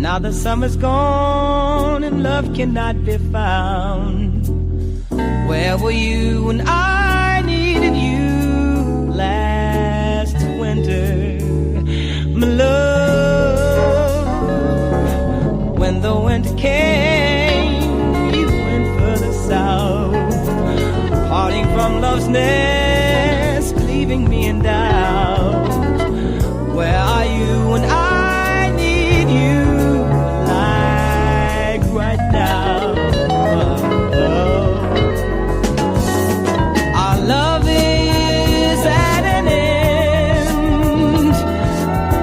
Now the summer's gone and love cannot be found. Where were you when I needed you last winter, my love? When the winter came, you went further south, parting from love's nest, leaving me in doubt. Where are you when I need you?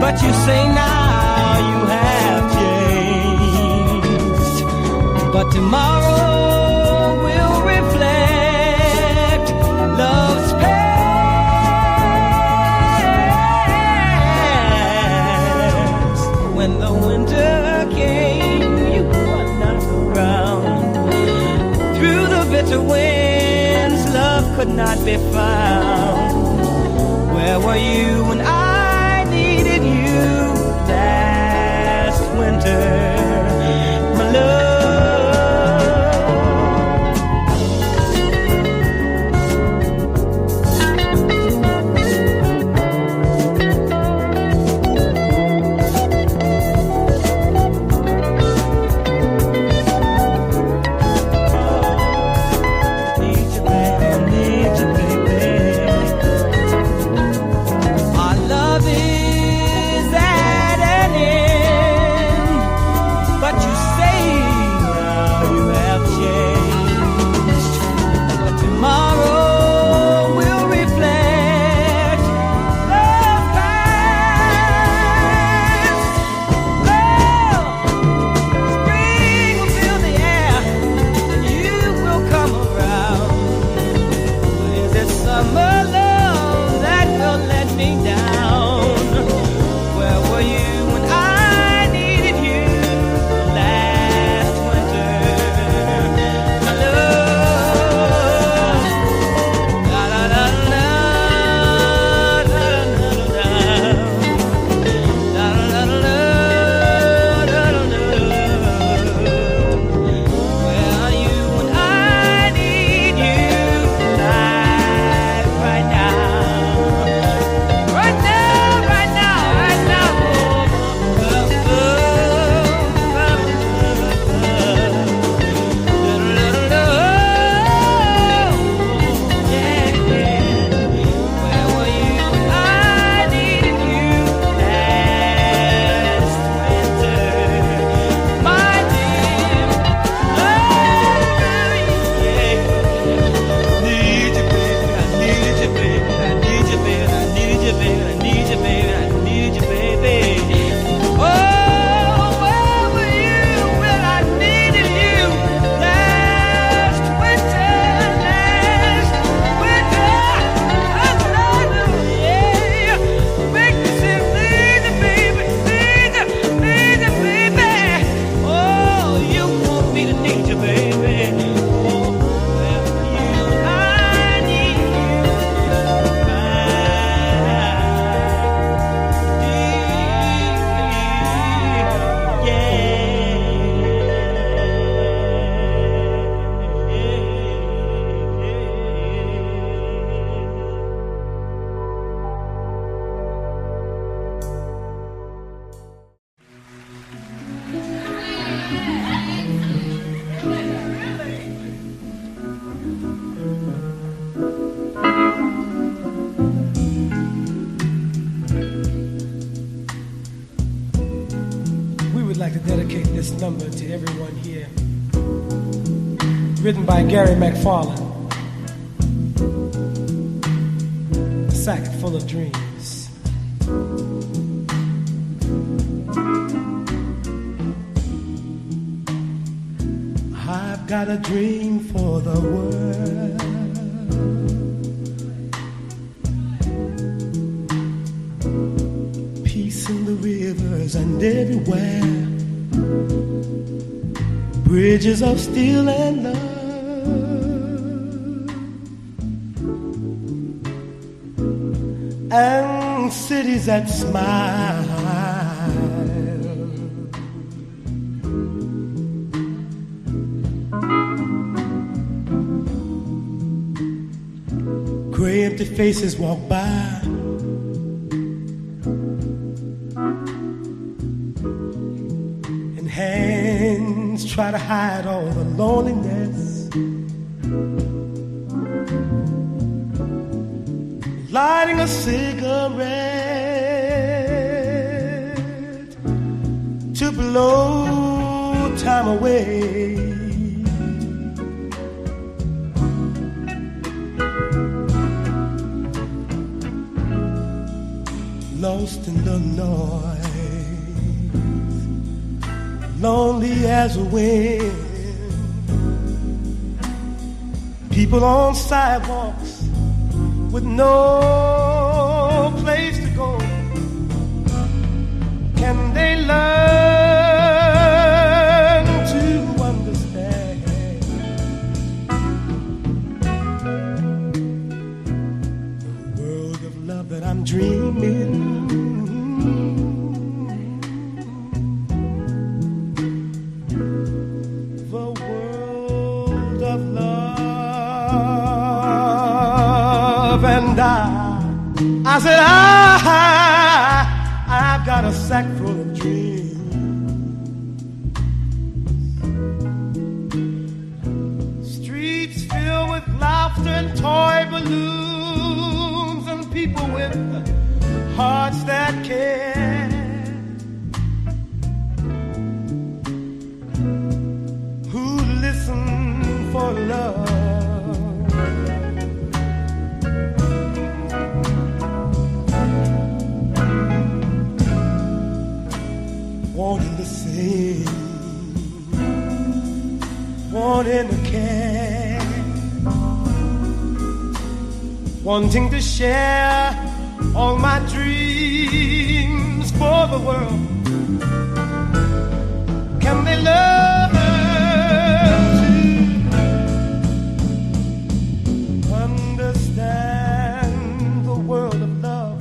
But you say now you have changed, but tomorrow will reflect love's past. When the winter came, you were not around. Through the bitter winds, love could not be found. Where were you when I needed you last winter, my love? Need you, baby. Our would like to dedicate this number to everyone here. Written by Gary McFarlane. A sack full of dreams. I've got a dream for the world. Peace in the rivers and everywhere. Bridges of steel and love. And cities that smile. Gray empty faces walk by. And hands try to hide all the loneliness. Lighting a cigarette to blow time away. Lost in the noise, lonely as a wind. People on sidewalks with no place to go. Can they learn to understand the world of love that I'm dreaming? The world of love. And I said, I've got a sack full of dreams. Streets filled with laughter and toy balloons and people with hearts that care. Who listen for love. Wanting to sing, wanting to care, wanting to share all my dreams for the world. Can they learn to understand the world of love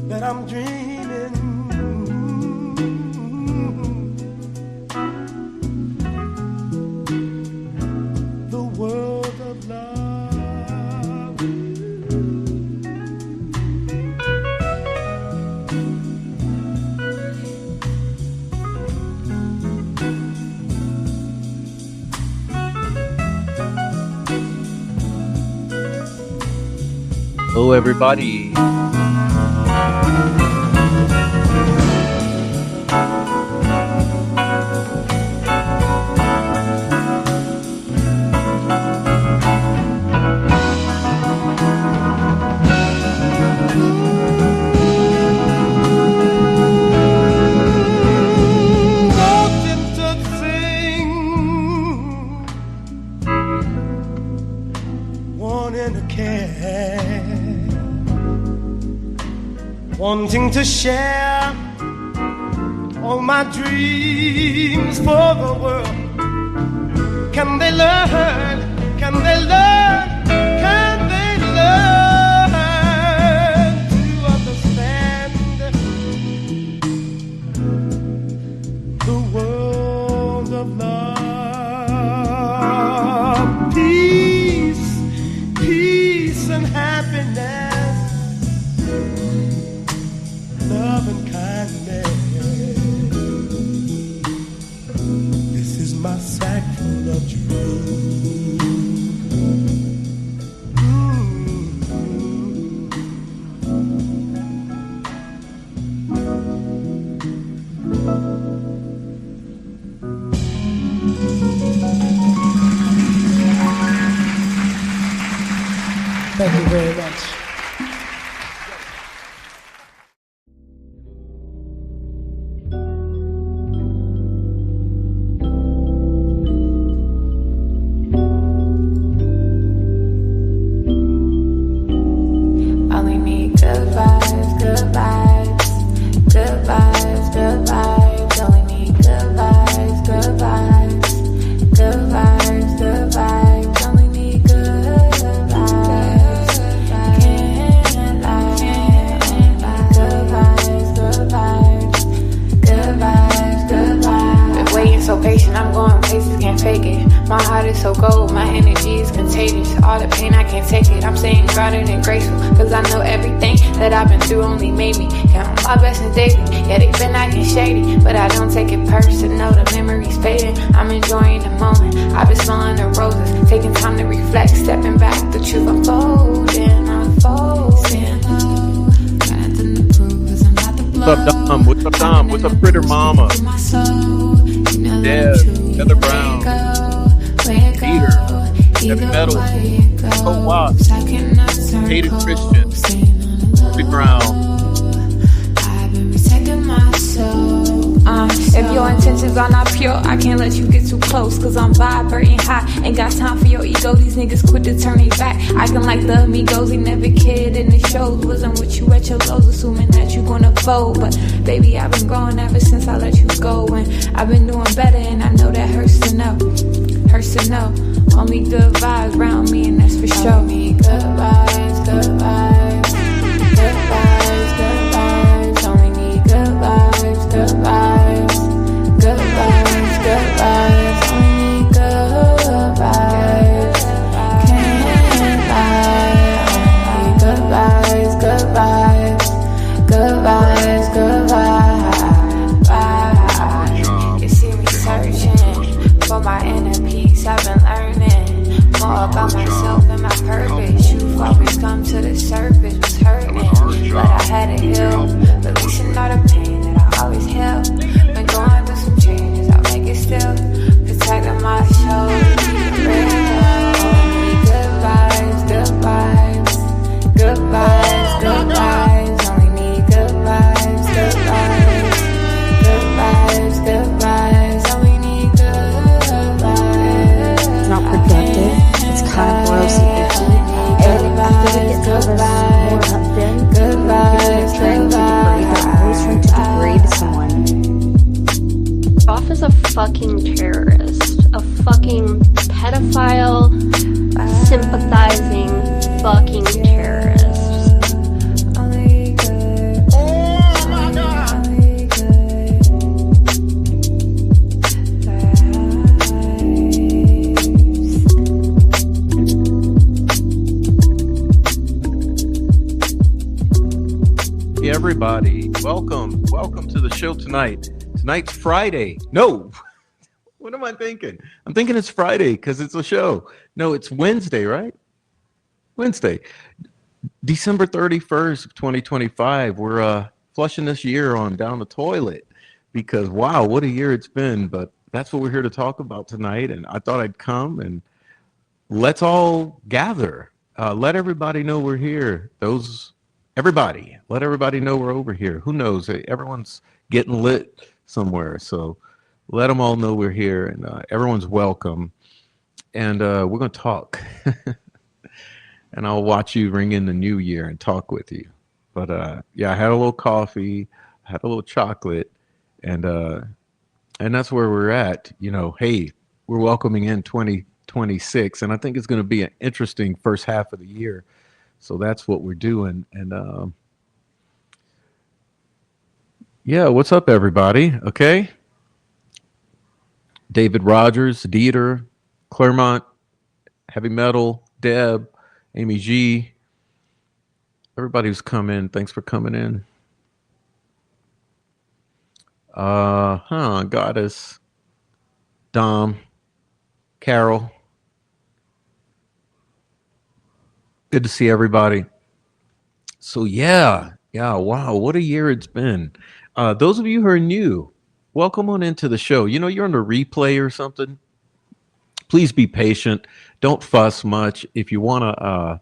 that I'm dreaming? Hello, everybody. Wanting to share all my dreams for the world. Can they learn? Can they learn? Can they learn to understand the world of love? Peace, peace and happiness. Love and kindness. This is my sack full of dreams. so patient, I'm going places, can't fake it. My heart is so cold, my energy is contagious. All the pain, I can't take it. I'm staying grounded and graceful, cause I know everything that I've been through only made me count my blessings daily. Yeah, they've been acting shady, but I don't take it personal. The memory's fading, I'm enjoying the moment. I've been smelling the roses, taking time to reflect, stepping back, the truth unfolding, unfolding. What's up, Dom? What's up, Dom? What's up, Critter Mama? Deb, Heather Brown, Peter, Heavy Metal, Oh Wow, Hated Christian, Bobby Brown. If your intentions are not pure, I can't let you get too close, cause I'm vibrating high. Ain't got time for your ego, these niggas quit to turn it back. Acting like the amigos, he never cared in the shows. Wasn't with you at your lows, assuming that you gonna fold. But baby, I've been growing ever since I let you go. And I've been doing better, and I know that hurts to know. Hurts to know. Only good vibes around me, and that's for sure. Only good vibes, good vibes. Good vibes, good vibes. Only need good vibes, good vibes. Good vibes, good vibes, only good vibes. Can't lie, only good vibes, good vibes. Good vibes, good vibes. You see me searching for my inner peace. I've been learning more about myself and my purpose. You've always come to the surface, was hurting, but I had to heal, releasing all the pain that I always held. Been going through some changes, I'll make it still. Protecting my soul, keep it real. Only good vibes, good vibes. Good vibes, good vibes. Only need good vibes, good vibes. Good vibes, good vibes. Only need good vibes. It's not productive, it's kind of gross and icky. And I feel like it covers more up than good vibes, trying to degrade, they're always trying to degrade someone. Off is a fucking terrorist, a fucking pedophile, sympathizing fucking terrorist. Oh my God. Hey, everybody. Welcome to the show tonight. Tonight's Friday. No. What am I thinking? I'm thinking it's Friday because it's a show. No, it's Wednesday, right? Wednesday. December 31st of 2025. We're flushing this year on down the toilet because, wow, what a year it's been. But that's what we're here to talk about tonight. And I thought I'd come and let's all gather. Let everybody know we're here. Everybody. Let everybody know we're over here. Who knows? Everyone's getting lit somewhere. So let them all know we're here and everyone's welcome. And we're going to talk. And I'll watch you ring in the new year and talk with you. But yeah, I had a little coffee, I had a little chocolate, and that's where we're at. You know, hey, we're welcoming in 2026, and I think it's going to be an interesting first half of the year. So that's what we're doing. And yeah, what's up, everybody? Okay. David Rogers, Dieter, Claremont, Heavy Metal, Deb, Amy G. Everybody who's come in, thanks for coming in. Goddess, Dom, Carol. Good to see everybody. So yeah, wow, what a year it's been. Those of you who are new, welcome on into the show. You know, you're on a replay or something. Please be patient. Don't fuss much. If you wanna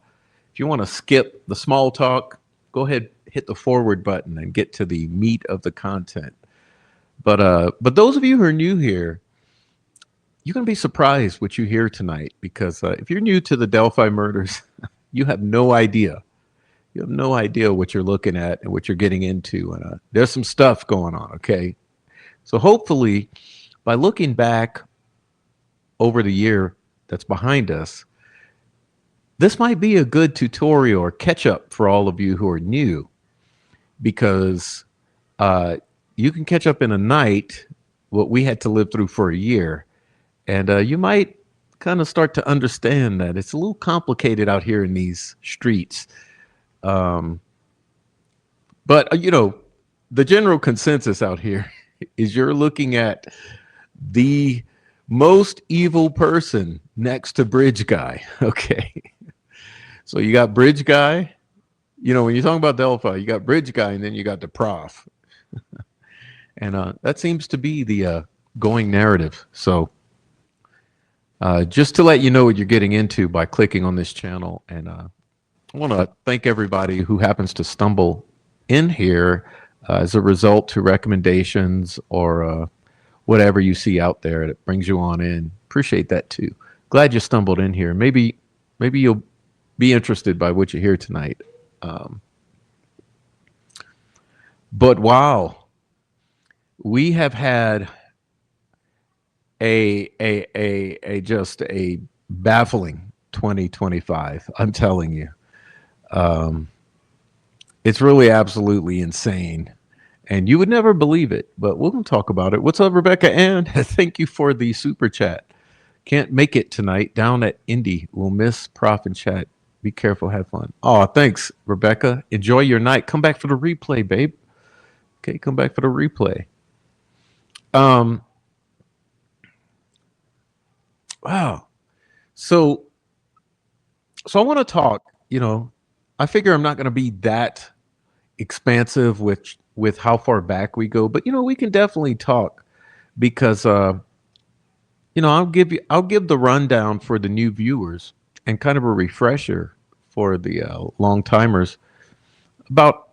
skip the small talk, go ahead, hit the forward button and get to the meat of the content. But those of you who are new here, you're gonna be surprised what you hear tonight because if you're new to the Delphi murders, you have no idea. You have no idea what you're looking at and what you're getting into. And there's some stuff going on. Okay, so hopefully, by looking back over the year that's behind us, this might be a good tutorial or catch up for all of you who are new, because you can catch up in a night what we had to live through for a year. And you might kind of start to understand that it's a little complicated out here in these streets. Um, but, the general consensus out here is you're looking at the most evil person next to Bridge Guy. Okay. So you got Bridge Guy. When you're talking about Delphi, you got Bridge Guy and then you got the prof. And that seems to be the going narrative. So just to let you know what you're getting into by clicking on this channel. And I want to thank everybody who happens to stumble in here as a result to recommendations or whatever you see out there that brings you on in. Appreciate that too. Glad you stumbled in here. Maybe you'll be interested by what you hear tonight. But wow, we have had just a baffling 2025. I'm telling you, it's really absolutely insane. And you would never believe it, but we'll talk about it. What's up, Rebecca Ann? Thank you for the super chat. Can't make it tonight. Down at Indy. We'll miss Prof and chat. Be careful. Have fun. Oh, thanks, Rebecca. Enjoy your night. Come back for the replay, babe. Okay, come back for the replay. Wow. So I want to talk, I figure I'm not going to be that expansive with how far back we go, but we can definitely talk because I'll give the rundown for the new viewers and kind of a refresher for the long timers about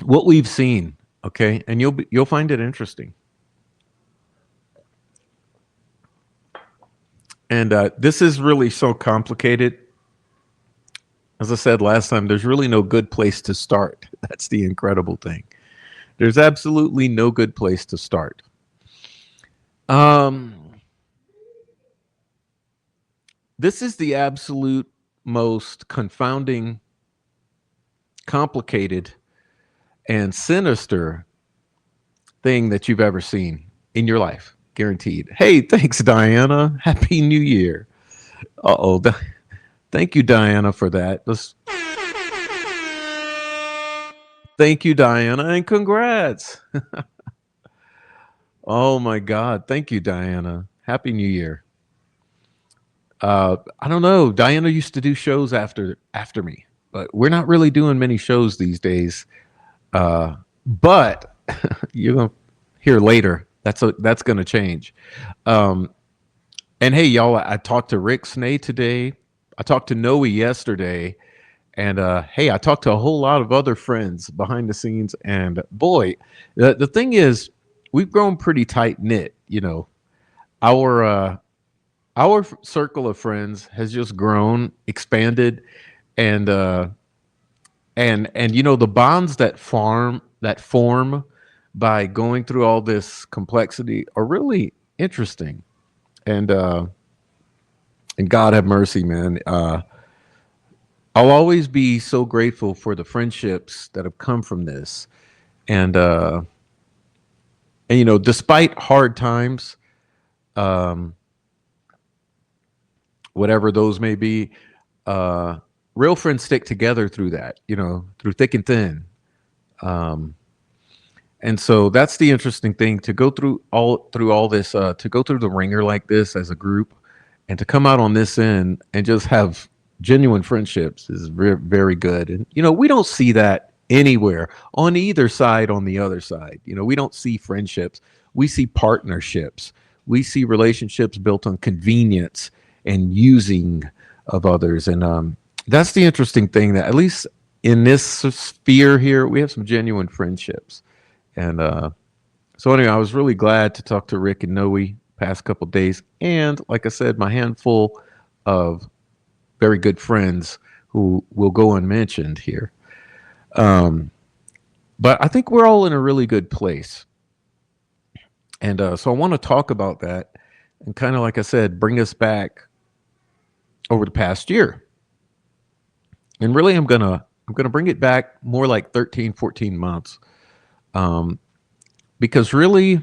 what we've seen, okay? And you'll find it interesting. And this is really so complicated. As I said last time, there's really no good place to start. That's the incredible thing. There's absolutely no good place to start. This is the absolute most confounding, complicated, and sinister thing that you've ever seen in your life. Guaranteed. Hey, thanks, Diana. Happy New Year. Uh-oh. Thank you, Diana, for that. Thank you, Diana, and congrats. Oh, my God. Thank you, Diana. Happy New Year. I don't know. Diana used to do shows after me, but we're not really doing many shows these days. But you're going to hear later. That's going to change. And hey, y'all, I talked to Rick Snay today. I talked to Noe yesterday. And hey, I talked to a whole lot of other friends behind the scenes. And boy, the thing is, we've grown pretty tight knit. Our circle of friends has just grown, expanded, and the bonds that form by going through all this complexity are really interesting. And God have mercy, man. I'll always be so grateful for the friendships that have come from this. And despite hard times, whatever those may be, real friends stick together through that, through thick and thin. And so that's the interesting thing, to go through all this, to go through the ringer like this as a group, and to come out on this end and just have genuine friendships is very, very good. And we don't see that anywhere on either side. On the other side, we don't see friendships. We see partnerships. We see relationships built on convenience and using of others. And that's the interesting thing, that at least in this sphere here, we have some genuine friendships. And so anyway, I was really glad to talk to Rick and Noe past couple of days. And like I said, my handful of very good friends who will go unmentioned here. But I think we're all in a really good place. And so I want to talk about that and kind of, like I said, bring us back over the past year. And really, I'm gonna bring it back more like 13, 14 months. Because really,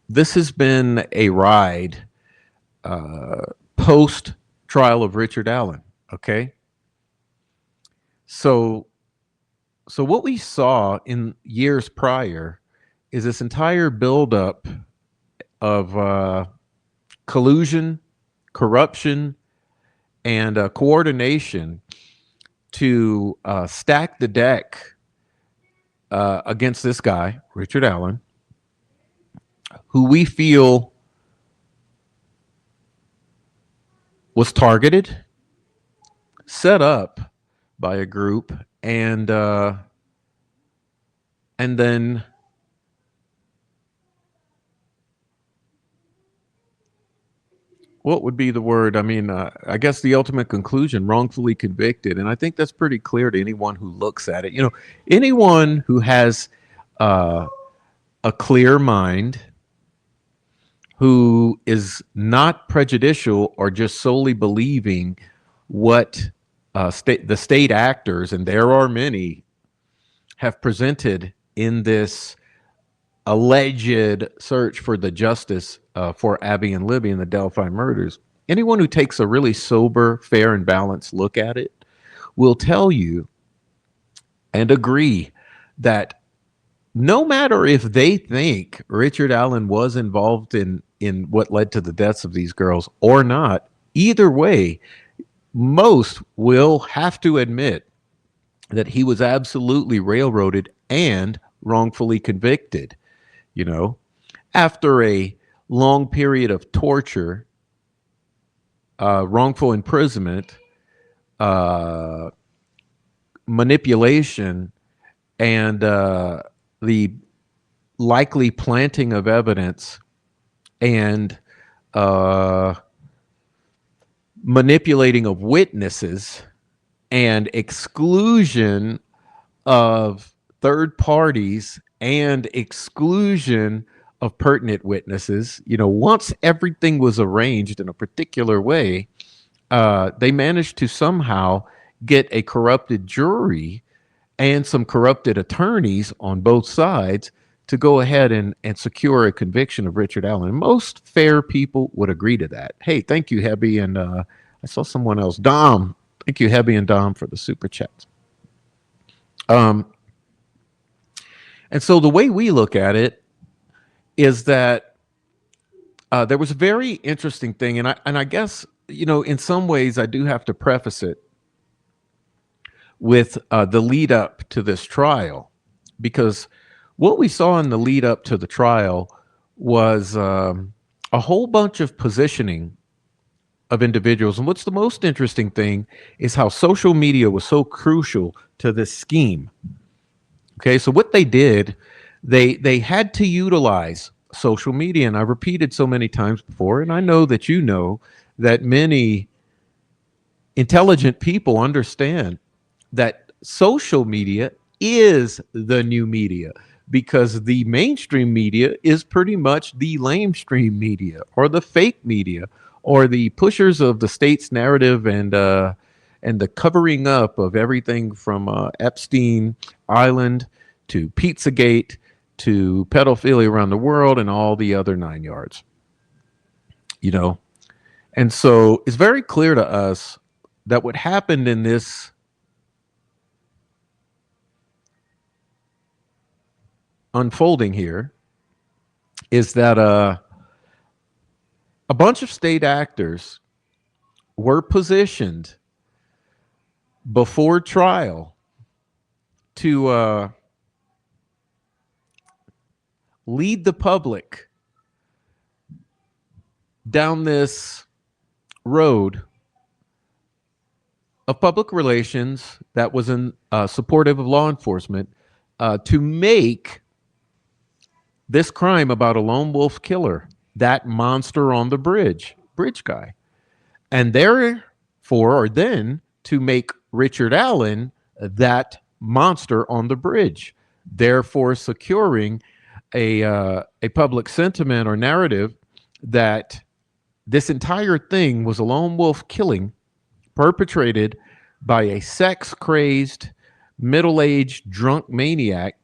this has been a ride post trial of Richard Allen. Okay. So what we saw in years prior is this entire buildup of collusion, corruption, and coordination to stack the deck against this guy, Richard Allen, who we feel was targeted, set up by a group, and then what would be the word? I mean, I guess the ultimate conclusion, wrongfully convicted. And I think that's pretty clear to anyone who looks at it. You know, anyone who has a clear mind, who is not prejudicial or just solely believing what the state actors, and there are many, have presented in this alleged search for the justice for Abby and Libby in the Delphi murders. Anyone who takes a really sober, fair, and balanced look at it will tell you and agree that no matter if they think Richard Allen was involved in what led to the deaths of these girls or not, either way, most will have to admit that he was absolutely railroaded and wrongfully convicted. You know, after a long period of torture, wrongful imprisonment, manipulation, and the likely planting of evidence and manipulating of witnesses and exclusion of third parties and exclusion of pertinent witnesses. You know, once everything was arranged in a particular way, they managed to somehow get a corrupted jury and some corrupted attorneys on both sides to go ahead and secure a conviction of Richard Allen. Most fair people would agree to that. Hey, thank you, Hebby. And I saw someone else, Dom. Thank you, Hebby and Dom, for the super chats. And so the way we look at it is that there was a very interesting thing, and I guess, you know, in some ways I do have to preface it with the lead up to this trial, because what we saw in the lead up to the trial was a whole bunch of positioning of individuals. And what's the most interesting thing is how social media was so crucial to this scheme. Okay, so what they did, they had to utilize social media, and I repeated so many times before, and I know that you know that many intelligent people understand that social media is the new media, because the mainstream media is pretty much the lamestream media or the fake media or the pushers of the state's narrative and the covering up of everything from Epstein Island to Pizzagate to pedophilia around the world and all the other 9 yards. You know, and so it's very clear to us that what happened in this unfolding here is that a bunch of state actors were positioned before trial to lead the public down this road of public relations that was in supportive of law enforcement to make this crime about a lone wolf killer, that monster on the bridge guy, and therefore, or then to make Richard Allen that monster on the bridge, therefore securing a public sentiment or narrative that this entire thing was a lone wolf killing perpetrated by a sex-crazed, middle-aged drunk maniac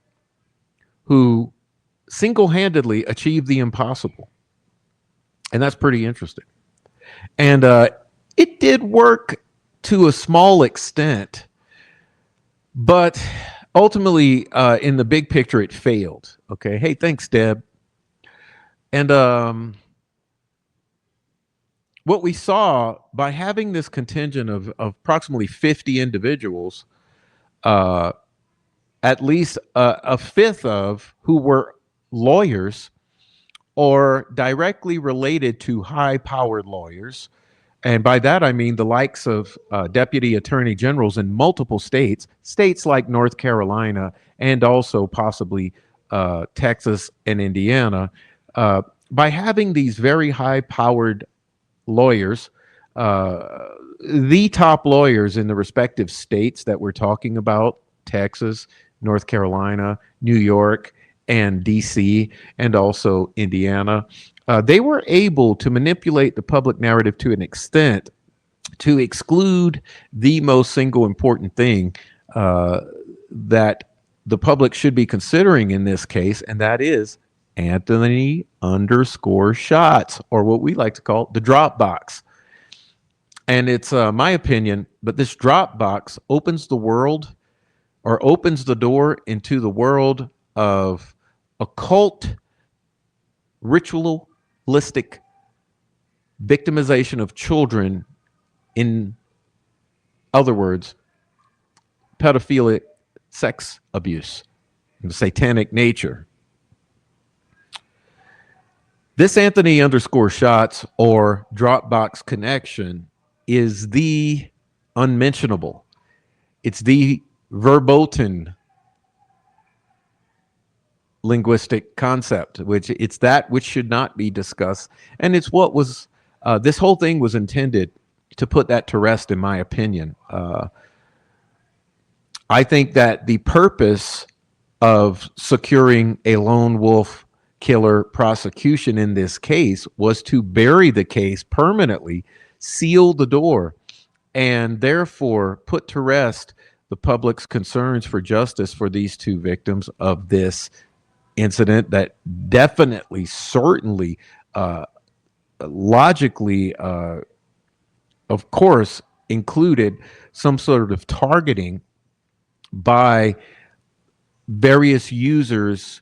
who single-handedly achieved the impossible. And that's pretty interesting. And it did work to a small extent, but ultimately, in the big picture, it failed. Okay. Hey, thanks, Deb. And what we saw by having this contingent of approximately 50 individuals, at least a fifth of who were lawyers or directly related to high-powered lawyers. And by that, I mean the likes of deputy attorney generals in multiple states, states like North Carolina, and also possibly Texas and Indiana. By having these very high-powered lawyers, the top lawyers in the respective states that we're talking about, Texas, North Carolina, New York, and DC, and also Indiana, they were able to manipulate the public narrative to an extent to exclude the most single important thing that the public should be considering in this case, and that is Anthony _ Shots, or what we like to call the drop box. And it's my opinion, but this drop box opens the world, or opens the door into the world of occult, ritualistic victimization of children. In other words, pedophilic sex abuse, the satanic nature. This Anthony _ Shots or Dropbox connection is the unmentionable. It's the verboten linguistic concept, which it's that which should not be discussed. And it's what was, this whole thing was intended to put that to rest, in my opinion. I think that the purpose of securing a lone wolf killer prosecution in this case was to bury the case permanently, seal the door, and therefore put to rest the public's concerns for justice for these two victims of this incident that definitely, certainly, logically, of course, included some sort of targeting by various users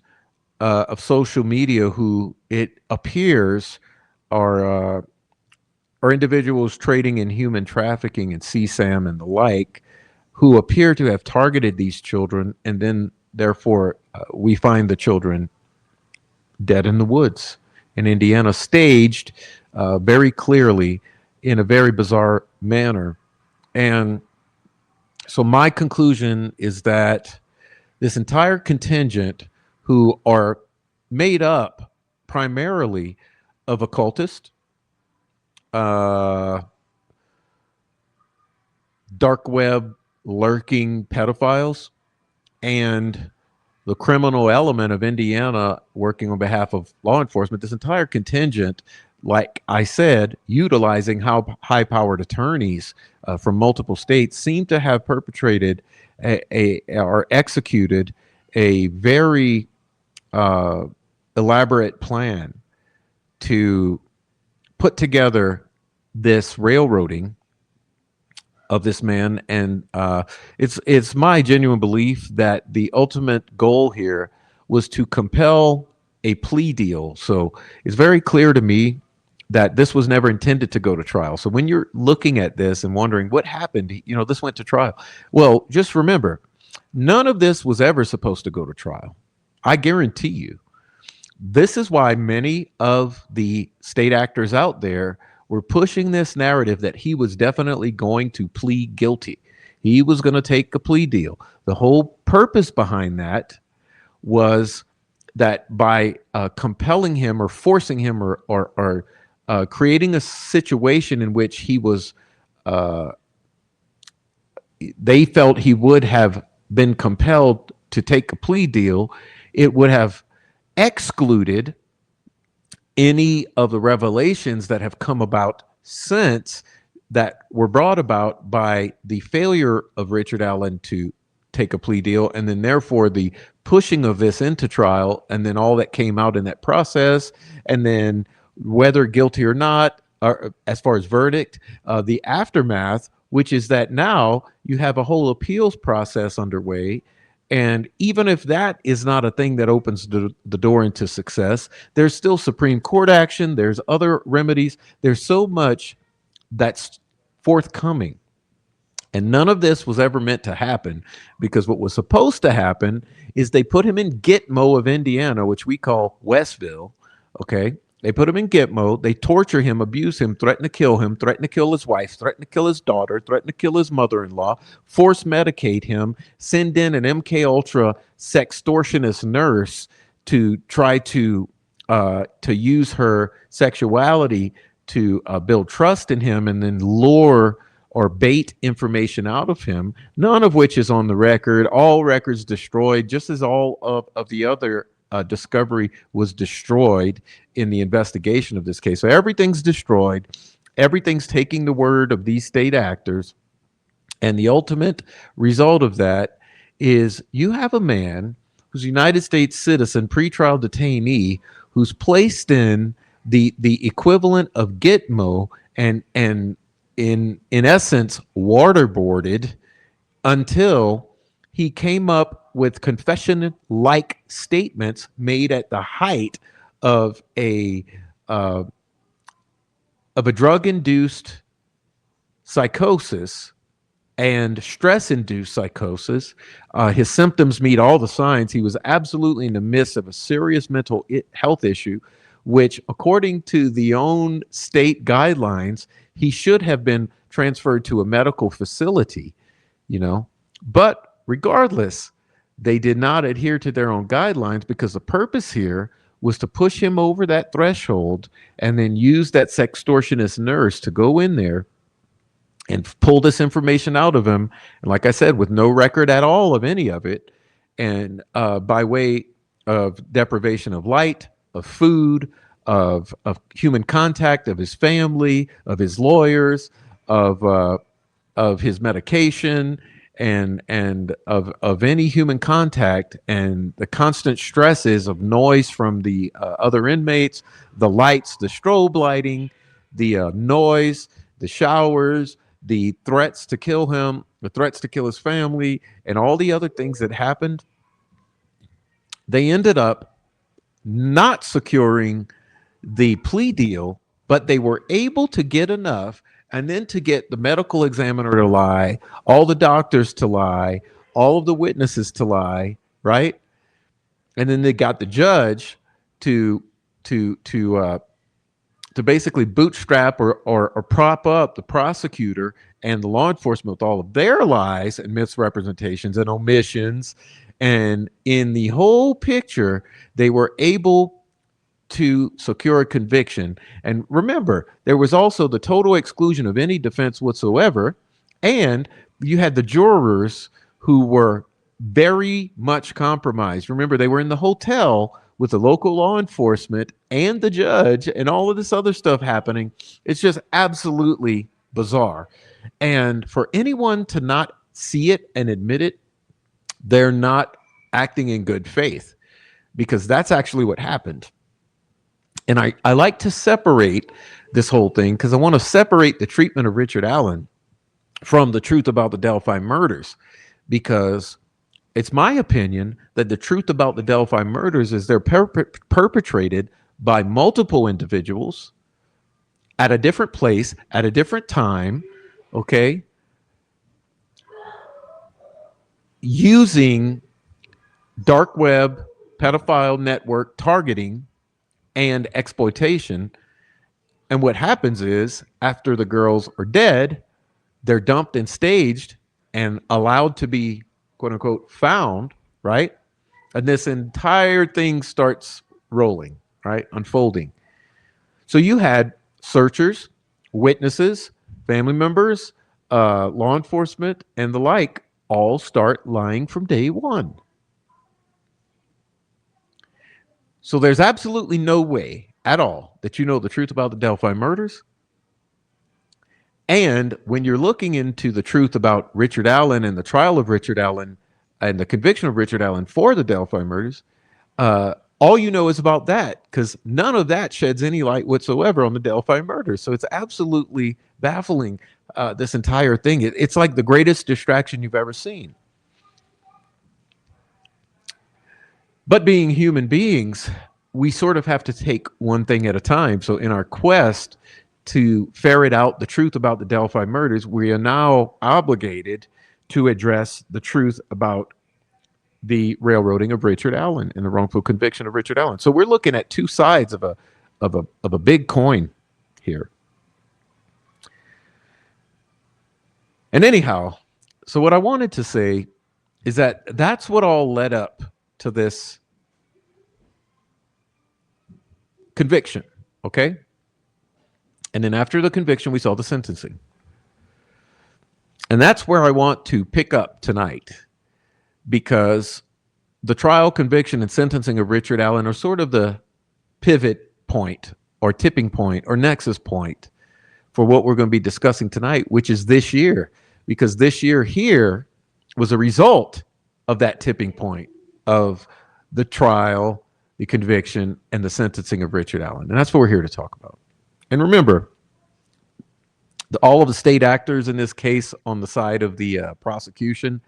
of social media who it appears are individuals trading in human trafficking and CSAM and the like, who appear to have targeted these children, and then therefore we find the children dead in the woods in Indiana, staged very clearly in a very bizarre manner. And so my conclusion is that this entire contingent, who are made up primarily of occultists, dark web lurking pedophiles, and the criminal element of Indiana working on behalf of law enforcement, this entire contingent, like I said, utilizing how high-powered attorneys from multiple states, seem to have perpetrated or executed a very elaborate plan to put together this railroading of this man. And it's my genuine belief that the ultimate goal here was to compel a plea deal. So it's very clear to me that this was never intended to go to trial. So when you're looking at this and wondering what happened, this went to trial. Well, just remember, none of this was ever supposed to go to trial. I guarantee you. This is why many of the state actors out there were pushing this narrative that he was definitely going to plead guilty. He was going to take a plea deal. The whole purpose behind that was that by compelling him or forcing him or creating a situation in which he was, they felt he would have been compelled to take a plea deal, it would have excluded any of the revelations that have come about since, that were brought about by the failure of Richard Allen to take a plea deal, and then therefore the pushing of this into trial, and then all that came out in that process, and then whether guilty or not, or as far as verdict, the aftermath, which is that now you have a whole appeals process underway. And even if that is not a thing that opens the door into success, there's still Supreme Court action, there's other remedies, there's so much that's forthcoming. And none of this was ever meant to happen, because what was supposed to happen is they put him in Gitmo of Indiana, which we call Westville. Okay. They put him in Gitmo. They torture him, abuse him, threaten to kill him, threaten to kill his wife, threaten to kill his daughter, threaten to kill his mother-in-law, force medicate him, send in an MK Ultra sextortionist nurse to try to use her sexuality to build trust in him, and then lure or bait information out of him, none of which is on the record. All records destroyed, just as all of the other discovery was destroyed in the investigation of this case. So everything's destroyed. Everything's taking the word of these state actors. And the ultimate result of that is you have a man who's a United States citizen, pretrial detainee, who's placed in the equivalent of Gitmo and in essence waterboarded until he came up with confession-like statements made at the height of a drug-induced psychosis and stress-induced psychosis. His symptoms meet all the signs. He was absolutely in the midst of a serious mental health issue, which, according to the own state guidelines, he should have been transferred to a medical facility, But regardless, they did not adhere to their own guidelines, because the purpose here was to push him over that threshold and then use that sextortionist nurse to go in there and pull this information out of him. And like I said, with no record at all of any of it, and by way of deprivation of light, of food, of human contact, of his family, of his lawyers, of his medication, and of any human contact, and the constant stresses of noise from the other inmates, the lights, the strobe lighting, the noise, the showers, the threats to kill him, the threats to kill his family, and all the other things that happened. They ended up not securing the plea deal, but they were able to get enough, and then to get the medical examiner to lie, all the doctors to lie, all of the witnesses to lie, right? And then they got the judge to basically bootstrap or prop up the prosecutor and the law enforcement with all of their lies and misrepresentations and omissions. And in the whole picture, they were able to secure a conviction. And remember, there was also the total exclusion of any defense whatsoever. And you had the jurors who were very much compromised. Remember, they were in the hotel with the local law enforcement and the judge and all of this other stuff happening. It's just absolutely bizarre. And for anyone to not see it and admit it, they're not acting in good faith, because that's actually what happened. And I like to separate this whole thing, because I want to separate the treatment of Richard Allen from the truth about the Delphi murders, because it's my opinion that the truth about the Delphi murders is they're perpetrated by multiple individuals at a different place, at a different time, okay, using dark web, pedophile network targeting and exploitation. And what happens is, after the girls are dead, they're dumped and staged and allowed to be, quote unquote, found, right? And this entire thing starts rolling, right? Unfolding. So you had searchers, witnesses, family members, law enforcement, and the like all start lying from day one. So there's absolutely no way at all that you know the truth about the Delphi murders. And when you're looking into the truth about Richard Allen and the trial of Richard Allen, and the conviction of Richard Allen for the Delphi murders, all you know is about that, because none of that sheds any light whatsoever on the Delphi murders. So it's absolutely baffling, this entire thing. It's like the greatest distraction you've ever seen. But being human beings, we sort of have to take one thing at a time. So in our quest to ferret out the truth about the Delphi murders, we are now obligated to address the truth about the railroading of Richard Allen and the wrongful conviction of Richard Allen. So we're looking at two sides of a big coin here. And anyhow, so what I wanted to say is that that's what all led up to this conviction, okay? And then after the conviction, we saw the sentencing. And that's where I want to pick up tonight, because the trial, conviction, and sentencing of Richard Allen are sort of the pivot point or tipping point or nexus point for what we're going to be discussing tonight, which is this year, because this year here was a result of that tipping point of the trial, the conviction, and the sentencing of Richard Allen. And that's what we're here to talk about. And remember, all of the state actors in this case on the side of the prosecution,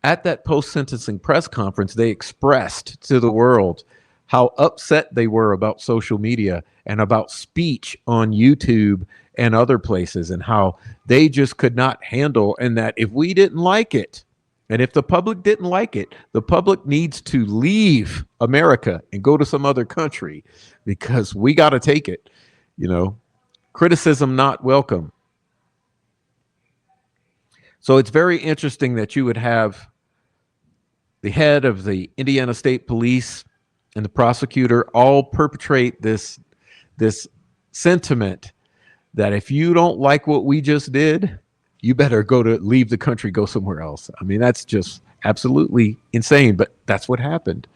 at that post-sentencing press conference, they expressed to the world how upset they were about social media and about speech on YouTube and other places, and how they just could not handle, and that if we didn't like it, and if the public didn't like it, the public needs to leave America and go to some other country, because we got to take it. You know, criticism not welcome. So it's very interesting that you would have the head of the Indiana State Police and the prosecutor all perpetrate this sentiment that if you don't like what we just did, you better leave the country, go somewhere else. I mean, that's just absolutely insane, but that's what happened.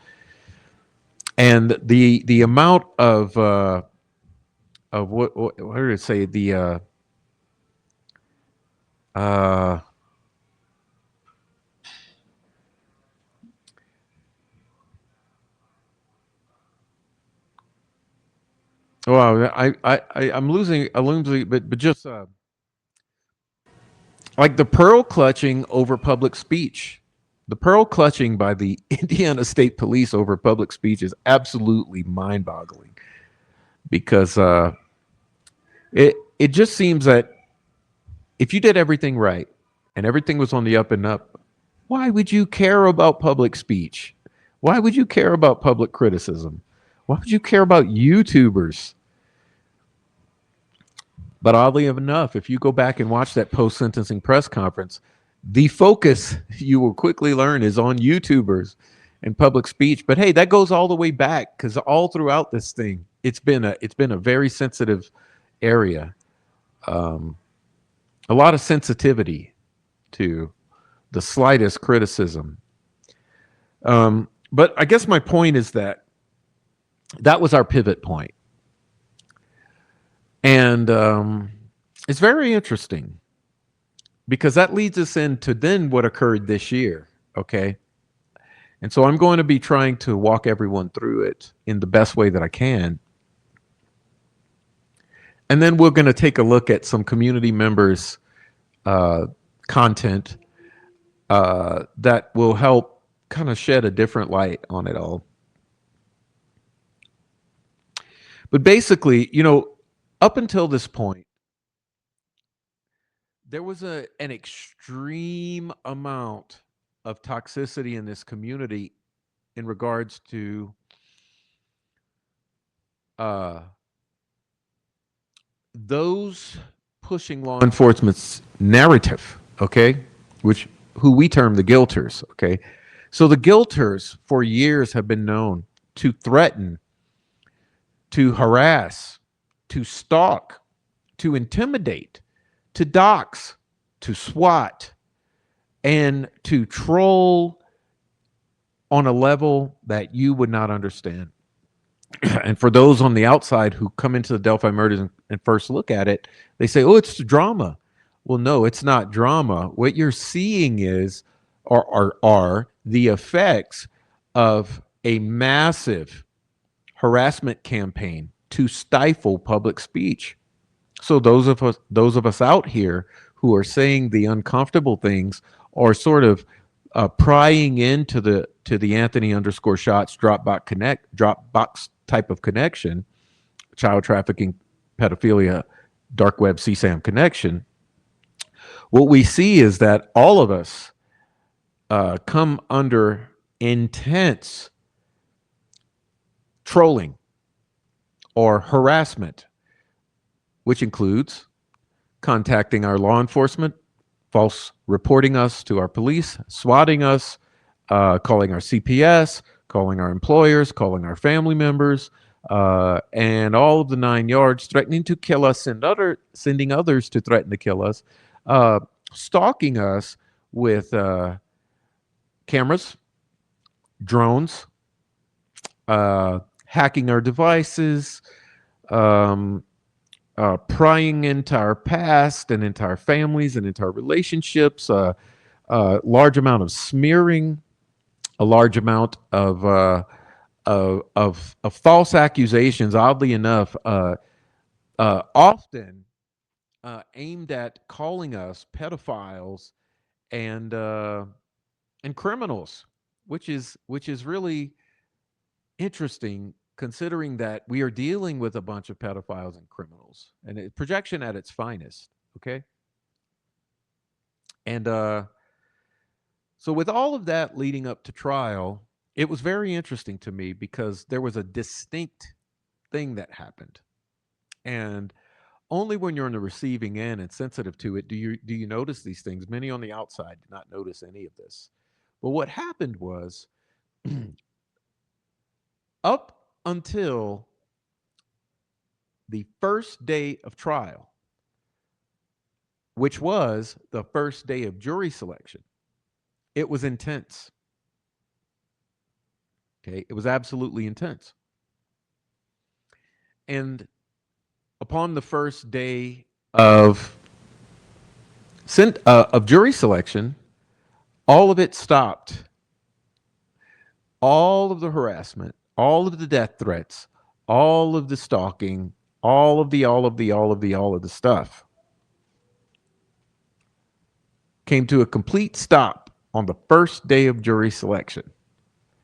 And the amount of what did it say? Well, I'm losing, but just like the pearl clutching over public speech. The pearl clutching by the Indiana State Police over public speech is absolutely mind-boggling, because it just seems that if you did everything right and everything was on the up and up, why would you care about public speech? Why would you care about public criticism? Why would you care about YouTubers? But oddly enough, if you go back and watch that post-sentencing press conference, the focus, you will quickly learn, is on YouTubers and public speech. But hey, that goes all the way back, because all throughout this thing, it's been a very sensitive area. A lot of sensitivity to the slightest criticism. But I guess my point is that was our pivot point. And it's very interesting, because that leads us into then what occurred this year, okay? And so I'm going to be trying to walk everyone through it in the best way that I can. And then we're going to take a look at some community members' content that will help kind of shed a different light on it all. But basically, you know, up until this point, there was an extreme amount of toxicity in this community in regards to those pushing law enforcement's narrative, okay, who we term the guilters, okay? So the guilters for years have been known to threaten, to harass, to stalk, to intimidate, to dox, to SWAT, and to troll on a level that you would not understand. And for those on the outside who come into the Delphi murders and first look at it, they say, oh, it's drama. Well, no, it's not drama. What you're seeing are the effects of a massive harassment campaign to stifle public speech. So those of us out here who are saying the uncomfortable things are sort of prying into the Anthony underscore shots Dropbox type of connection, child trafficking, pedophilia, dark web CSAM connection. What we see is that all of us come under intense trolling or harassment, which includes contacting our law enforcement, false reporting us to our police, swatting us, calling our CPS, calling our employers, calling our family members, and all of the 9 yards, threatening to kill us, sending others to threaten to kill us, stalking us with cameras, drones, hacking our devices, prying into our past and into our families and into our relationships, a large amount of smearing, a large amount of false accusations, oddly enough, often aimed at calling us pedophiles and criminals, which is really interesting, considering that we are dealing with a bunch of pedophiles and criminals, and projection at its finest. Okay, and so with all of that leading up to trial, it was very interesting to me because there was a distinct thing that happened, and only when you're on the receiving end and sensitive to it do you notice these things. Many on the outside did not notice any of this. But what happened was, up until the first day of trial, which was the first day of jury selection, it was intense. Okay, it was absolutely intense. And upon the first day of jury selection, all of it stopped. All of the harassment, all of the death threats, all of the stalking, all of the stuff came to a complete stop on the first day of jury selection.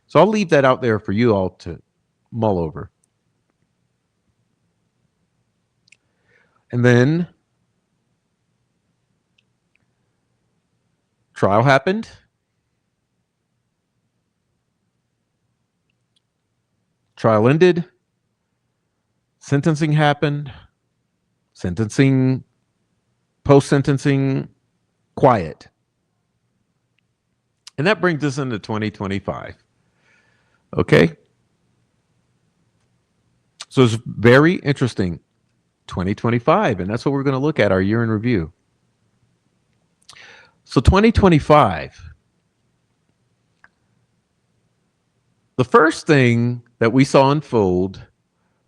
So I'll leave that out there for you all to mull over. And then trial happened. Trial ended. Sentencing happened. Sentencing, post-sentencing, quiet. And that brings us into 2025. Okay? So it's very interesting. 2025, and that's what we're going to look at, our year in review. So 2025, the first thing that we saw unfold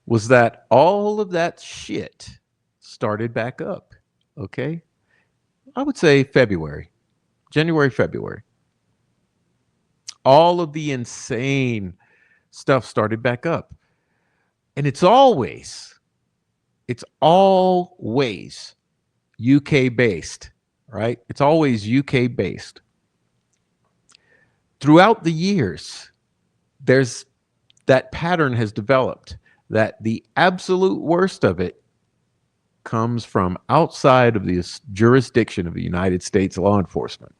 was that all of that shit started back up. Okay, I would say January, February. All of the insane stuff started back up, and it's always UK based, right? It's always UK based. Throughout the years, there's that pattern has developed that the absolute worst of it comes from outside of the jurisdiction of the United States law enforcement.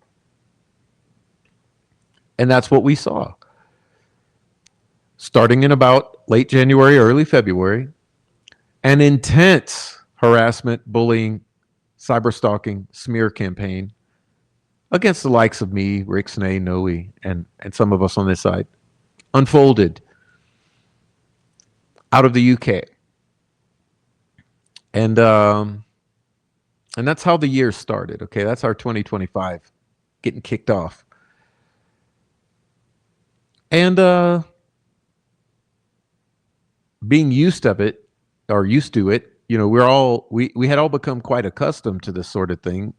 And that's what we saw. Starting in about late January, early February, an intense harassment, bullying, cyberstalking, smear campaign against the likes of me, Rick Snay, Noe, and some of us on this side unfolded out of the UK. And that's how the year started. Okay, that's our 2025 getting kicked off. And being used to it, you know, we had all become quite accustomed to this sort of thing.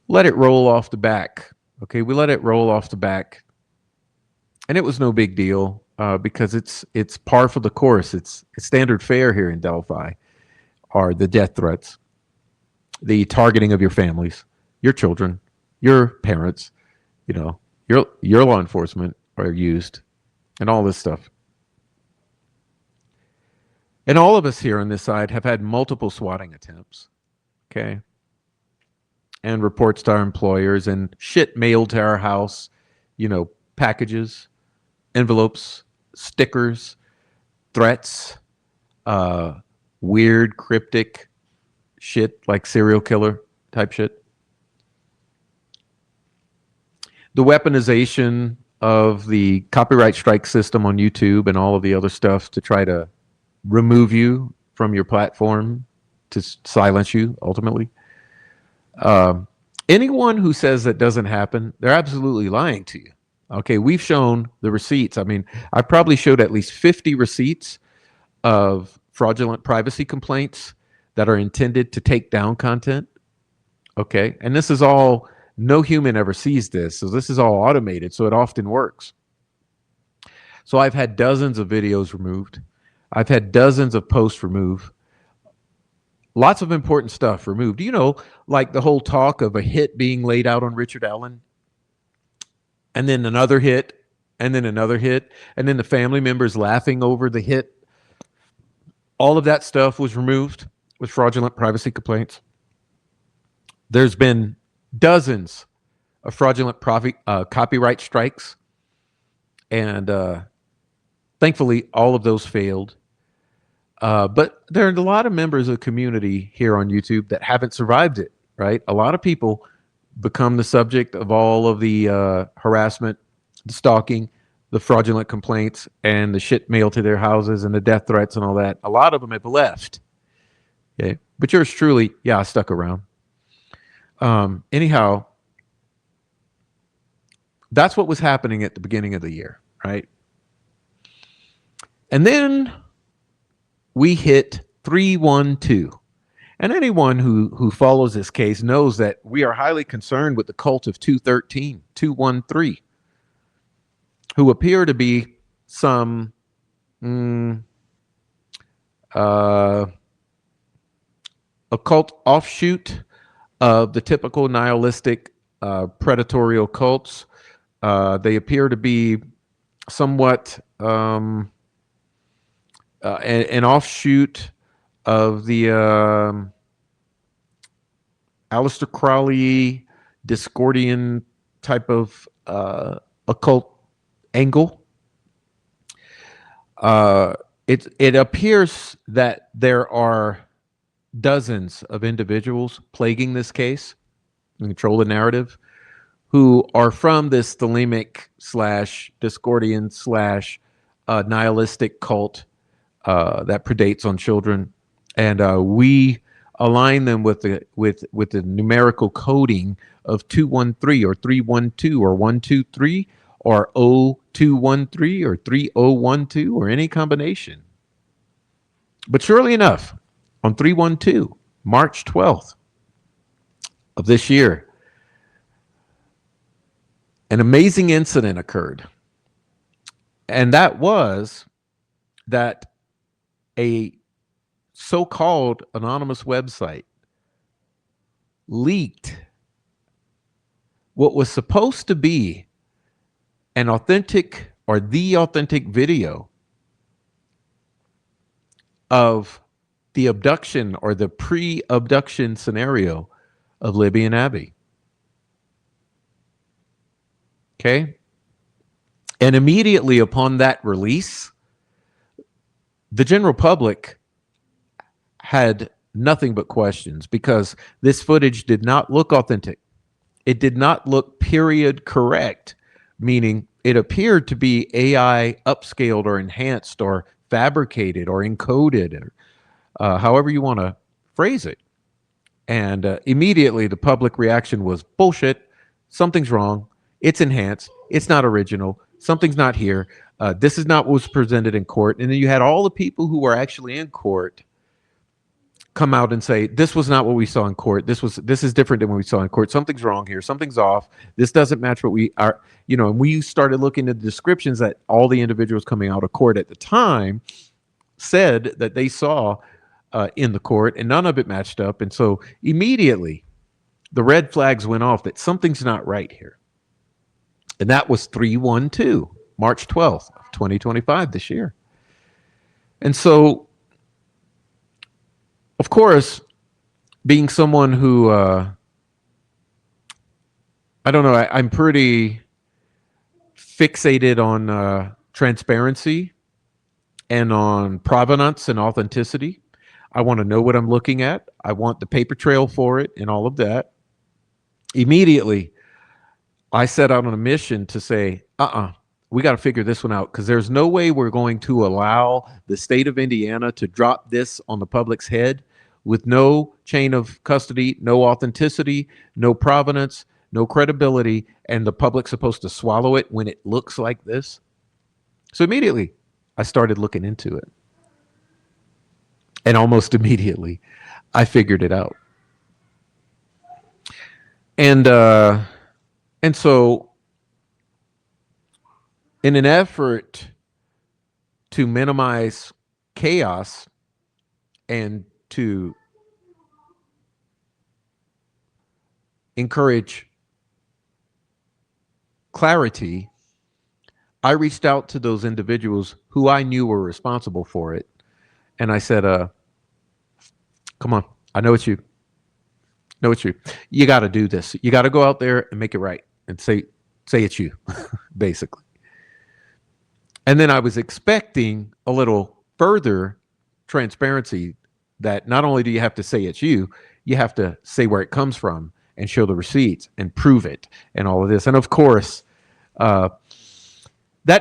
Let it roll off the back, Okay, we let it roll off the back, and it was no big deal because it's par for the course. It's standard fare here in Delphi. Are the death threats, the targeting of your families, your children, your parents, you know, your law enforcement are used, and all this stuff. And all of us here on this side have had multiple swatting attempts, okay? And reports to our employers and shit mailed to our house, packages, envelopes, stickers, threats, weird, cryptic shit like serial killer type shit. The weaponization of the copyright strike system on YouTube and all of the other stuff to try to remove you from your platform, to silence you ultimately. Anyone who says that doesn't happen, they're absolutely lying to you. Okay, we've shown the receipts. I mean, I probably showed at least 50 receipts of fraudulent privacy complaints that are intended to take down content. Okay, and this is all, no human ever sees this, so this is all automated, so it often works. So I've had dozens of videos removed. I've had dozens of posts removed. Lots of important stuff removed. Like the whole talk of a hit being laid out on Richard Allen, and then another hit, and then another hit, and then the family members laughing over the hit. All of that stuff was removed with fraudulent privacy complaints. There's been dozens of fraudulent copyright strikes, and thankfully all of those failed. But there are a lot of members of the community here on YouTube that haven't survived it, right? A lot of people become the subject of all of the harassment, the stalking, the fraudulent complaints, and the shit mailed to their houses and the death threats and all that. A lot of them have left. Okay. But yours truly, I stuck around. Anyhow, that's what was happening at the beginning of the year, right? And then we hit 312. And anyone who follows this case knows that we are highly concerned with the cult of 213, who appear to be some occult offshoot of the typical nihilistic predatory cults. They appear to be somewhat an offshoot of the Aleister Crowley Discordian type of occult angle. It appears that there are dozens of individuals plaguing this case and control the narrative who are from this thelemic / Discordian / nihilistic cult that predates on children, and we align them with the numerical coding of 213 or 312 or 123 or 0213 or 3012 or any combination. But surely enough, on 312, March 12th of this year, an amazing incident occurred. And that was that a so-called anonymous website leaked what was supposed to be an authentic or the authentic video of the abduction or the pre-abduction scenario of Libby and Abby. Okay? And immediately upon that release, the general public had nothing but questions because this footage did not look authentic. It did not look period correct, meaning it appeared to be AI upscaled or enhanced or fabricated or encoded, or however you want to phrase it. And immediately the public reaction was bullshit. Something's wrong. It's enhanced. It's not original. Something's not here. This is not what was presented in court. And then you had all the people who were actually in court come out and say, this was not what we saw in court. This is different than what we saw in court. Something's wrong here. Something's off. This doesn't match what we are, and we started looking at the descriptions that all the individuals coming out of court at the time said that they saw in the court, and none of it matched up. And so immediately the red flags went off that something's not right here. And that was 3/12, March 12th of 2025 this year. And so, of course, being someone who, I don't know, I'm pretty fixated on transparency and on provenance and authenticity. I want to know what I'm looking at. I want the paper trail for it and all of that. Immediately, I set out on a mission to say, we got to figure this one out, because there's no way we're going to allow the state of Indiana to drop this on the public's head with no chain of custody, no authenticity, no provenance, no credibility, and the public's supposed to swallow it when it looks like this. So immediately, I started looking into it. And almost immediately, I figured it out. And so, in an effort to minimize chaos and to encourage clarity, I reached out to those individuals who I knew were responsible for it. And I said, come on, I know it's you. No, it's you. You got to do this. You got to go out there and make it right and say it's you, basically. And then I was expecting a little further transparency, that not only do you have to say it's you, you have to say where it comes from and show the receipts and prove it and all of this. And of course, that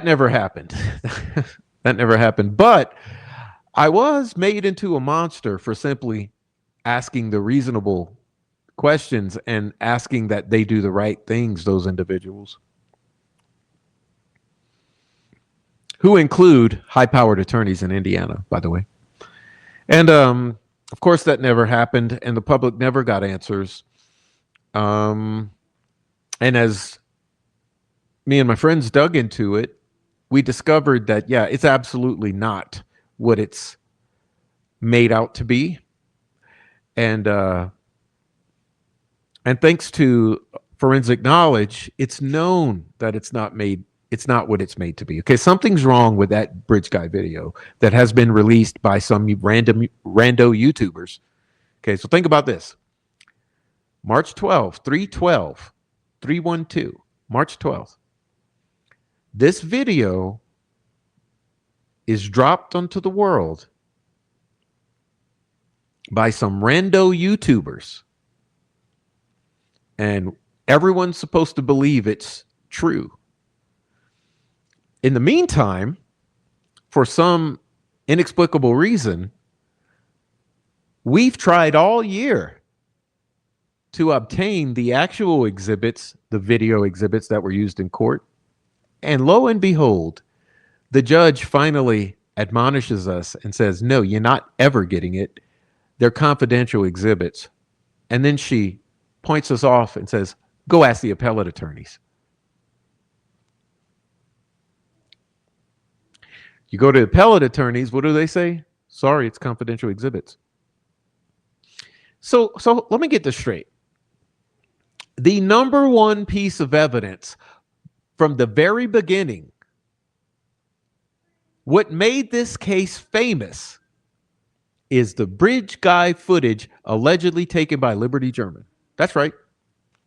never happened. That never happened. But I was made into a monster for simply asking the reasonable questions and asking that they do the right things, those individuals, who include high-powered attorneys in Indiana, by the way. And of course, that never happened, and the public never got answers. And as me and my friends dug into it, we discovered that, yeah, it's absolutely not what it's made out to be. And thanks to forensic knowledge, it's known that it's not what it's made to be. Okay, something's wrong with that Bridge Guy video that has been released by some rando YouTubers. Okay, so think about this. March 12th, 3/12, 3/12, March 12th. This video is dropped onto the world by some rando YouTubers. And everyone's supposed to believe it's true. In the meantime, for some inexplicable reason, we've tried all year to obtain the actual exhibits, the video exhibits that were used in court. And lo and behold, the judge finally admonishes us and says, no, you're not ever getting it. They're confidential exhibits. And then she points us off and says, go ask the appellate attorneys. You go to appellate attorneys, what do they say? Sorry, it's confidential exhibits. So let me get this straight. The number one piece of evidence from the very beginning, what made this case famous, is the Bridge Guy footage allegedly taken by Liberty German. That's right.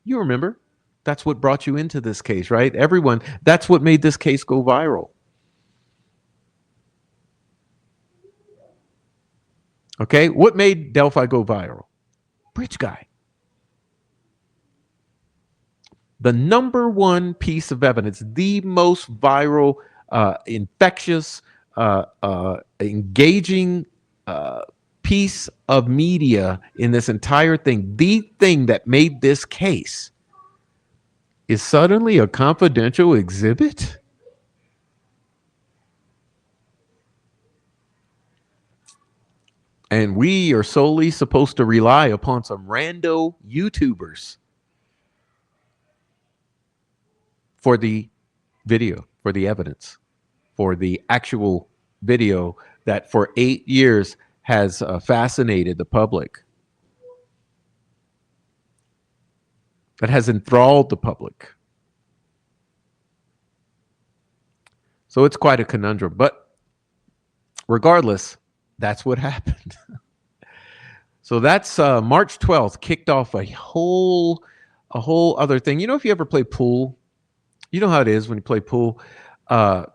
You remember. That's what brought you into this case, right? Everyone, that's what made this case go viral. Okay, what made Delphi go viral? Bridge Guy. The number one piece of evidence, the most viral, infectious, engaging piece of media in this entire thing, the thing that made this case, is suddenly a confidential exhibit? And we are solely supposed to rely upon some rando YouTubers for the video, for the evidence, for the actual video that for 8 years has fascinated the public, that has enthralled the public. So it's quite a conundrum. But regardless, that's what happened. So that's March 12th kicked off a whole other thing. You know, if you ever play pool, you know how it is when you play pool. The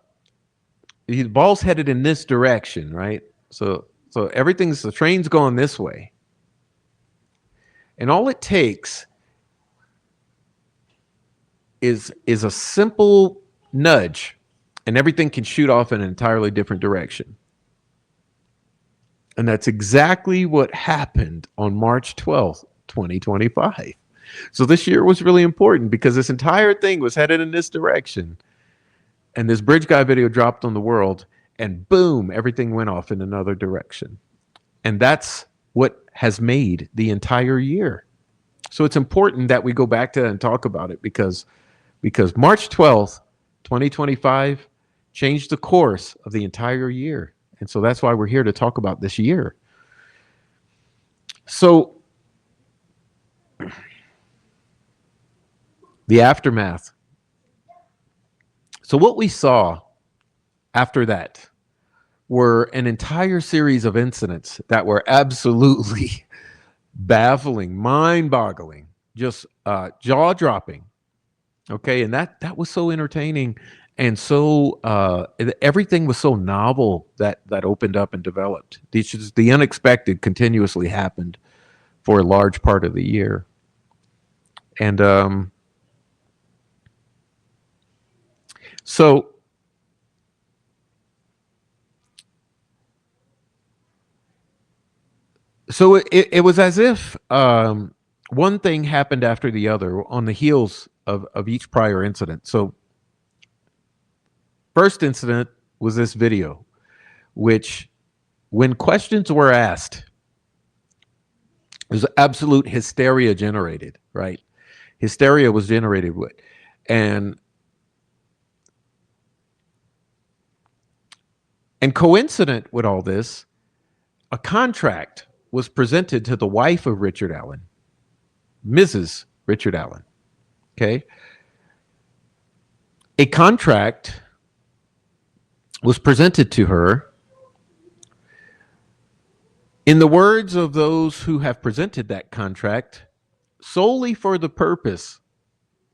ball's headed in this direction, right? So the train's going this way. And all it takes is a simple nudge, and everything can shoot off in an entirely different direction. And that's exactly what happened on March 12th, 2025. So this year was really important because this entire thing was headed in this direction. And this Bridge Guy video dropped on the world, and boom, everything went off in another direction. And that's what has made the entire year. So it's important that we go back to that and talk about it because March 12th, 2025 changed the course of the entire year. And so that's why we're here to talk about this year. So the aftermath. So what we saw after that were an entire series of incidents that were absolutely baffling, mind-boggling, just jaw-dropping. Okay, and that was so entertaining, and so everything was so novel that opened up and developed. The unexpected continuously happened for a large part of the year, and so it was as if one thing happened after the other on the heels of each prior incident. So first incident was this video, which when questions were asked, there's absolute hysteria generated, right? Hysteria was generated with, and coincident with all this, a contract was presented to the wife of Richard Allen, Mrs. Richard Allen. Okay. A contract was presented to her. In the words of those who have presented that contract, solely for the purpose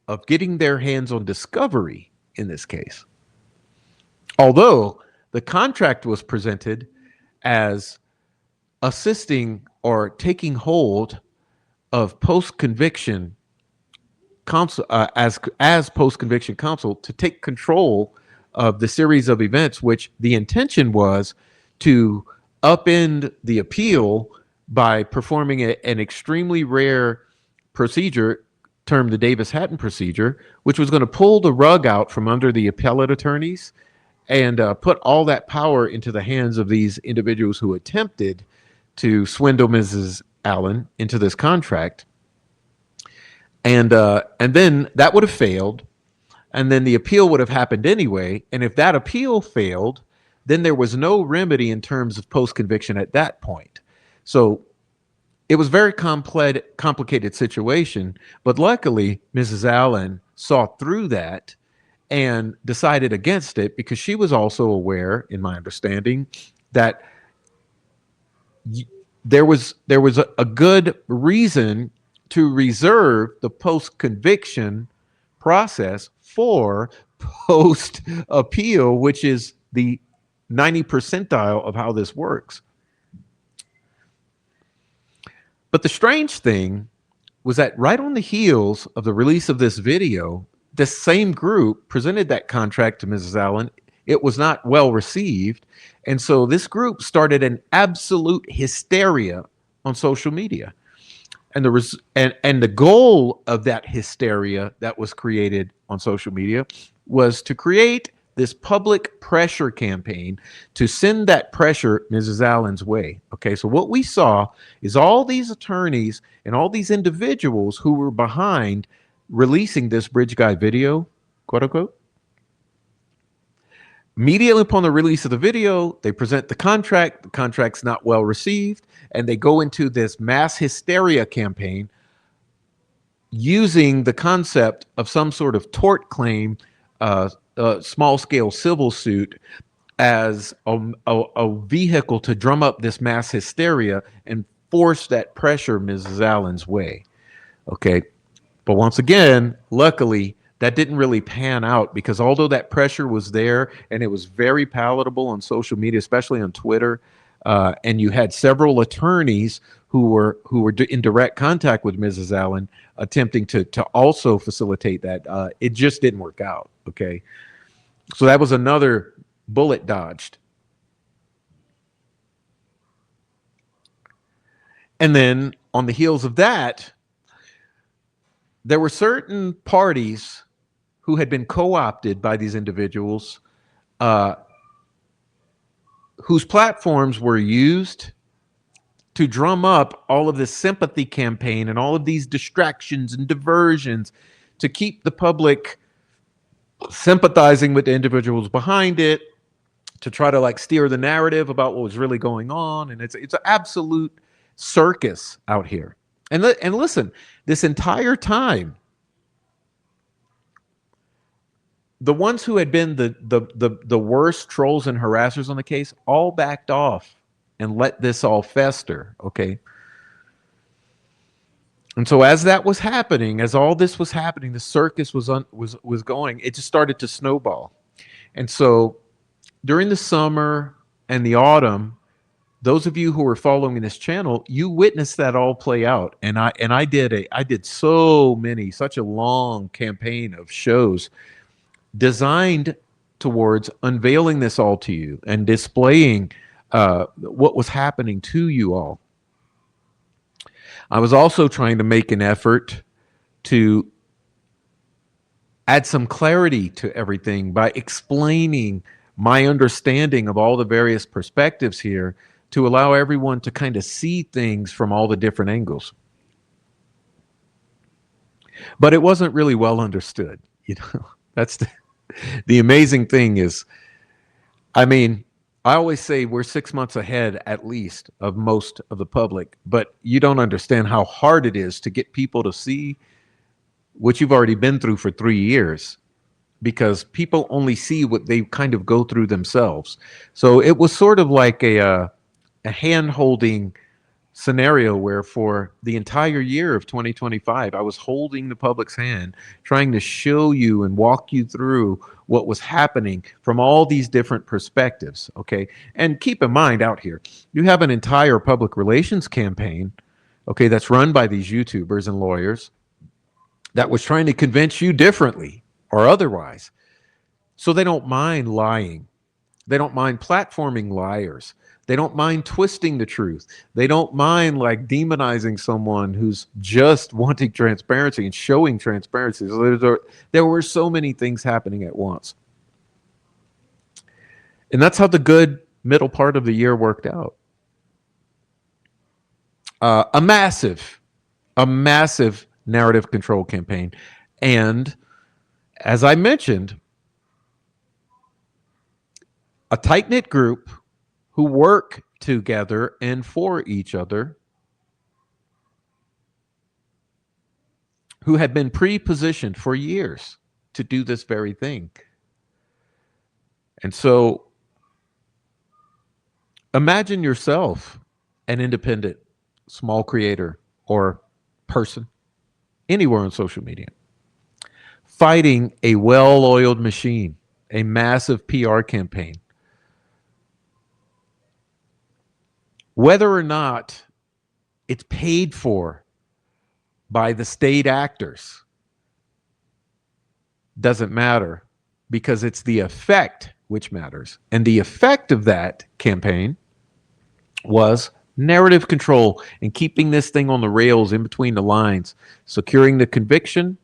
of getting their hands on discovery in this case. Although the contract was presented as assisting or taking hold of post-conviction counsel, as post-conviction counsel, to take control of the series of events, which the intention was to upend the appeal by performing an extremely rare procedure termed the Davis-Hatton procedure, which was going to pull the rug out from under the appellate attorneys and put all that power into the hands of these individuals who attempted to swindle Mrs. Allen into this contract. And then that would have failed, and then the appeal would have happened anyway. And if that appeal failed, then there was no remedy in terms of post-conviction at that point. So it was a very complicated situation, but luckily Mrs. Allen saw through that and decided against it because she was also aware, in my understanding, that there was a good reason to reserve the post-conviction process for post-appeal, which is the 90 percentile of how this works. But the strange thing was that right on the heels of the release of this video, this same group presented that contract to Mrs. Allen. It was not well received. And so this group started an absolute hysteria on social media. And the goal of that hysteria that was created on social media was to create this public pressure campaign to send that pressure Mrs. Allen's way. Okay, so what we saw is all these attorneys and all these individuals who were behind releasing this bridge guy video, quote unquote. Immediately upon the release of the video, they present the contract. The contract's not well received, and they go into this mass hysteria campaign using the concept of some sort of tort claim, small-scale civil suit, as a vehicle to drum up this mass hysteria and force that pressure Mrs. Allen's way. Okay, but once again, luckily, that didn't really pan out, because although that pressure was there and it was very palatable on social media, especially on Twitter, and you had several attorneys who were in direct contact with Mrs. Allen attempting to also facilitate that, it just didn't work out. Okay, so that was another bullet dodged. And then on the heels of that, there were certain parties who had been co-opted by these individuals, whose platforms were used to drum up all of this sympathy campaign and all of these distractions and diversions to keep the public sympathizing with the individuals behind it, to try to like steer the narrative about what was really going on. And it's an absolute circus out here. And listen, this entire time, the ones who had been the worst trolls and harassers on the case all backed off and let this all fester. Okay. And so as that was happening, as all this was happening, the circus was going, it just started to snowball. And so during the summer and the autumn, those of you who were following this channel, you witnessed that all play out. And I did such a long campaign of shows designed towards unveiling this all to you and displaying what was happening to you all. I was also trying to make an effort to add some clarity to everything by explaining my understanding of all the various perspectives here, to allow everyone to kind of see things from all the different angles. But it wasn't really well understood. You know, that's the amazing thing is, I mean, I always say we're 6 months ahead at least of most of the public, but you don't understand how hard it is to get people to see what you've already been through for 3 years, because people only see what they kind of go through themselves. So it was sort of like a hand-holding scenario where for the entire year of 2025, I was holding the public's hand, trying to show you and walk you through what was happening from all these different perspectives. Okay. And keep in mind out here, you have an entire public relations campaign, okay, that's run by these YouTubers and lawyers that was trying to convince you differently or otherwise. So they don't mind lying. They don't mind platforming liars. They don't mind twisting the truth. They don't mind like demonizing someone who's just wanting transparency and showing transparency. So there were so many things happening at once. And that's how the good middle part of the year worked out. A massive narrative control campaign. And as I mentioned, a tight-knit group who work together and for each other, who had been pre-positioned for years to do this very thing. And so imagine yourself an independent small creator or person anywhere on social media, fighting a well-oiled machine, a massive PR campaign. Whether or not it's paid for by the state actors doesn't matter, because it's the effect which matters. And the effect of that campaign was narrative control and keeping this thing on the rails in between the lines, securing the conviction,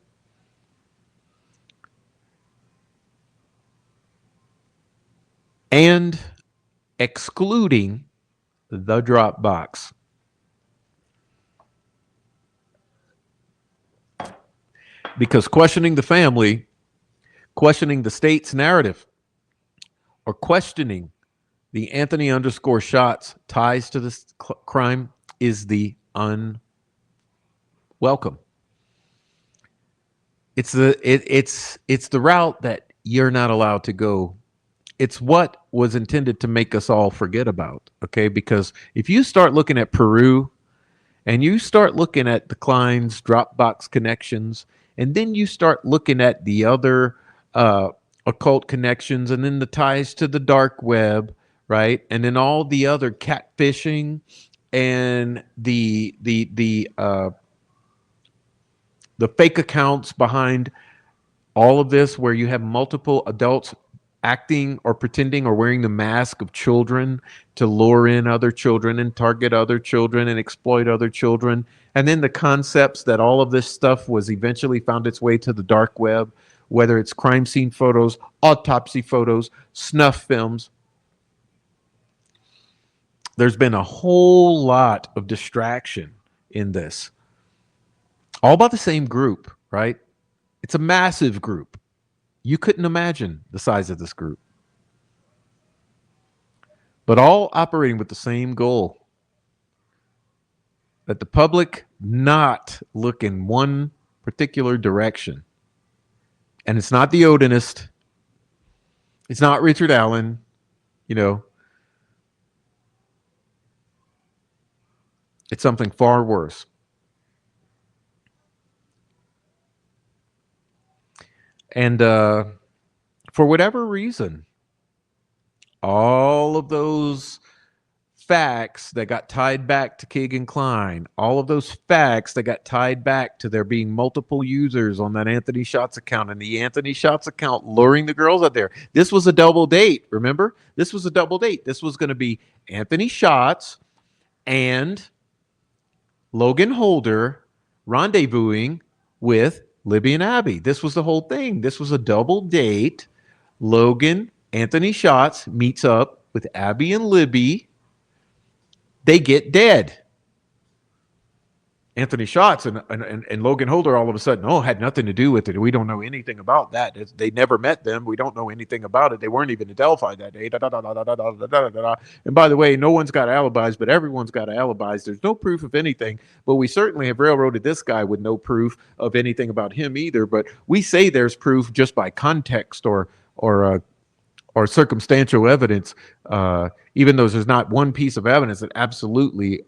and excluding the Dropbox. Because questioning the family, questioning the state's narrative, or questioning the Anthony underscore shots ties to this crime is the unwelcome. It's the route that you're not allowed to go. It's what was intended to make us all forget about. Okay, because if you start looking at Peru and you start looking at the Klein's Dropbox connections, and then you start looking at the other occult connections, and then the ties to the dark web, right? And then all the other catfishing and the fake accounts behind all of this, where you have multiple adults acting or pretending or wearing the mask of children to lure in other children and target other children and exploit other children. And then the concepts that all of this stuff was eventually found its way to the dark web, whether it's crime scene photos, autopsy photos, snuff films. There's been a whole lot of distraction in this, all by the same group, right? It's a massive group. You couldn't imagine the size of this group, but all operating with the same goal, that the public not look in one particular direction. And it's not the Odinist. It's not Richard Allen, you know. It's something far worse. And for whatever reason, all of those facts that got tied back to Keegan Klein, all of those facts that got tied back to there being multiple users on that Anthony Shots account, and the Anthony Shots account luring the girls out there. This was a double date, remember? This was a double date. This was going to be Anthony Shots and Logan Holder rendezvousing with Libby and Abby. This was the whole thing. This was a double date. Logan, Anthony Shots meets up with Abby and Libby. They get dead. Anthony Shots and Logan Holder all of a sudden, had nothing to do with it. We don't know anything about that. They never met them. We don't know anything about it. They weren't even in Delphi that day. And by the way, no one's got alibis, but everyone's got alibis. There's no proof of anything, but we certainly have railroaded this guy with no proof of anything about him either. But we say there's proof just by context or circumstantial evidence, even though there's not one piece of evidence that absolutely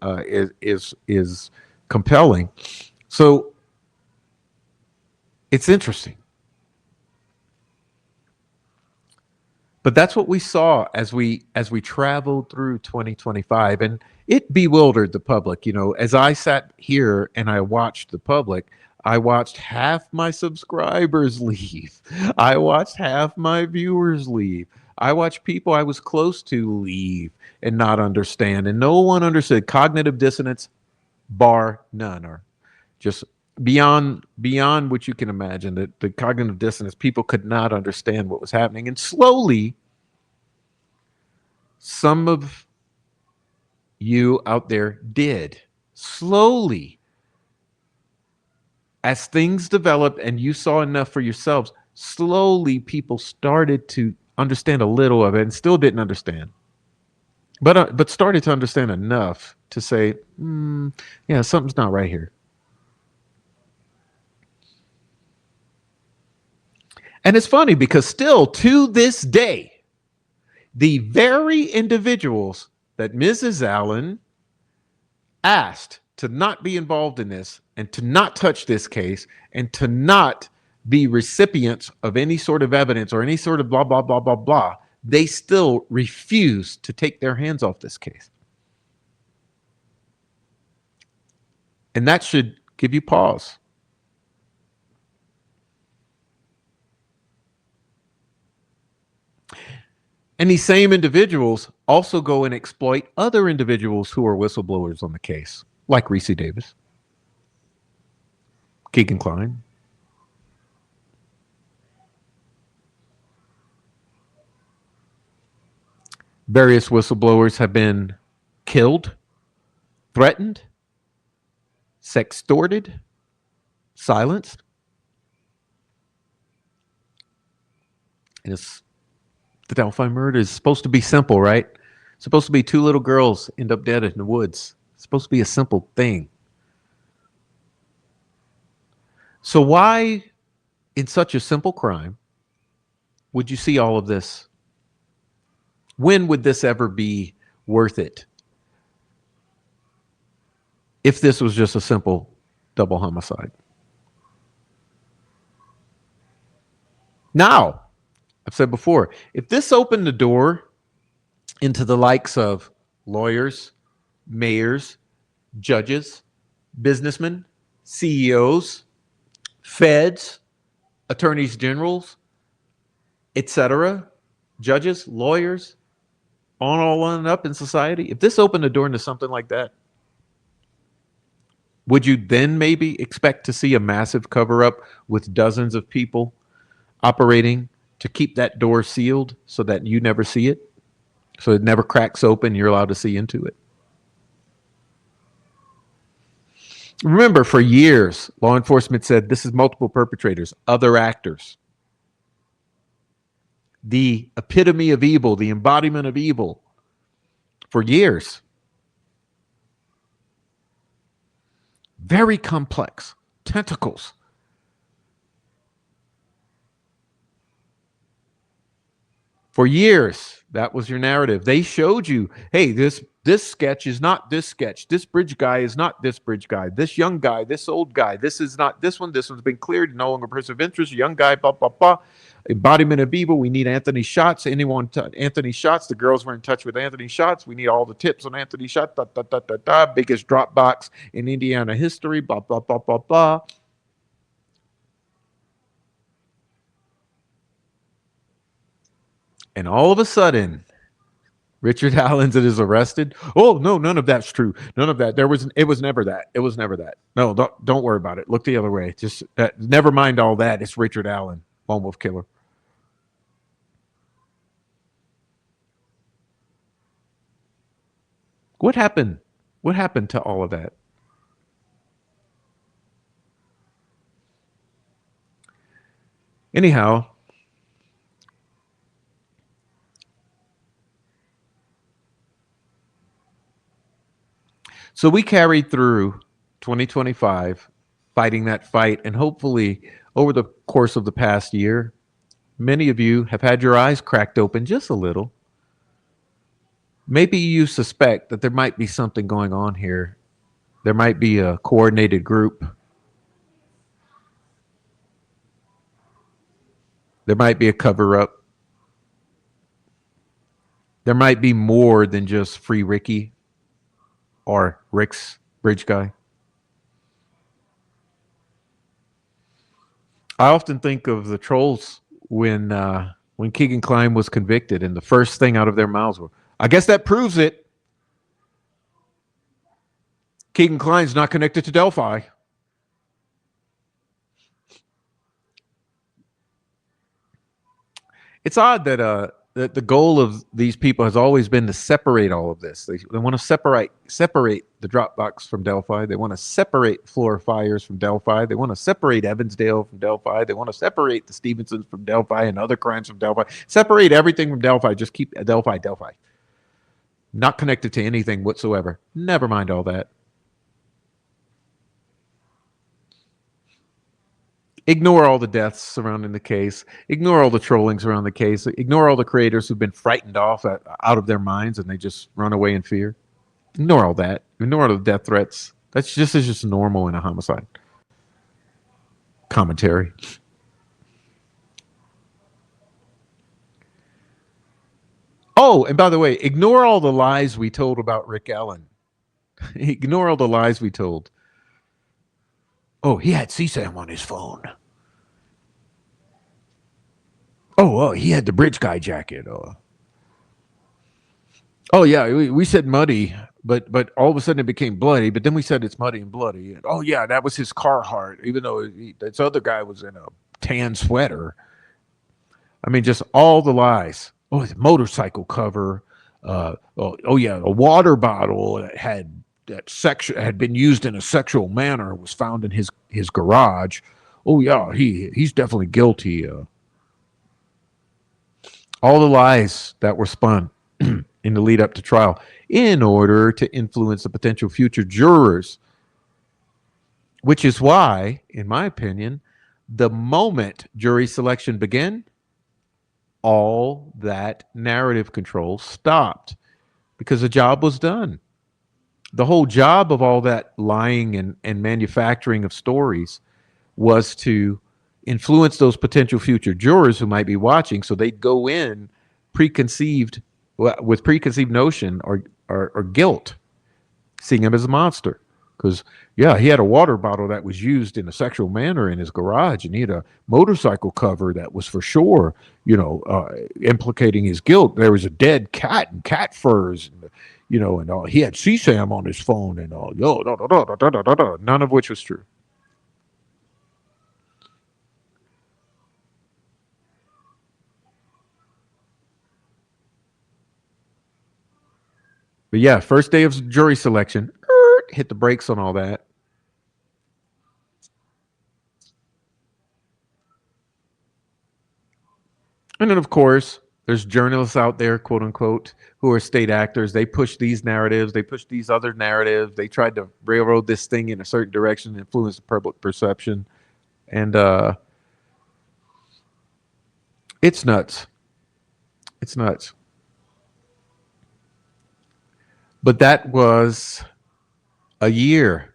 is compelling. So it's interesting. But that's what we saw as we traveled through 2025, and it bewildered the public. You know, as I sat here and I watched the public, I watched half my subscribers leave. I watched half my viewers leave. I watched people I was close to leave and not understand, and no one understood. Cognitive dissonance, bar none, or just beyond what you can imagine. That the cognitive dissonance, people could not understand what was happening, and slowly, some of you out there did. Slowly, as things developed and you saw enough for yourselves, slowly people started to understand a little of it, and still didn't understand, but started to understand enough to say, yeah, something's not right here. And it's funny because still to this day, the very individuals that Mrs. Allen asked to not be involved in this and to not touch this case and to not be recipients of any sort of evidence or any sort of blah, blah, blah, blah, blah, they still refuse to take their hands off this case. And that should give you pause. And these same individuals also go and exploit other individuals who are whistleblowers on the case, like Reese Davis, Keegan Klein. Various whistleblowers have been killed, threatened, sextorted, silenced. And the Delphi murder is supposed to be simple, right? It's supposed to be two little girls end up dead in the woods. It's supposed to be a simple thing. So why, in such a simple crime, would you see all of this? When would this ever be worth it? If this was just a simple double homicide. Now, I've said before, if this opened the door into the likes of lawyers, mayors, judges, businessmen, CEOs, feds, attorneys generals, etc., judges, lawyers, on and up in society, if this opened the door into something like that, would you then maybe expect to see a massive cover-up with dozens of people operating to keep that door sealed so that you never see it? So it never cracks open, you're allowed to see into it. Remember, for years, law enforcement said this is multiple perpetrators, other actors. The epitome of evil, the embodiment of evil, for years. Very complex. Tentacles. For years, that was your narrative. They showed you, hey, this sketch is not this sketch. This bridge guy is not this bridge guy. This young guy, this old guy. This is not this one. This one's been cleared. No longer person of interest. Young guy, blah, blah, blah. Embodiment of evil. We need Anthony Shots. Anthony Shots. The girls were in touch with Anthony Shots. We need all the tips on Anthony Shots. Da, da, da, da, da. Biggest drop box in Indiana history. Blah, blah, blah, blah, blah. And all of a sudden, Richard Allen's is arrested. Oh, no, none of that's true. None of that. It was never that. It was never that. No, don't worry about it. Look the other way. Just never mind all that. It's Richard Allen, lone wolf killer. What happened? What happened to all of that? Anyhow, so we carried through 2025 fighting that fight, and hopefully over the course of the past year, many of you have had your eyes cracked open just a little. Maybe you suspect that there might be something going on here. There might be a coordinated group. There might be a cover-up. There might be more than just Free Ricky or Rick's bridge guy. I often think of the trolls when Keegan Kline was convicted, and the first thing out of their mouths were, I guess that proves it. Keegan Kline's not connected to Delphi. It's odd that the goal of these people has always been to separate all of this. They want to separate the Dropbox from Delphi. They want to separate Floor Fires from Delphi. They want to separate Evansdale from Delphi. They want to separate the Stevensons from Delphi and other crimes from Delphi. Separate everything from Delphi. Just keep Delphi. Not connected to anything whatsoever. Never mind all that. Ignore all the deaths surrounding the case. Ignore all the trollings around the case. Ignore all the creators who've been frightened off out of their minds and they just run away in fear. Ignore all that. Ignore all the death threats. That's just normal in a homicide. Commentary. Oh, and by the way, ignore all the lies we told about Rick Allen. Ignore all the lies we told. Oh, he had CSAM on his phone. Oh, he had the bridge guy jacket. Oh yeah, we said muddy, but all of a sudden it became bloody. But then we said it's muddy and bloody. And, oh yeah, that was his Carhartt, even though this other guy was in a tan sweater. I mean, just all the lies. Oh, his motorcycle cover. oh yeah, a water bottle that had been used in a sexual manner was found in his garage. Oh yeah, he's definitely guilty. All the lies that were spun in the lead up to trial in order to influence the potential future jurors, which is why, in my opinion, the moment jury selection began, all that narrative control stopped because the job was done. The whole job of all that lying and manufacturing of stories was to influence those potential future jurors who might be watching, so they'd go in preconceived with preconceived notion or guilt, seeing him as a monster. Because yeah, he had a water bottle that was used in a sexual manner in his garage, and he had a motorcycle cover that was for sure, implicating his guilt. There was a dead cat and cat furs, and he had CSAM on his phone and all. None of which was true. But yeah, first day of jury selection, hit the brakes on all that. And then, of course, there's journalists out there, quote unquote, who are state actors. They push these narratives. They push these other narratives. They tried to railroad this thing in a certain direction, influence the public perception. And it's nuts. It's nuts. But that was a year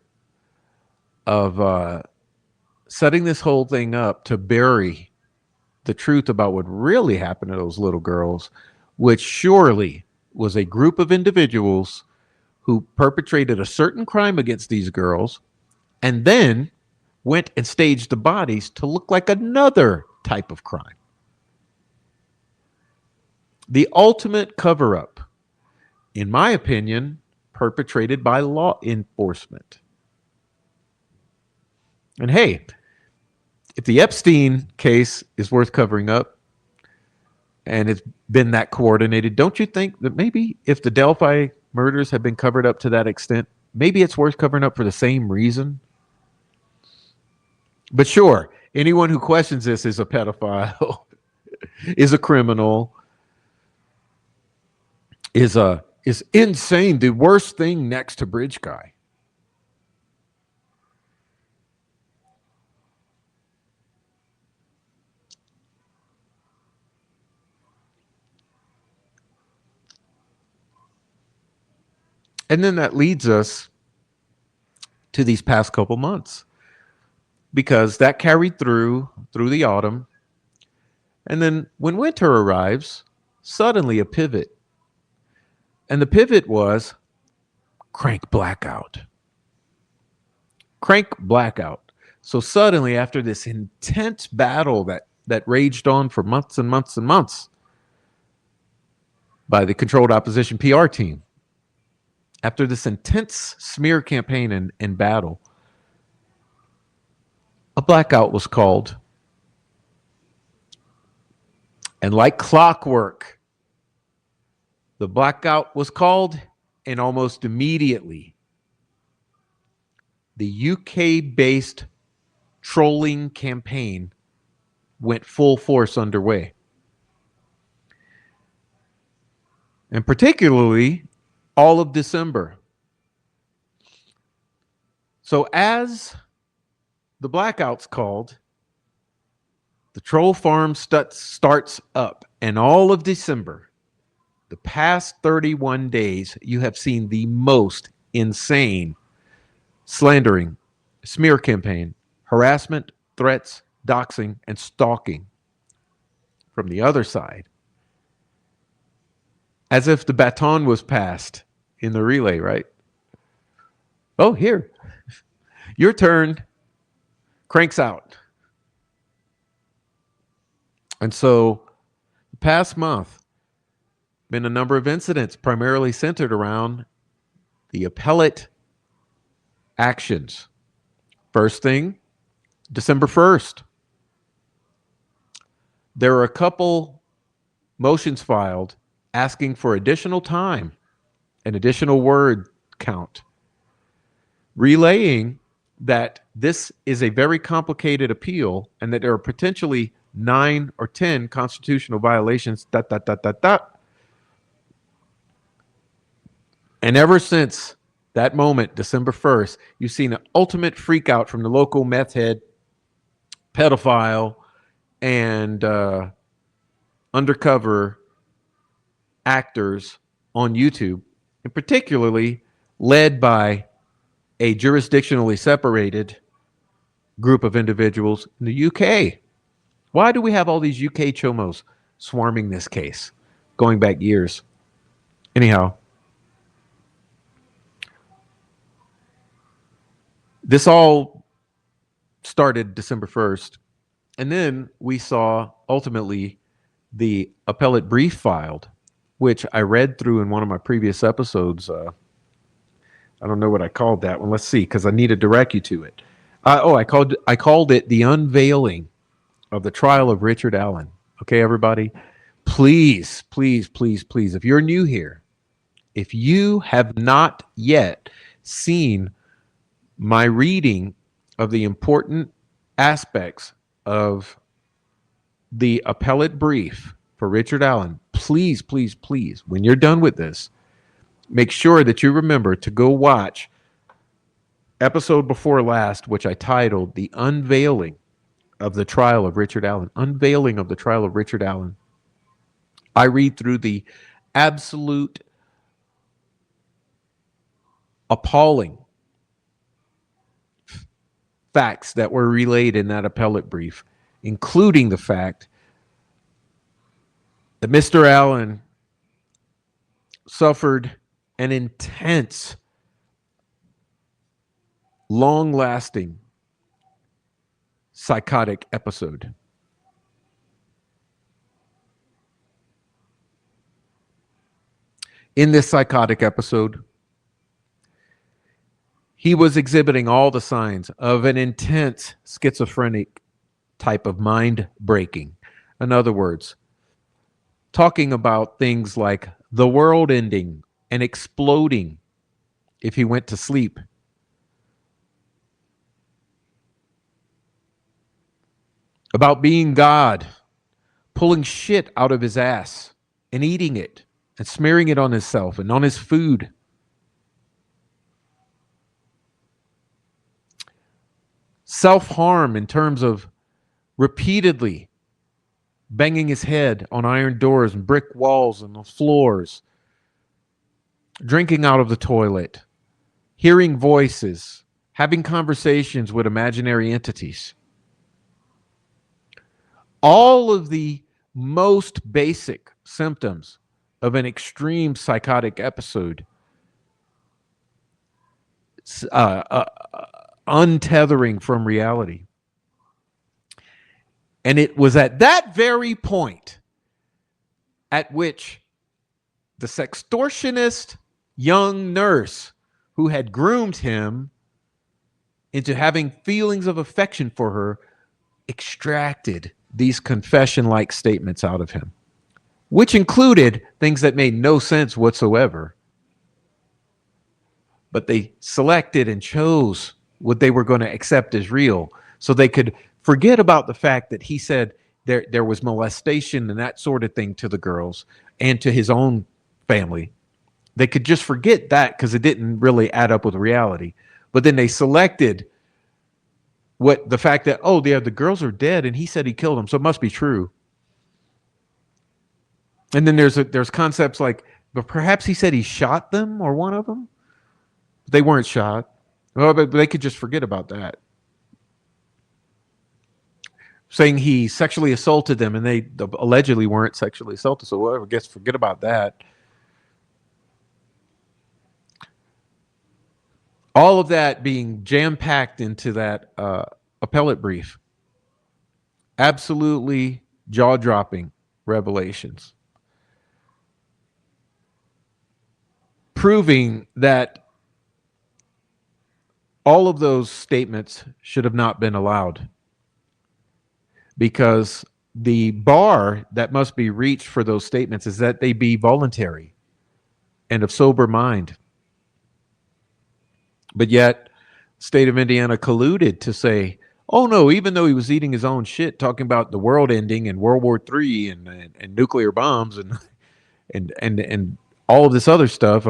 of setting this whole thing up to bury the truth about what really happened to those little girls, which surely was a group of individuals who perpetrated a certain crime against these girls and then went and staged the bodies to look like another type of crime. The ultimate cover-up, in my opinion, perpetrated by law enforcement. And hey, if the Epstein case is worth covering up and it's been that coordinated, don't you think that maybe if the Delphi murders have been covered up to that extent, maybe it's worth covering up for the same reason? But sure, anyone who questions this is a pedophile, is a criminal, is insane, the worst thing next to Bridge Guy. And then that leads us to these past couple months, because that carried through the autumn. And then when winter arrives, suddenly a pivot. And the pivot was crank blackout. Crank blackout. So suddenly, after this intense battle that raged on for months and months and months by the controlled opposition PR team, after this intense smear campaign and battle, a blackout was called. And like clockwork, the blackout was called, and almost immediately, the UK-based trolling campaign went full force underway. And particularly all of December. So as the blackout's called, the troll farm starts up, and all of December, the past 31 days, you have seen the most insane slandering, smear campaign, harassment, threats, doxing, and stalking from the other side. As if the baton was passed in the relay, right? Oh, here. Your turn. Cranks out. And so the past month, been a number of incidents primarily centered around the appellate actions. First thing, December 1st. There are a couple motions filed asking for additional time and additional word count, relaying that this is a very complicated appeal and that there are potentially 9 or 10 constitutional violations, dot, dot, dot, dot, dot. And ever since that moment, December 1st, you've seen an ultimate freak out from the local meth head, pedophile, and undercover actors on YouTube, and particularly led by a jurisdictionally separated group of individuals in the UK. Why do we have all these UK chomos swarming this case going back years? Anyhow, this all started December 1st, and then we saw ultimately the appellate brief filed, which I read through in one of my previous episodes. I don't know what I called that one. Let's see, because I need to direct you to it. I called it the unveiling of the trial of Richard Allen. Okay, everybody, please, please, please, please, if you're new here, if you have not yet seen my reading of the important aspects of the appellate brief for Richard Allen, please, please, please, when you're done with this, make sure that you remember to go watch episode before last, which I titled The Unveiling of the Trial of Richard Allen. Unveiling of the Trial of Richard Allen. I read through the absolute appalling facts that were relayed in that appellate brief, including the fact that Mr. Allen suffered an intense, long-lasting psychotic episode. In this psychotic episode, he was exhibiting all the signs of an intense schizophrenic type of mind breaking. In other words, talking about things like the world ending and exploding if he went to sleep. About being God, pulling shit out of his ass and eating it and smearing it on himself and on his food. Self-harm in terms of repeatedly banging his head on iron doors and brick walls and the floors, drinking out of the toilet, hearing voices, having conversations with imaginary entities. All of the most basic symptoms of an extreme psychotic episode, untethering from reality. And it was at that very point at which the sextortionist young nurse who had groomed him into having feelings of affection for her extracted these confession-like statements out of him, which included things that made no sense whatsoever. But they selected and chose what they were going to accept as real so they could forget about the fact that he said there was molestation and that sort of thing to the girls and to his own family. They could just forget that because it didn't really add up with reality. But then they selected the fact that, oh, the girls are dead and he said he killed them, so it must be true. And then there's concepts like, but perhaps he said he shot them or one of them. They weren't shot. Well, but they could just forget about that. Saying he sexually assaulted them and they allegedly weren't sexually assaulted, so whatever, guess forget about that. All of that being jam-packed into that appellate brief. Absolutely jaw-dropping revelations. Proving that all of those statements should have not been allowed. Because the bar that must be reached for those statements is that they be voluntary and of sober mind. But yet, state of Indiana colluded to say, oh no, even though he was eating his own shit, talking about the world ending and World War III and nuclear bombs and all of this other stuff,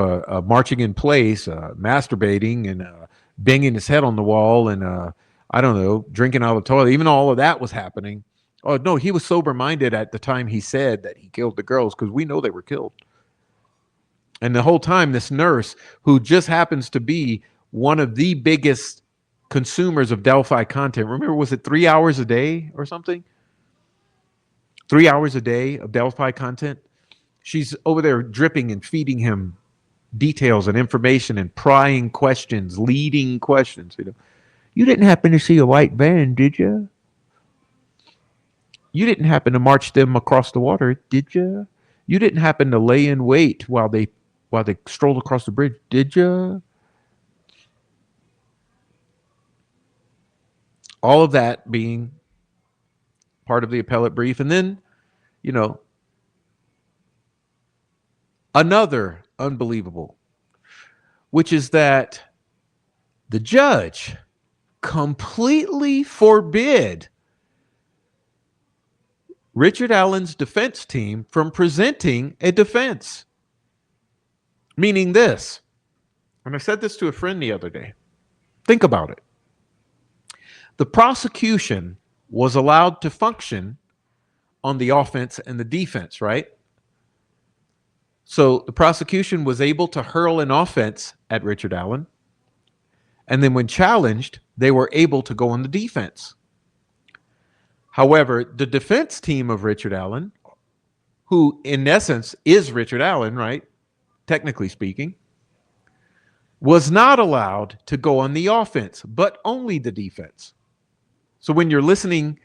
marching in place, masturbating and banging his head on the wall and I don't know, drinking out of the toilet, even all of that was happening. Oh no, he was sober minded at the time he said that he killed the girls, because we know they were killed. And the whole time, this nurse, who just happens to be one of the biggest consumers of Delphi content, remember, was it 3 hours a day or something? 3 hours a day of Delphi content. She's over there dripping and feeding him details and information and prying questions, leading questions. You didn't happen to see a white van, did you? You didn't happen to march them across the water, did you? You didn't happen to lay in wait while they strolled across the bridge, did you? All of that being part of the appellate brief. And then, another unbelievable, which is that the judge completely forbid Richard Allen's defense team from presenting a defense. Meaning this, and I said this to a friend the other day, think about it. The prosecution was allowed to function on the offense and the defense, right? So the prosecution was able to hurl an offense at Richard Allen. And then when challenged, they were able to go on the defense. However, the defense team of Richard Allen, who in essence is Richard Allen, right? Technically speaking, was not allowed to go on the offense, but only the defense. So when you're listening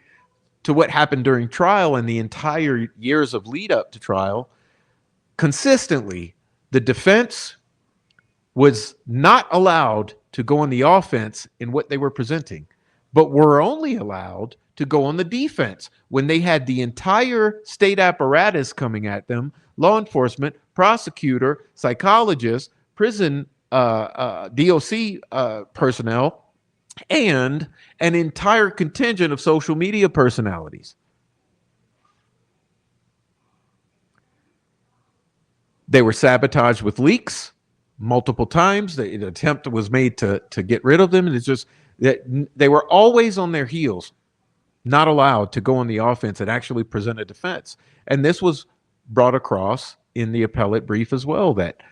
to what happened during trial and the entire years of lead up to trial, consistently, the defense was not allowed to go on the offense in what they were presenting, but were only allowed to go on the defense when they had the entire state apparatus coming at them, law enforcement, prosecutor, psychologist, prison DOC personnel, and an entire contingent of social media personalities. They were sabotaged with leaks multiple times. The attempt was made to get rid of them. And it's just that they were always on their heels, not allowed to go on the offense and actually present a defense. And this was brought across in the appellate brief as well, that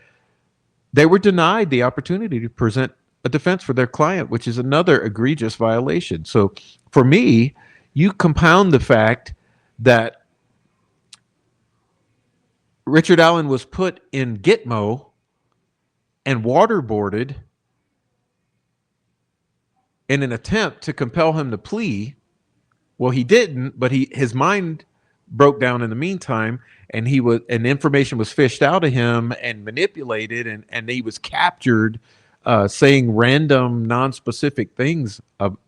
they were denied the opportunity to present a defense for their client, which is another egregious violation. So for me, you compound the fact that Richard Allen was put in Gitmo and waterboarded in an attempt to compel him to plea. Well, he didn't, but his mind broke down in the meantime, and information was fished out of him and manipulated, and he was captured saying random, non-specific things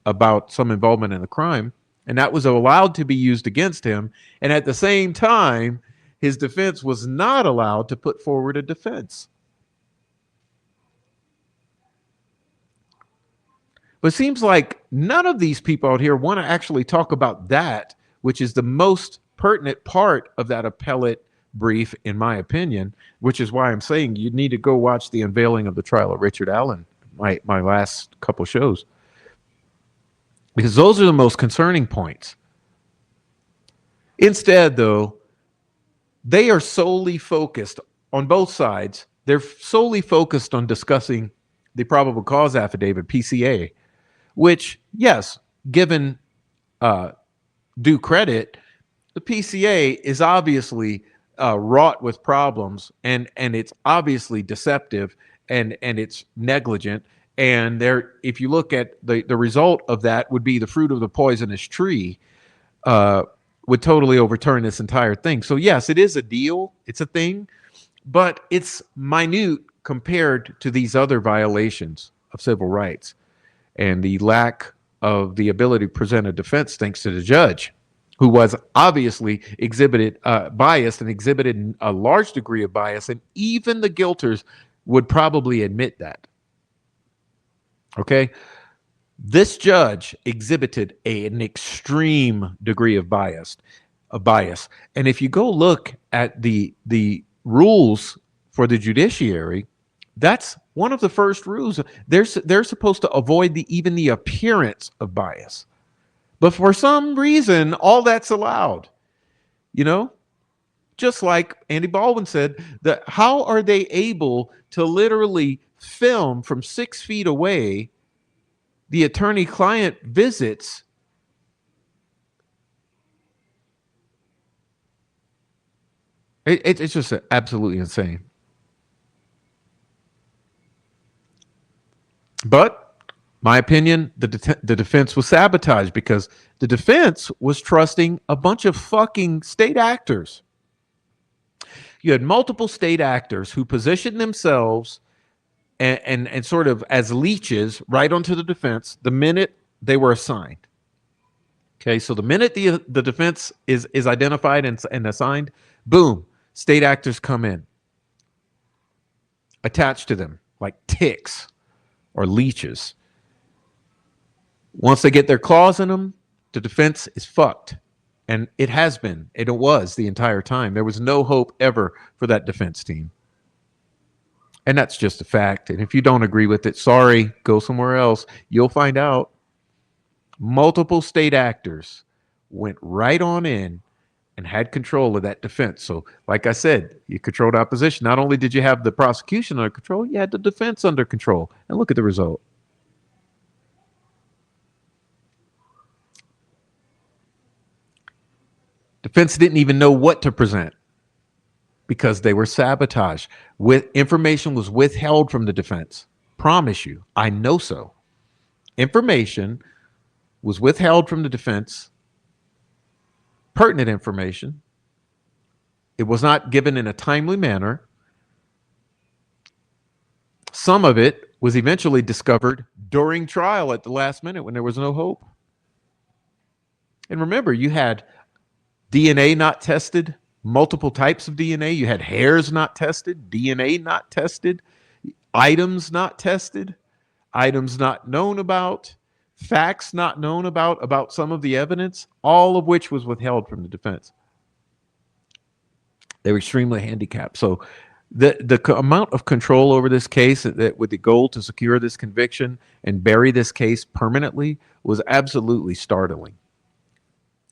about some involvement in the crime, and that was allowed to be used against him. And at the same time, his defense was not allowed to put forward a defense. But it seems like none of these people out here want to actually talk about that, which is the most pertinent part of that appellate brief, in my opinion, which is why I'm saying you need to go watch the unveiling of the trial of Richard Allen, my last couple shows, because those are the most concerning points. Instead, though, they are solely focused on both sides. They're solely focused on discussing the probable cause affidavit, PCA, which, yes, given due credit, the PCA is obviously wrought with problems, and it's obviously deceptive, and it's negligent. And if you look at the result of that, would be the fruit of the poisonous tree, would totally overturn this entire thing. So yes, it is a deal, it's a thing, but it's minute compared to these other violations of civil rights and the lack of the ability to present a defense thanks to the judge, who was obviously exhibited bias and exhibited a large degree of bias, and even the guilters would probably admit that. Okay, this judge exhibited an extreme degree of bias, and if you go look at the rules for the judiciary, that's one of the first rules. They're supposed to avoid even the appearance of bias. But for some reason, all that's allowed, you know, just like Andy Baldwin said, that how are they able to literally film from 6 feet away the attorney-client visits? It's just absolutely insane. But my opinion, the defense was sabotaged because the defense was trusting a bunch of fucking state actors. You had multiple state actors who positioned themselves and sort of as leeches right onto the defense the minute they were assigned. Okay, so the minute the defense is identified and assigned, boom, state actors come in, attached to them like ticks or leeches. Once they get their claws in them, the defense is fucked. And it has been. It was the entire time. There was no hope ever for that defense team. And that's just a fact. And if you don't agree with it, sorry, go somewhere else. You'll find out. Multiple state actors went right on in and had control of that defense. So, like I said, you controlled opposition. Not only did you have the prosecution under control, you had the defense under control. And look at the result. Defense didn't even know what to present because they were sabotaged. Information was withheld from the defense. Promise you, I know so. Information was withheld from the defense, pertinent information. It was not given in a timely manner. Some of it was eventually discovered during trial at the last minute when there was no hope. And remember, you had DNA not tested, multiple types of DNA. You had hairs not tested, DNA not tested, items not tested, items not known about, facts not known about some of the evidence, all of which was withheld from the defense. They were extremely handicapped. So the amount of control over this case that with the goal to secure this conviction and bury this case permanently was absolutely startling.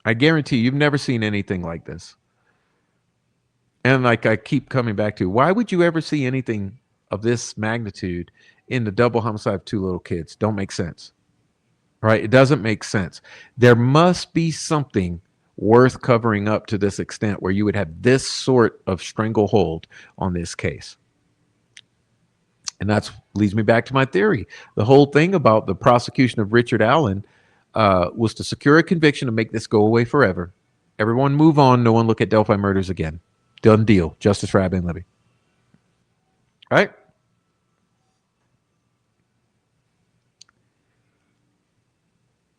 I guarantee you've never seen anything like this. And like I keep coming back to, why would you ever see anything of this magnitude in the double homicide of 2 little kids? Don't make sense, right? It doesn't make sense. There must be something worth covering up to this extent where you would have this sort of stranglehold on this case. And that leads me back to my theory. The whole thing about the prosecution of Richard Allen was to secure a conviction to make this go away forever. Everyone move on. No one look at Delphi murders again. Done deal. Justice for Abby and Libby. All right.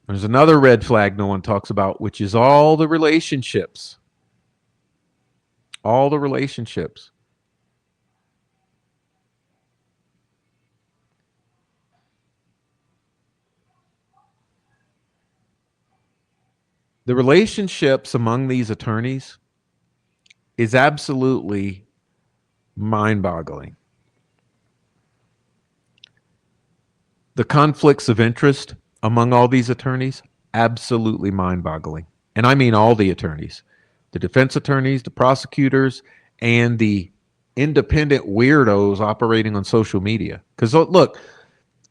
There's another red flag no one talks about, which is all the relationships. All the relationships. The relationships among these attorneys is absolutely mind-boggling. The conflicts of interest among all these attorneys, absolutely mind-boggling. And I mean all the attorneys, the defense attorneys, the prosecutors, and the independent weirdos operating on social media. Because look,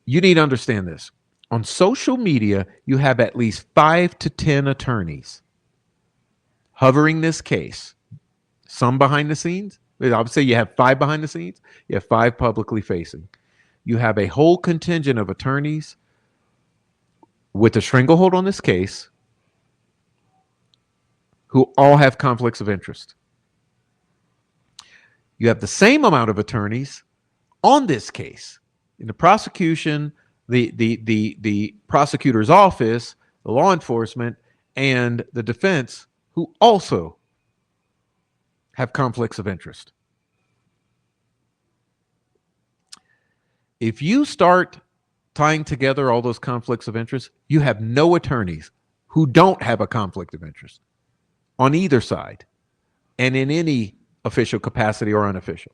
you need to understand this. On social media, you have at least 5 to 10 attorneys hovering this case. Some behind the scenes. I would say you have 5 behind the scenes. You have 5 publicly facing. You have a whole contingent of attorneys with a stranglehold on this case who all have conflicts of interest. You have the same amount of attorneys on this case. In the prosecution, the prosecutor's office, the law enforcement, and the defense who also have conflicts of interest. If you start tying together all those conflicts of interest, you have no attorneys who don't have a conflict of interest on either side and in any official capacity or unofficial.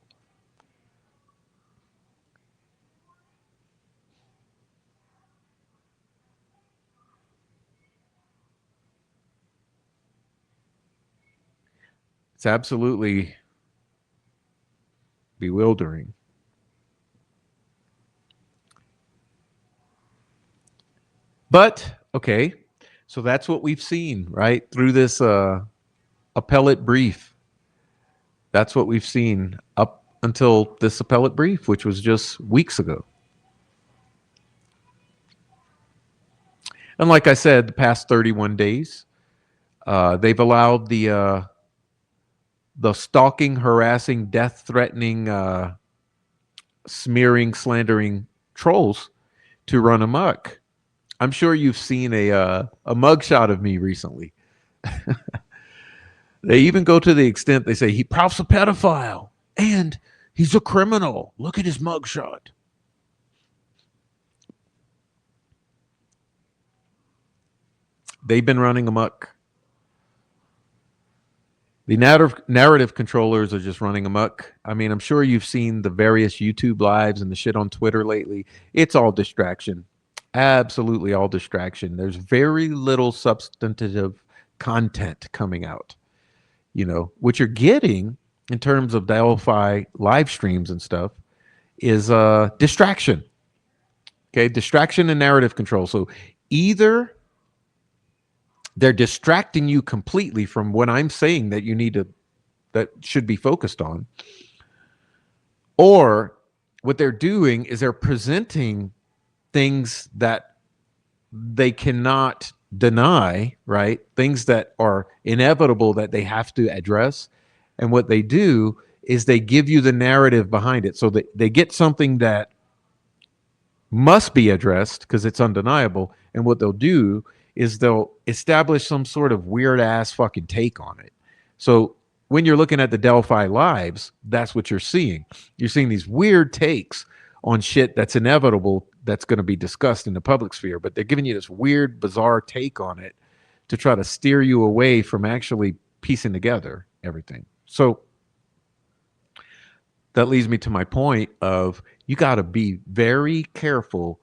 It's absolutely bewildering. But, okay, so that's what we've seen, right? Through this appellate brief. That's what we've seen up until this appellate brief, which was just weeks ago. And like I said, the past 31 days, they've allowed the stalking, harassing, death-threatening, smearing, slandering trolls to run amok. I'm sure you've seen a mugshot of me recently. They even go to the extent they say he Prof's a pedophile and he's a criminal. Look at his mugshot. They've been running amok. The narrative controllers are just running amok. I mean, I'm sure you've seen the various YouTube lives and the shit on Twitter lately. It's all distraction. Absolutely all distraction. There's very little substantive content coming out. You know, what you're getting in terms of DELPHI live streams and stuff is distraction. Okay, distraction and narrative control. So either they're distracting you completely from what I'm saying that you need to, that should be focused on, or what they're doing is they're presenting things that they cannot deny, right? Things that are inevitable that they have to address. And what they do is they give you the narrative behind it. So that they get something that must be addressed because it's undeniable. And what they'll do is they'll establish some sort of weird ass fucking take on it. So when you're looking at the DELPHI lives, that's what you're seeing. You're seeing these weird takes on shit that's inevitable, that's going to be discussed in the public sphere, but they're giving you this weird, bizarre take on it to try to steer you away from actually piecing together everything. So that leads me to my point of you got to be very careful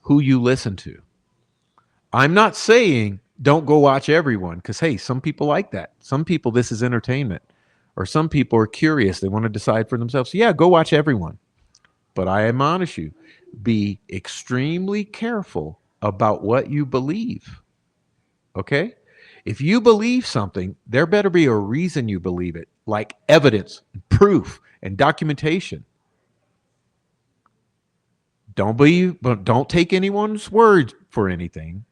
who you listen to. I'm not saying don't go watch everyone, because, hey, some people like that. Some people, this is entertainment. Or some people are curious. They want to decide for themselves. So yeah, go watch everyone. But I admonish you, be extremely careful about what you believe. Okay? If you believe something, there better be a reason you believe it, like evidence, proof, and documentation. Don't take anyone's word for anything.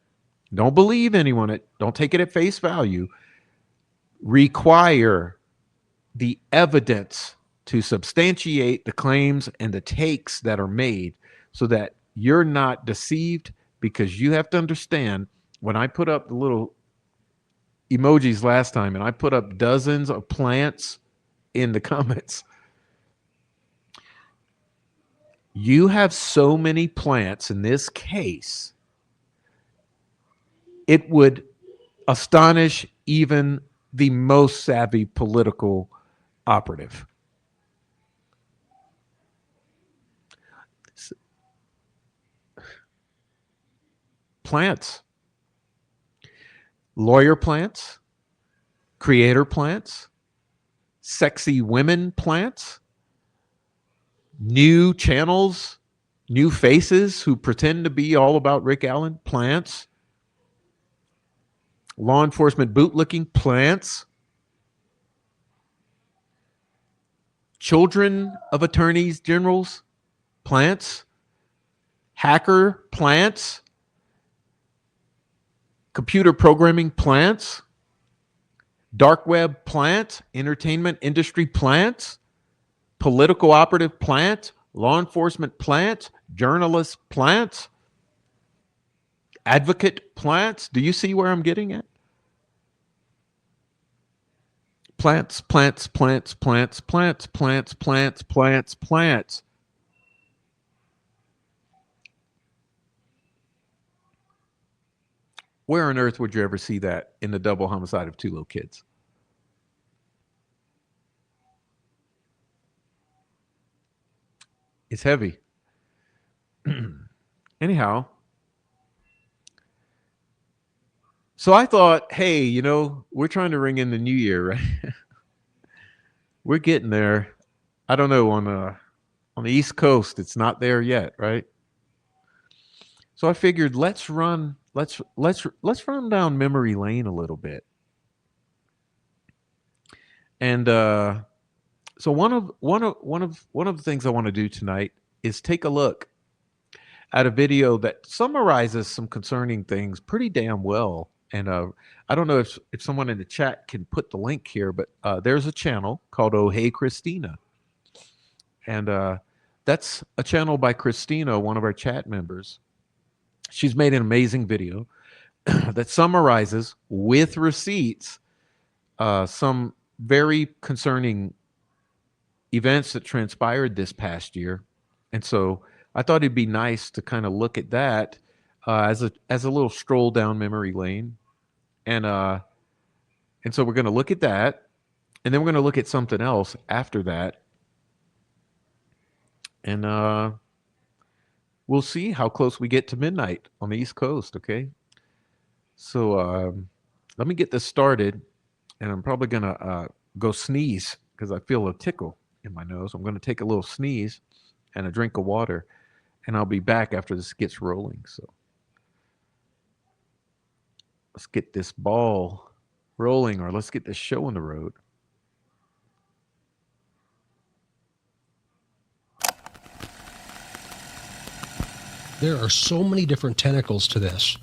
Don't believe anyone. Don't take it at face value. Require the evidence to substantiate the claims and the takes that are made so that you're not deceived, because you have to understand, when I put up the little emojis last time and I put up dozens of plants in the comments, you have so many plants in this case, it would astonish even the most savvy political operative. Plants, lawyer plants, creator plants, sexy women plants, new channels, new faces who pretend to be all about Rick Allen plants, law enforcement bootlicking plants, children of attorneys generals plants, hacker plants, computer programming plants, dark web plants, entertainment industry plants, political operative plants, law enforcement plants, journalist plants, advocate plants. Do you see where I'm getting at? Plants, plants, plants, plants, plants, plants, plants, plants, plants. Where on earth would you ever see that in the double homicide of two little kids? It's heavy. Anyhow, so I thought, hey, you know, we're trying to ring in the new year, right? We're getting there. I don't know, on the East Coast, it's not there yet, right? So I figured let's run down memory lane a little bit. And so one of the things I want to do tonight is take a look at a video that summarizes some concerning things pretty damn well. And I don't know if someone in the chat can put the link here, but there's a channel called Oh Hey Christina. And that's a channel by Christina, one of our chat members. She's made an amazing video that summarizes with receipts some very concerning events that transpired this past year. And so I thought it'd be nice to kind of look at that as a little stroll down memory lane. And so we're going to look at that, and then we're going to look at something else after that. And we'll see how close we get to midnight on the East Coast, okay? So let me get this started, and I'm probably going to go sneeze because I feel a tickle in my nose. I'm going to take a little sneeze and a drink of water, and I'll be back after this gets rolling. So let's get this ball rolling, or let's get this show on the road. There are so many different tentacles to this.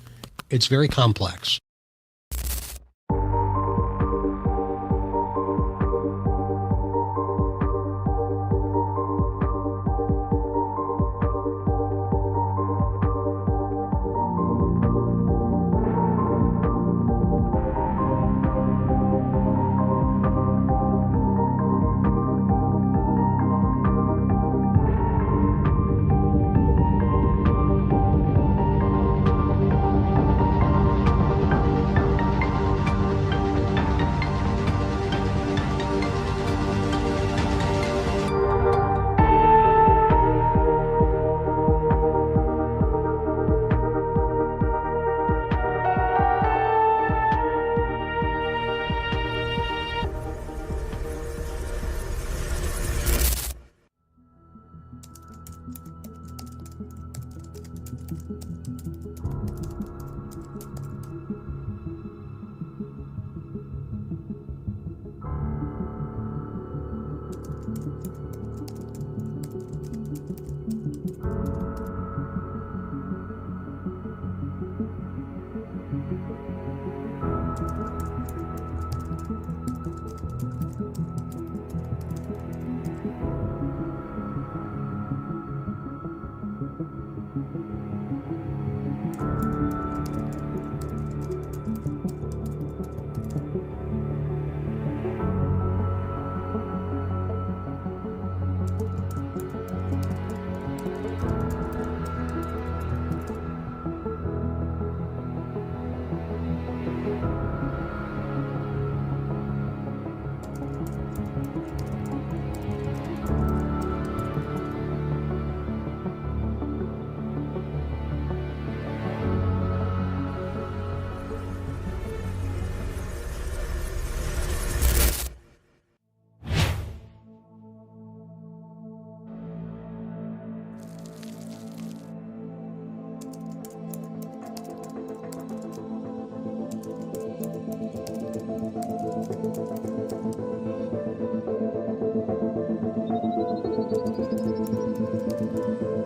It's very complex.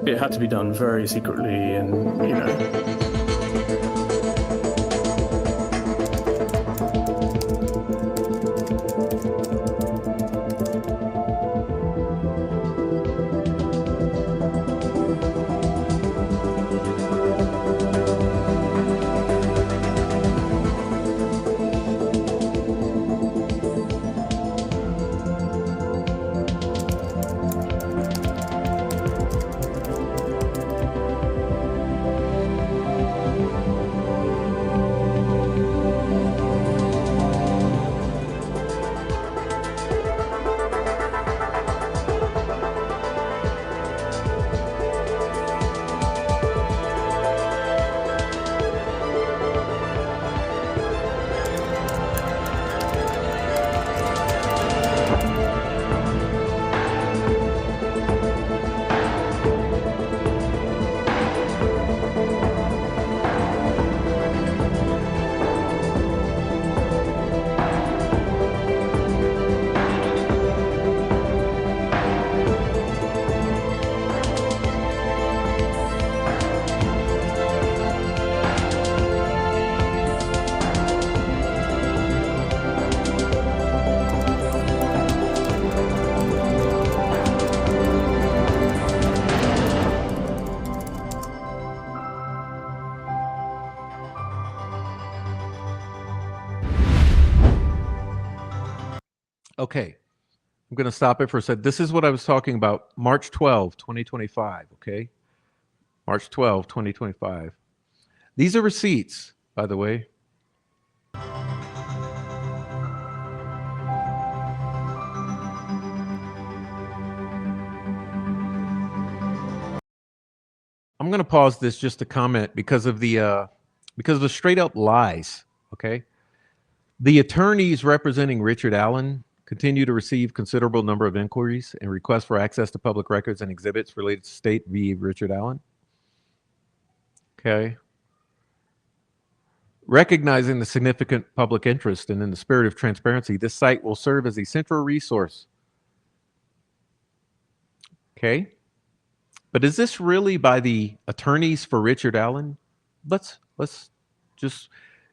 It had to be done very secretly, and you know. Okay. I'm going to stop it for a second. This is what I was talking about. March 12, 2025. Okay. March 12, 2025. These are receipts, by the way. I'm going to pause this just to comment because of the straight up lies. Okay. The attorneys representing Richard Allen continue to receive considerable number of inquiries and requests for access to public records and exhibits related to State v. Richard Allen. Okay. Recognizing the significant public interest and in the spirit of transparency, this site will serve as a central resource. Okay. But is this really by the attorneys for Richard Allen? Let's just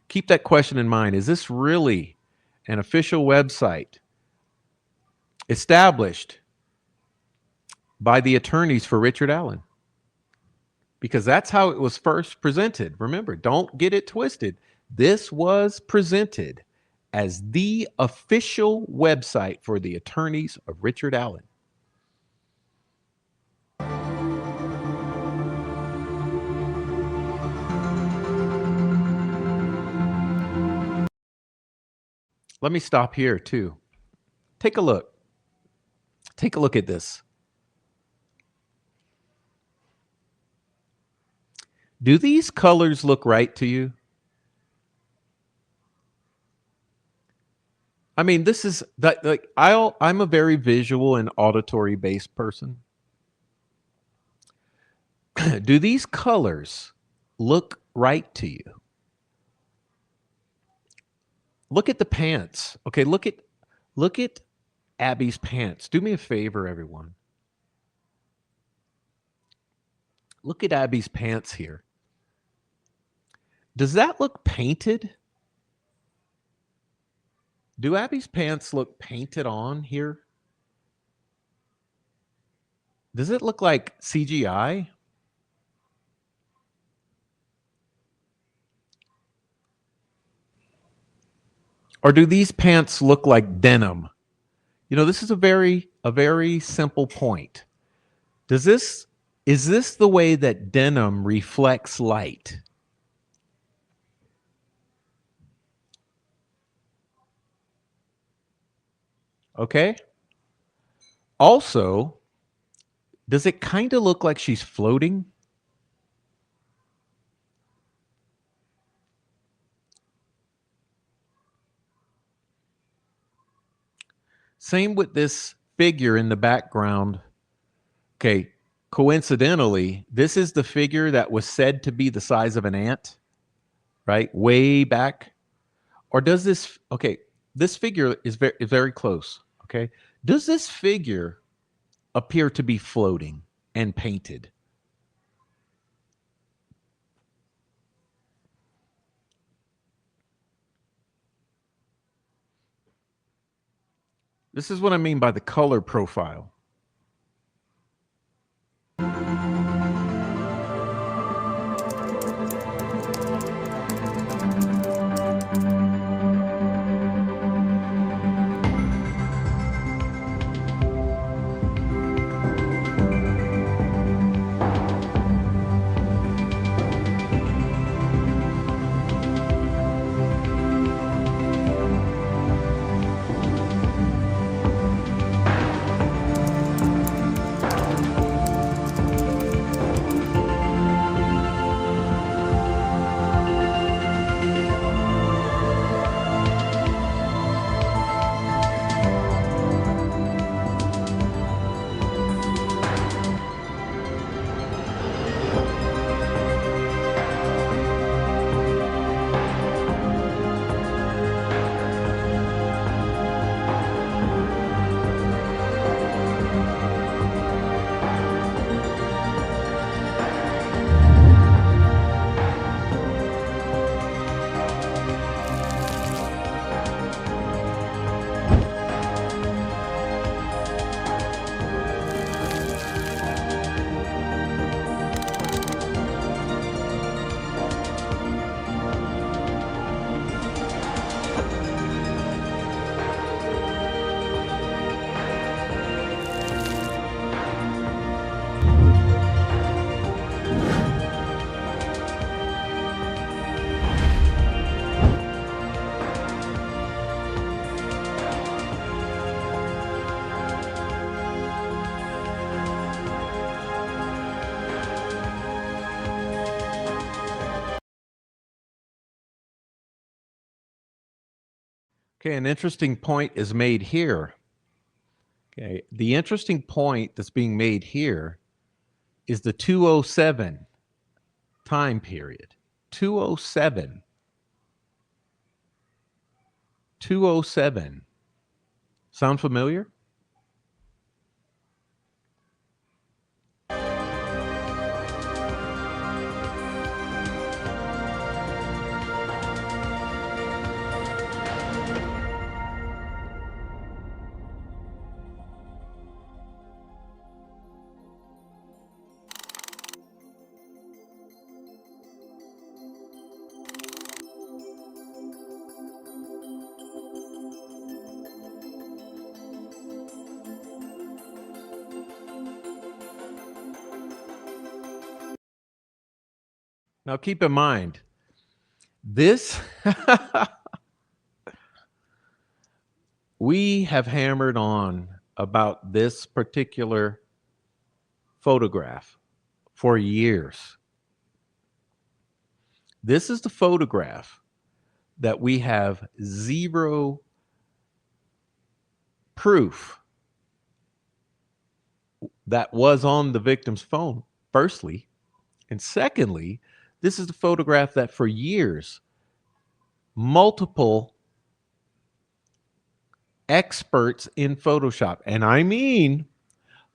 keep that question in mind. Is this really an official website established by the attorneys for Richard Allen? Because that's how it was first presented. Remember, don't get it twisted. This was presented as the official website for the attorneys of Richard Allen. Let me stop here too. Take a look. Take a look at this. Do these colors look right to you? I mean, this is that, like, I'm a very visual and auditory based person. Do these colors look right to you? Look at the pants. Okay, look at Abby's pants. Do me a favor, everyone. Look at Abby's pants here. Does that look painted? Do Abby's pants look painted on here? Does it look like CGI? Or do these pants look like denim? You know, this is a very simple point. Is this the way that denim reflects light? Okay. Also, does it kind of look like she's floating? Same with this figure in the background. Okay, coincidentally, this is the figure that was said to be the size of an ant, right? Way back. Or does this, okay, this figure is very close, okay? Does this figure appear to be floating and painted? This is what I mean by the color profile. Okay, an interesting point is made here. Okay, the interesting point that's being made here is the 207 time period. 207. 207. Sound familiar? Now keep in mind, this we have hammered on about this particular photograph for years. This is the photograph that we have zero proof that was on the victim's phone, firstly. And secondly, this is the photograph that for years, multiple experts in Photoshop, and I mean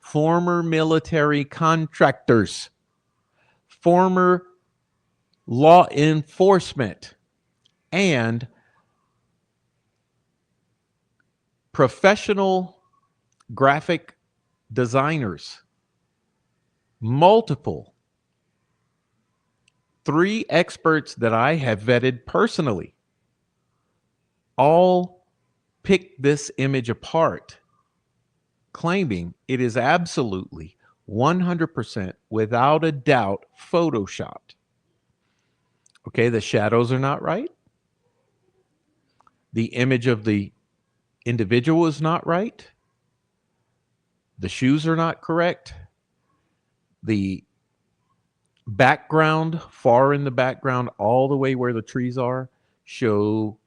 former military contractors, former law enforcement, and professional graphic designers, multiple, 3 experts that I have vetted personally, all picked this image apart, claiming it is absolutely 100% without a doubt photoshopped. Okay, the shadows are not right. The image of the individual is not right. The shoes are not correct. The background, far in the background, all the way where the trees are, show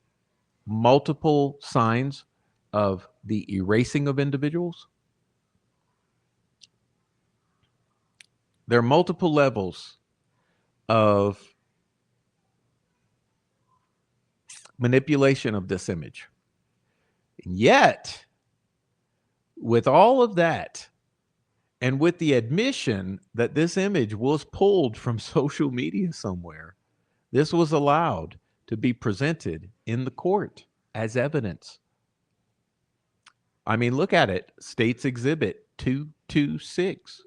multiple signs of the erasing of individuals. There are multiple levels of manipulation of this image. And yet, with all of that, and with the admission that this image was pulled from social media somewhere, this was allowed to be presented in the court as evidence. I mean, look at it. State's Exhibit 226.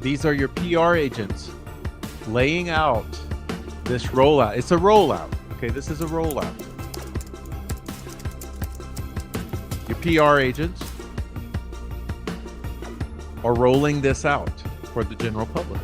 These are your PR agents laying out this rollout. It's a rollout. Okay, this is a rollout. Your PR agents are rolling this out for the general public.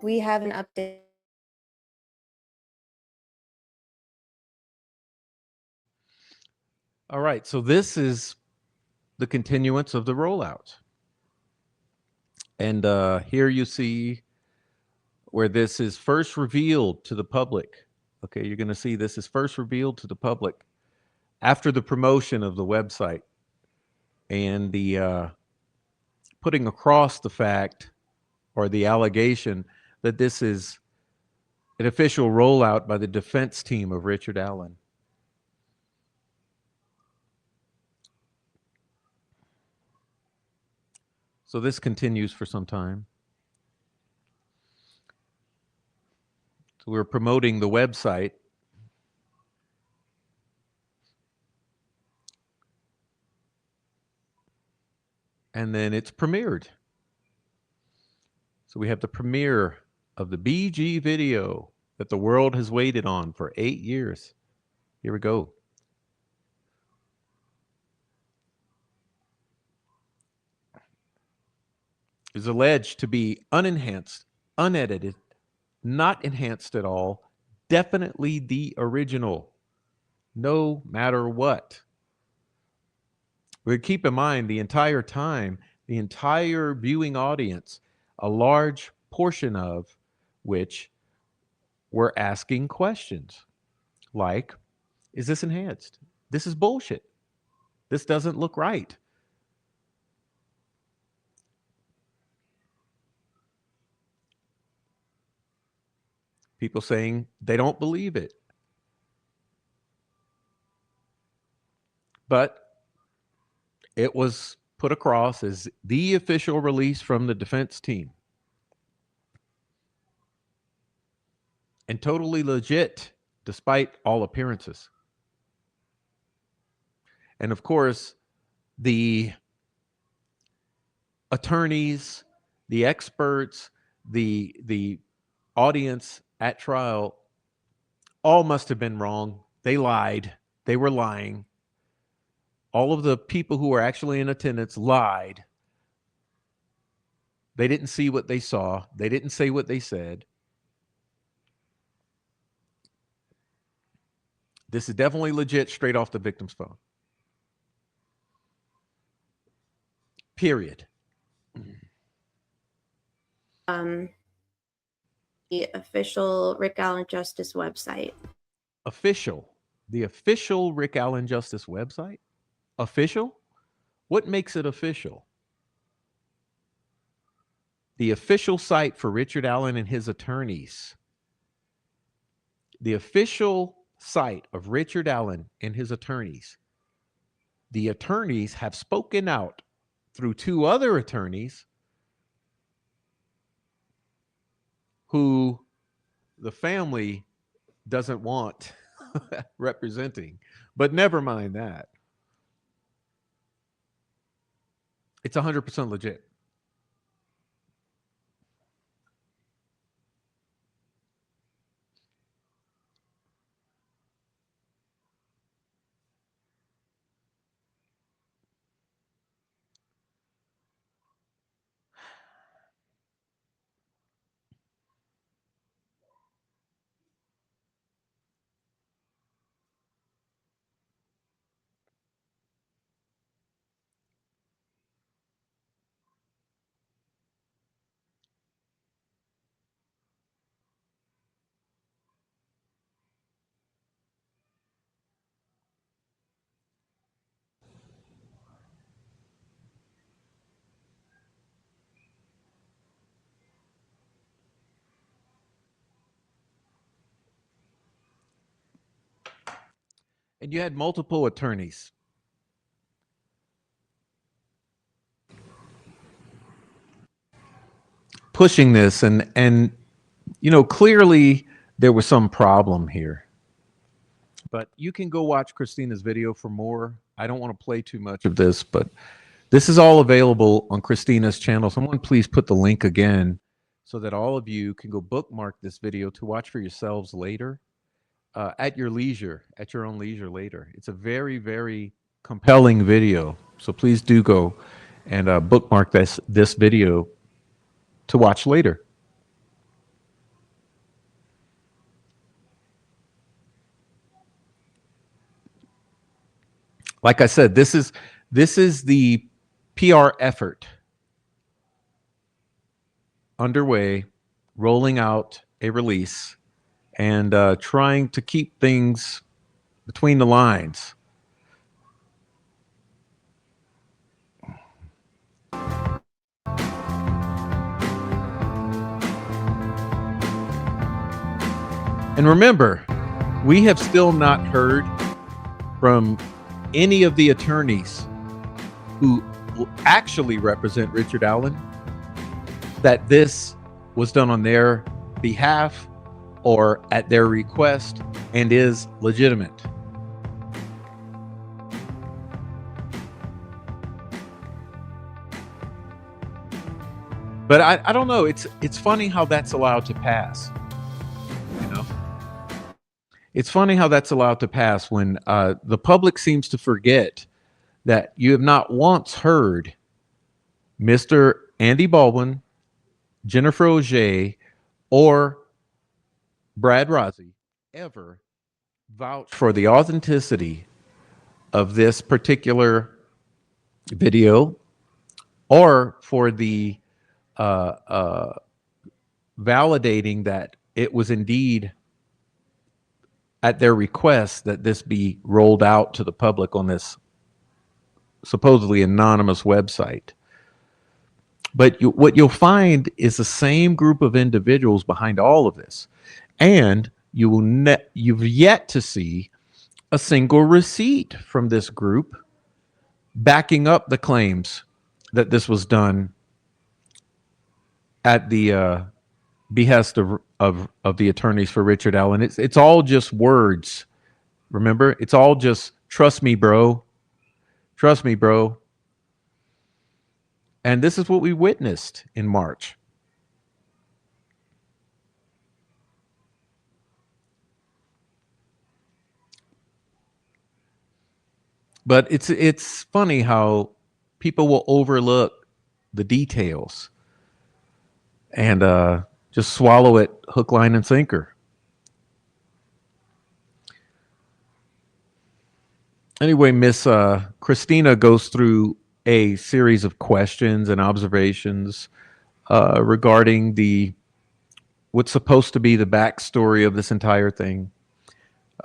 we have an update. All right, so this is the continuance of the rollout. And here you see where this is first revealed to the public. Okay, you're going to see this is first revealed to the public after the promotion of the website and the putting across the fact or the allegation that this is an official rollout by the defense team of Richard Allen. So this continues for some time. So we're promoting the website. And then it's premiered. So we have the premiere of the BG video that the world has waited on for 8 years. Here we go. Is alleged to be unenhanced, unedited, not enhanced at all, definitely the original, no matter what. We keep in mind the entire time, the entire viewing audience, a large portion of which were asking questions like, is this enhanced? This is bullshit. This doesn't look right. People saying they don't believe it. But it was put across as the official release from the defense team. And totally legit, despite all appearances. And of course, the attorneys, the experts, the audience at trial all must have been wrong. They lied. They were lying. All of the people who were actually in attendance lied. They didn't see what they saw. They didn't say what they said. This is definitely legit straight off the victim's phone. Period. The official Rick Allen Justice website. Official. The official Rick Allen Justice website? Official? What makes it official? The official site for Richard Allen and his attorneys. The official site of Richard Allen and his attorneys. The attorneys have spoken out through two other attorneys who the family doesn't want representing. But never mind that. It's 100% legit. And you had multiple attorneys pushing this, and you know, clearly there was some problem here. But you can go watch Christina's video for more. I don't want to play too much of this, but this is all available on Christina's channel. Someone please put the link again so that all of you can go bookmark this video to watch for yourselves later. At your leisure, at your own leisure later. It's a very, very compelling video. So please do go and bookmark this video to watch later. like I said, this is the PR effort underway, rolling out a release and trying to keep things between the lines. And remember, we have still not heard from any of the attorneys who actually represent Richard Allen that this was done on their behalf or at their request and is legitimate. But I don't know. It's funny how that's allowed to pass. You know, it's funny how that's allowed to pass when the public seems to forget that you have not once heard Mr. Andy Baldwin, Jennifer Auger, or Brad Rossi ever vouch for the authenticity of this particular video or for the validating that it was indeed at their request that this be rolled out to the public on this supposedly anonymous website. But what you'll find is the same group of individuals behind all of this. And you've yet to see a single receipt from this group backing up the claims that this was done at the behest of the attorneys for Richard Allen. It's all just words. Remember, it's all just trust me, bro. Trust me, bro. And this is what we witnessed in March. But it's funny how people will overlook the details and just swallow it hook, line, and sinker. Anyway, Miss Christina goes through a series of questions and observations regarding what's supposed to be the backstory of this entire thing.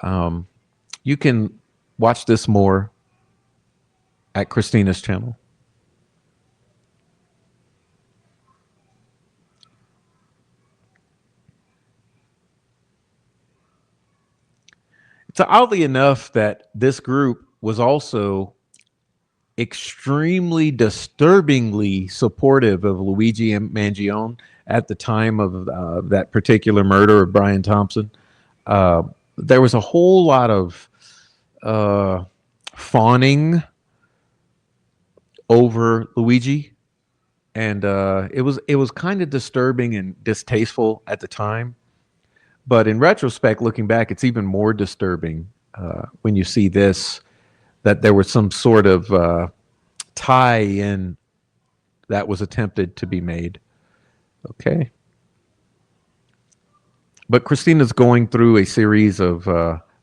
You can watch this more at Christina's channel. It's oddly enough that this group was also extremely disturbingly supportive of Luigi Mangione at the time of that particular murder of Brian Thompson. There was a whole lot of fawning over Luigi, and it was kind of disturbing and distasteful at the time. But in retrospect, looking back, it's even more disturbing when you see this, that there was some sort of tie-in that was attempted to be made. Okay. But Christina's going through a series of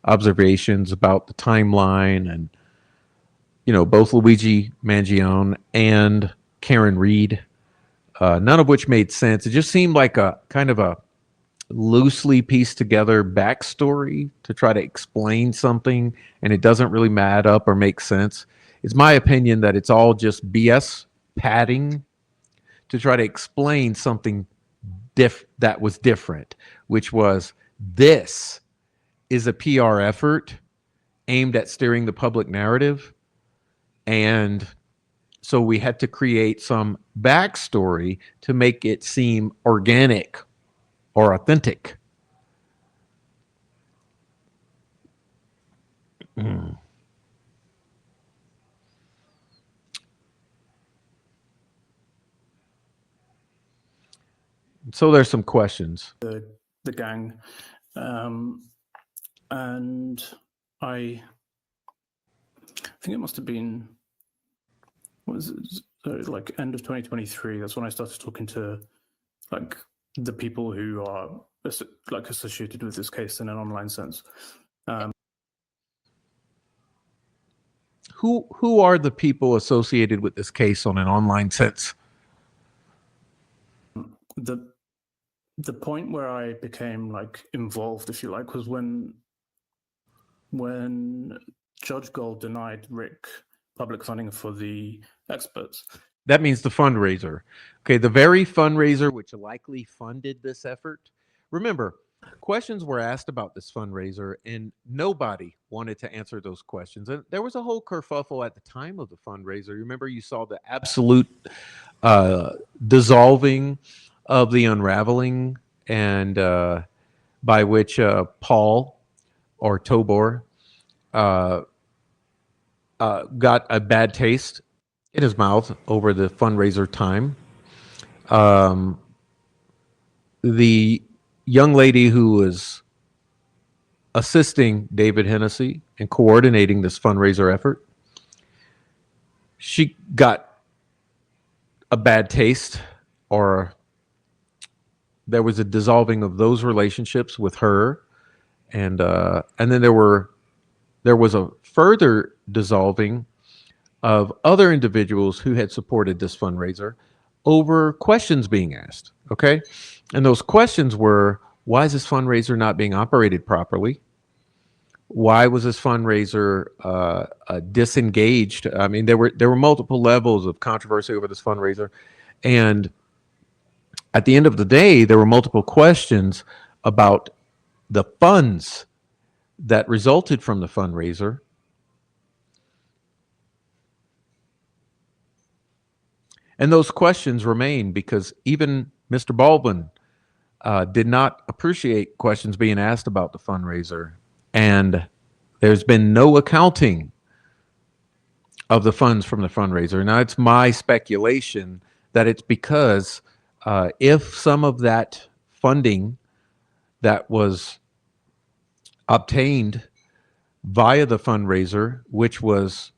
observations about the timeline and, you know, both Luigi Mangione and Karen Reed, none of which made sense. It just seemed like a kind of a loosely pieced together backstory to try to explain something, and it doesn't really add up or make sense. It's my opinion that it's all just BS padding to try to explain something that was different, which was this is a PR effort aimed at steering the public narrative. And so we had to create some backstory to make it seem organic or authentic. So there's some questions. The gang, and I think it must have been, what was it, like end of 2023. That's when I started talking to like the people who are like associated with this case in an online sense. who are the people associated with this case on an online sense? The point where I became like involved, if you like, was when Judge Gold denied Rick public funding for the experts. That means the fundraiser. Okay, the very fundraiser which likely funded this effort. Remember, questions were asked about this fundraiser, and nobody wanted to answer those questions. And there was a whole kerfuffle at the time of the fundraiser. Remember, you saw the absolute dissolving of the unraveling, and by which Paul or Tobor got a bad taste in his mouth over the fundraiser time. The young lady who was assisting David Hennessy and coordinating this fundraiser effort, she got a bad taste, or there was a dissolving of those relationships with her, and then there was a further dissolving of other individuals who had supported this fundraiser over questions being asked. Okay, and those questions were: why is this fundraiser not being operated properly? Why was this fundraiser disengaged? I mean, there were multiple levels of controversy over this fundraiser, and at the end of the day, there were multiple questions about the funds that resulted from the fundraiser. And those questions remain because even Mr. Baldwin did not appreciate questions being asked about the fundraiser. And there's been no accounting of the funds from the fundraiser. Now, it's my speculation that it's because if some of that funding that was obtained via the fundraiser, which was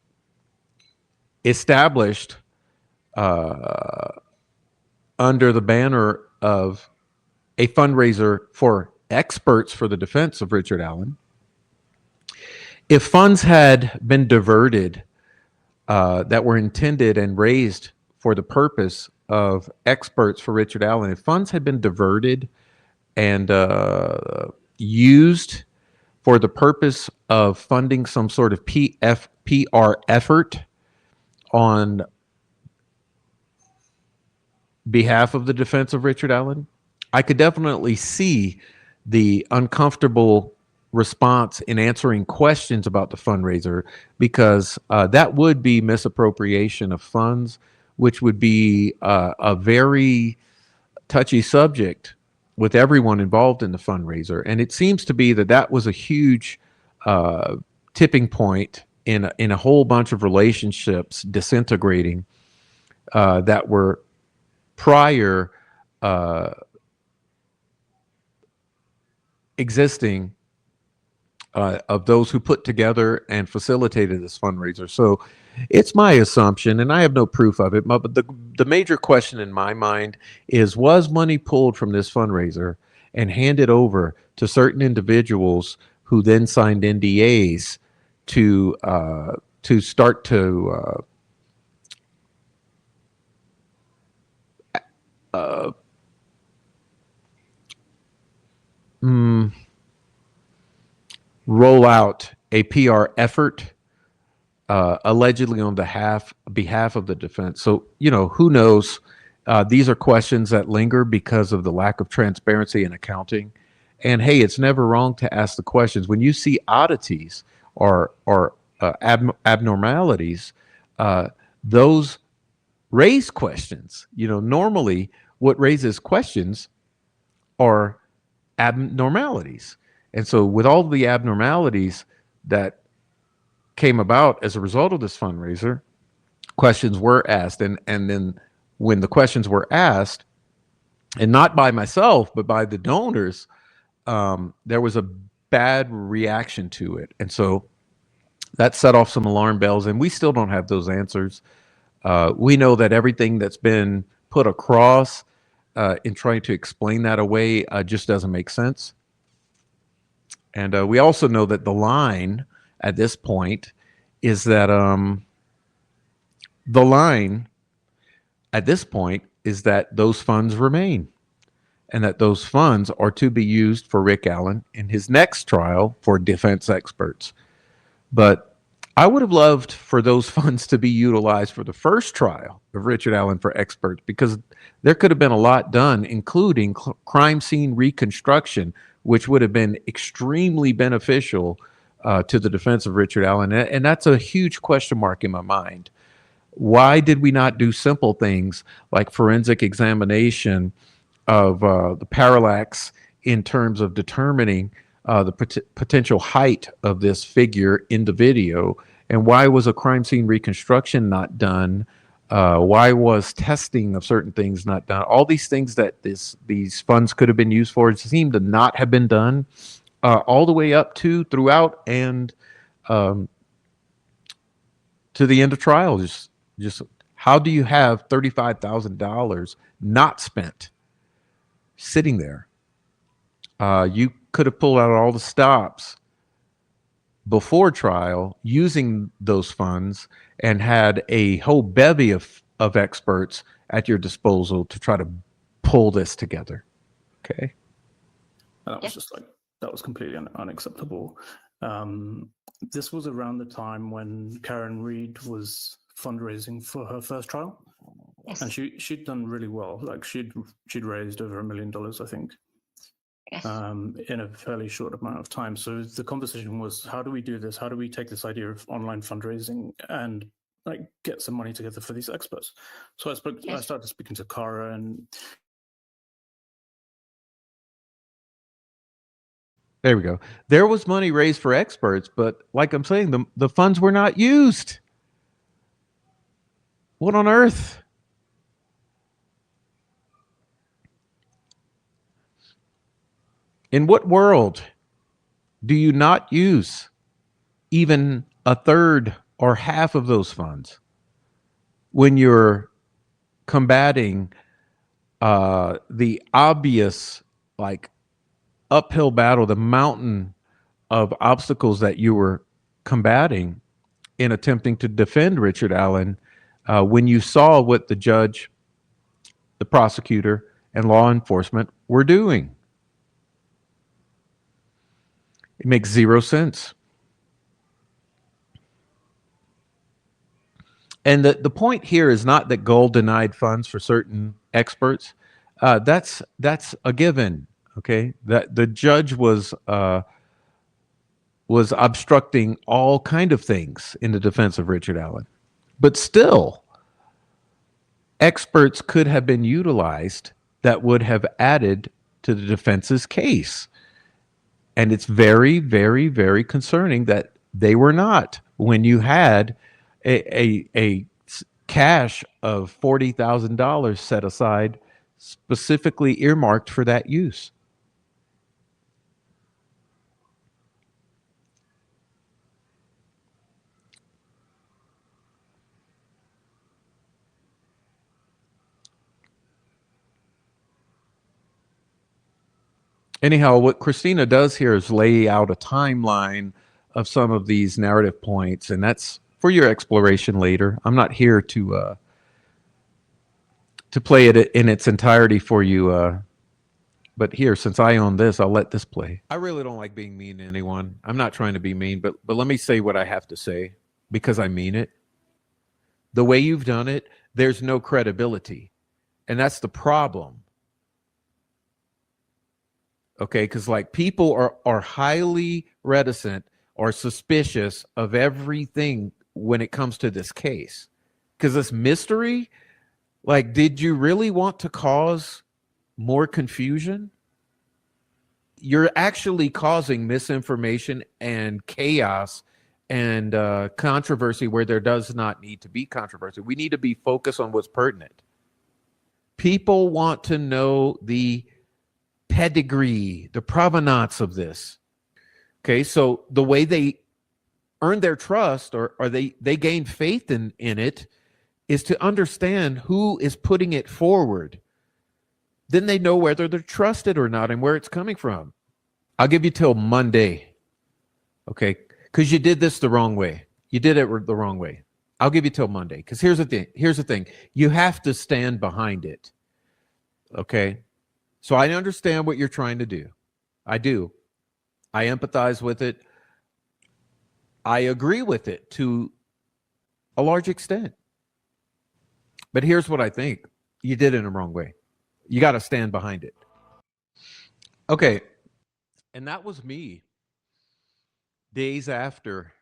established under the banner of a fundraiser for experts for the defense of Richard Allen, if funds had been diverted that were intended and raised for the purpose of experts for Richard Allen, if funds had been diverted and used for the purpose of funding some sort of PR effort on behalf of the defense of Richard Allen, I could definitely see the uncomfortable response in answering questions about the fundraiser, because that would be misappropriation of funds, which would be a very touchy subject with everyone involved in the fundraiser. And it seems to be that that was a huge tipping point in a whole bunch of relationships disintegrating that were prior existing of those who put together and facilitated this fundraiser. So it's my assumption, and I have no proof of it, but the major question in my mind is, was money pulled from this fundraiser and handed over to certain individuals who then signed NDAs to start to roll out a PR effort allegedly on behalf of the defense. So, who knows? These are questions that linger because of the lack of transparency in accounting. And hey, it's never wrong to ask the questions. When you see oddities or abnormalities, those raise questions. Normally what raises questions are abnormalities. And so with all the abnormalities that came about as a result of this fundraiser, questions were asked. And then when the questions were asked, and not by myself, but by the donors, there was a bad reaction to it. And so that set off some alarm bells, and we still don't have those answers. We know that everything that's been put across in trying to explain that away just doesn't make sense. And we also know that the line at this point is that the line at this point is that those funds remain, and that those funds are to be used for Rick Allen in his next trial for defense experts. But I would have loved for those funds to be utilized for the first trial of Richard Allen for experts, because there could have been a lot done, including crime scene reconstruction, which would have been extremely beneficial to the defense of Richard Allen. And that's a huge question mark in my mind. Why did we not do simple things like forensic examination of the parallax in terms of determining the potential height of this figure in the video? And why was a crime scene reconstruction not done? Why was testing of certain things not done? All these things that these funds could have been used for seem to not have been done, all the way up to, throughout, and to the end of trial. Just how do you have $35,000 not spent sitting there? You could have pulled out all the stops before trial using those funds and had a whole bevy of experts at your disposal to try to pull this together. Okay. And that was just like, that was completely unacceptable. This was around the time when Karen Reed was fundraising for her first trial. Yes. And she'd done really well. Like she'd raised over $1 million, I think. Yes. In a fairly short amount of time. So the conversation was, how do we do this? How do we take this idea of online fundraising and like get some money together for these experts? So I started speaking to Cara, and there we go. There was money raised for experts, but like I'm saying, the funds were not used. What on earth? In what world do you not use even a third or half of those funds when you're combating the obvious, like, uphill battle, the mountain of obstacles that you were combating in attempting to defend Richard Allen, when you saw what the judge, the prosecutor, and law enforcement were doing? It makes zero sense. And the point here is not that Gold denied funds for certain experts. That's a given. Okay, that the judge was obstructing all kind of things in the defense of Richard Allen, but still, experts could have been utilized that would have added to the defense's case. And it's very, very, very concerning that they were not, when you had a cash of $40,000 set aside specifically earmarked for that use. Anyhow, what Christina does here is lay out a timeline of some of these narrative points, and that's for your exploration later. I'm not here to play it in its entirety for you, but here, since I own this, I'll let this play. I really don't like being mean to anyone. I'm not trying to be mean, but let me say what I have to say, because I mean it. The way you've done it, there's no credibility, and that's the problem. Okay, because like people are highly reticent or suspicious of everything when it comes to this case, because this mystery, like, did you really want to cause more confusion? You're actually causing misinformation and chaos and controversy where there does not need to be controversy. We need to be focused on what's pertinent. People want to know the pedigree, the provenance of this. Okay, so the way they earn their trust, or they gain faith in it, is to understand who is putting it forward. Then they know whether they're trusted or not and where it's coming from. I'll give you till Monday, okay? Because you did this the wrong way. you did it the wrong way. I'll give you till Monday. Because here's the thing. You have to stand behind it. Okay? So I understand what you're trying to do. I do. I empathize with it. I agree with it to a large extent. But here's what I think. You did it in the wrong way. You got to stand behind it. Okay. And that was me days after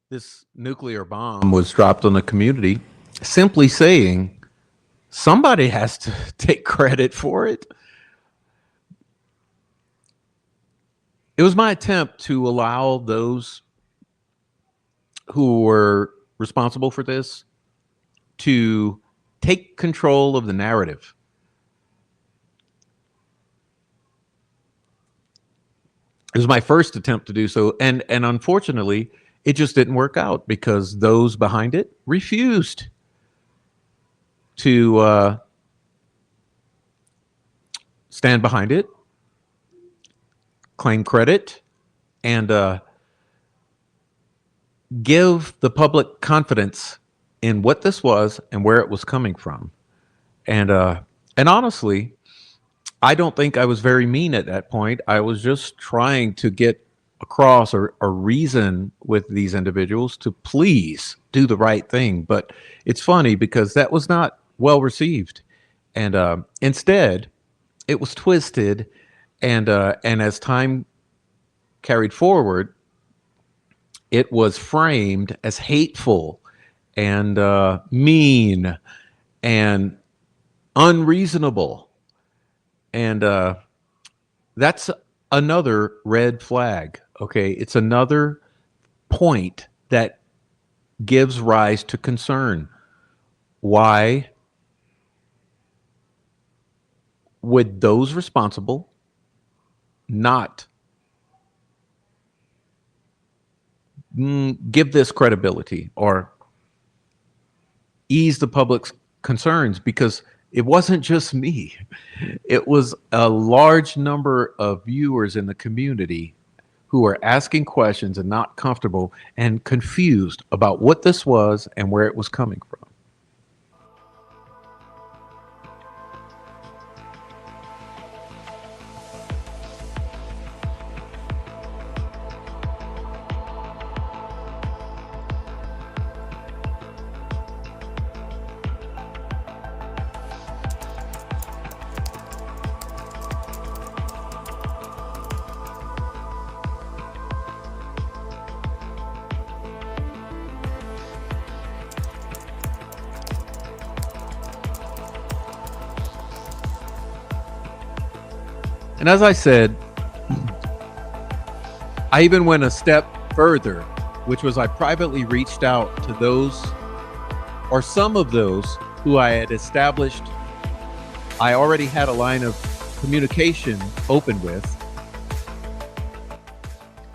this nuclear bomb was dropped on the community, simply saying somebody has to take credit for it. It was my attempt to allow those who were responsible for this to take control of the narrative. It was my first attempt to do so, and unfortunately, it just didn't work out because those behind it refused to stand behind it, claim credit, and give the public confidence in what this was and where it was coming from. And honestly, I don't think I was very mean at that point. I was just trying to get across or reason with these individuals to please do the right thing. But it's funny because that was not well received. And instead, it was twisted. And as time carried forward, it was framed as hateful and mean and unreasonable. And that's another red flag. Okay. It's another point that gives rise to concern. Why would those responsible not give this credibility or ease the public's concerns? Because it wasn't just me. It was a large number of viewers in the community who were asking questions and not comfortable and confused about what this was and where it was coming from. And as I said, I even went a step further, which was I privately reached out to those or some of those who I had established I already had a line of communication open with.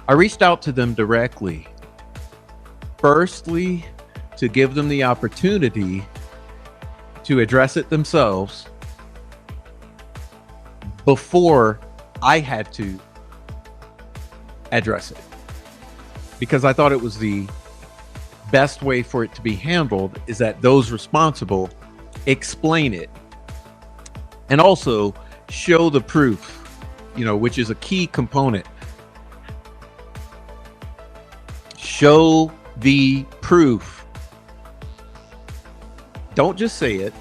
I reached out to them directly. Firstly, to give them the opportunity to address it themselves before I had to address it, because I thought it was the best way for it to be handled is that those responsible explain it and also show the proof, which is a key component. Show the proof. Don't just say it,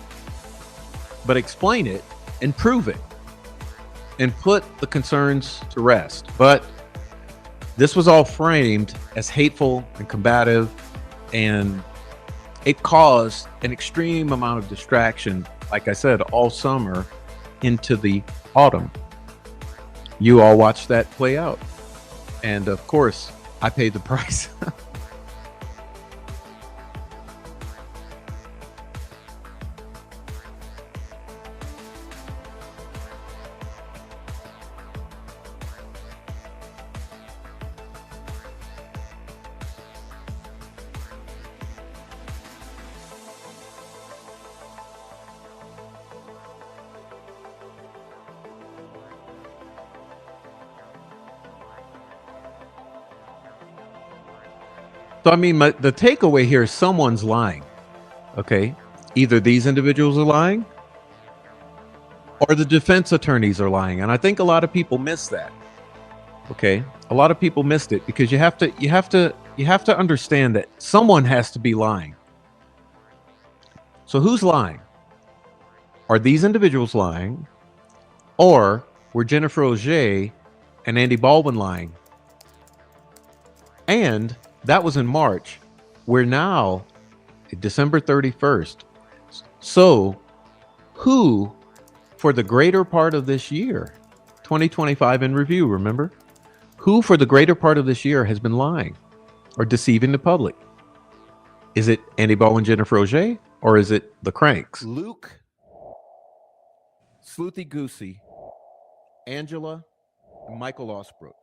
but explain it and prove it and put the concerns to rest. But this was all framed as hateful and combative, and it caused an extreme amount of distraction, like I said, all summer into the autumn. You all watched that play out. And of course, I paid the price. So, I mean, the takeaway here is someone's lying. Okay. Either these individuals are lying or the defense attorneys are lying. And I think a lot of people miss that. Okay. A lot of people missed it because you have to understand that someone has to be lying. So who's lying? Are these individuals lying? Or were Jennifer Auger and Andy Baldwin lying? And that was in March. We're now December 31st. So who, for the greater part of this year, 2025 in review, remember? Who for the greater part of this year has been lying or deceiving the public? Is it Andy Baldwin, Jennifer Auger, or is it the cranks? Luke, Sleuthy Goosey, Angela, and Michael Osbrook.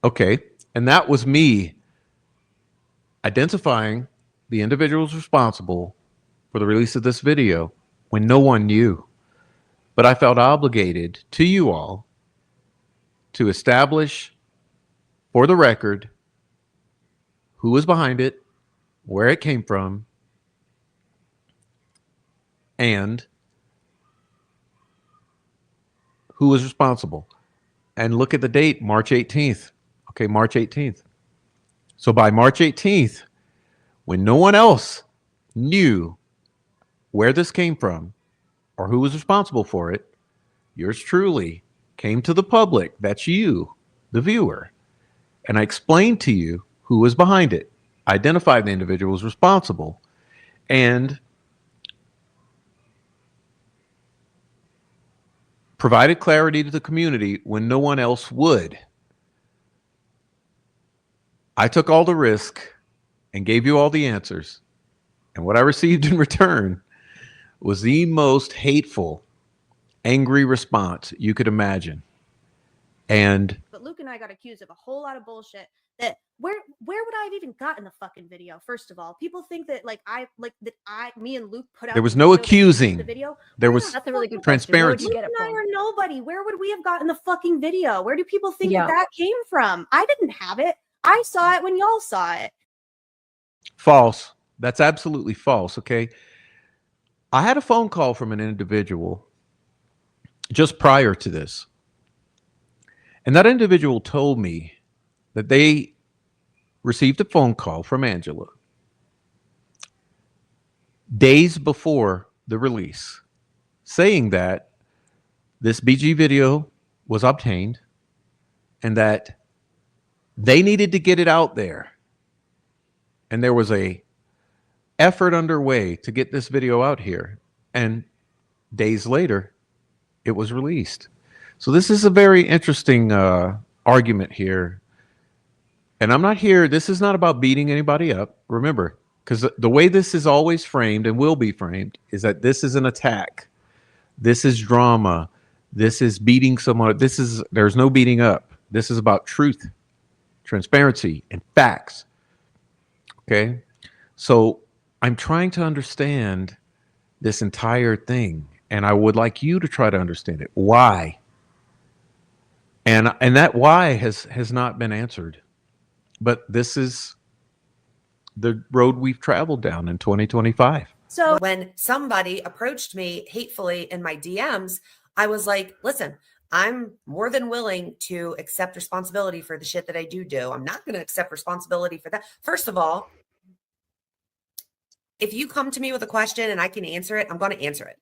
Okay, and that was me identifying the individuals responsible for the release of this video when no one knew. But I felt obligated to you all to establish for the record who was behind it, where it came from, and who was responsible. And look at the date, March 18th. Okay, March 18th. So by March 18th, when no one else knew where this came from or who was responsible for it, yours truly came to the public, that's you, the viewer, and I explained to you who was behind it, identified the individuals responsible, and provided clarity to the community when no one else would. I took all the risk and gave you all the answers. And what I received in return was the most hateful, angry response you could imagine. And but Luke and I got accused of a whole lot of bullshit that where would I have even gotten the fucking video? First of all, people think that me and Luke put out. There was no accusing. The video. There was that's a really good transparency. Luke and I are nobody. Where would we have gotten the fucking video? Where do people think that came from? I didn't have it. I saw it when y'all saw it. False. That's absolutely false. Okay. I had a phone call from an individual just prior to this. And that individual told me that they received a phone call from Angela days before the release saying that this BG video was obtained and that they needed to get it out there. And there was a effort underway to get this video out here. And days later, it was released. So this is a very interesting argument here. And I'm not here, this is not about beating anybody up. Remember, because the way this is always framed and will be framed is that this is an attack. This is drama. This is beating someone. There's no beating up. This is about truth, transparency, and facts. Okay? So I'm trying to understand this entire thing. And I would like you to try to understand it. Why? And that why has not been answered. But this is the road we've traveled down in 2025. So when somebody approached me hatefully in my DMs, I was like, listen, I'm more than willing to accept responsibility for the shit that I do. I'm not going to accept responsibility for that. First of all, if you come to me with a question and I can answer it, I'm going to answer it.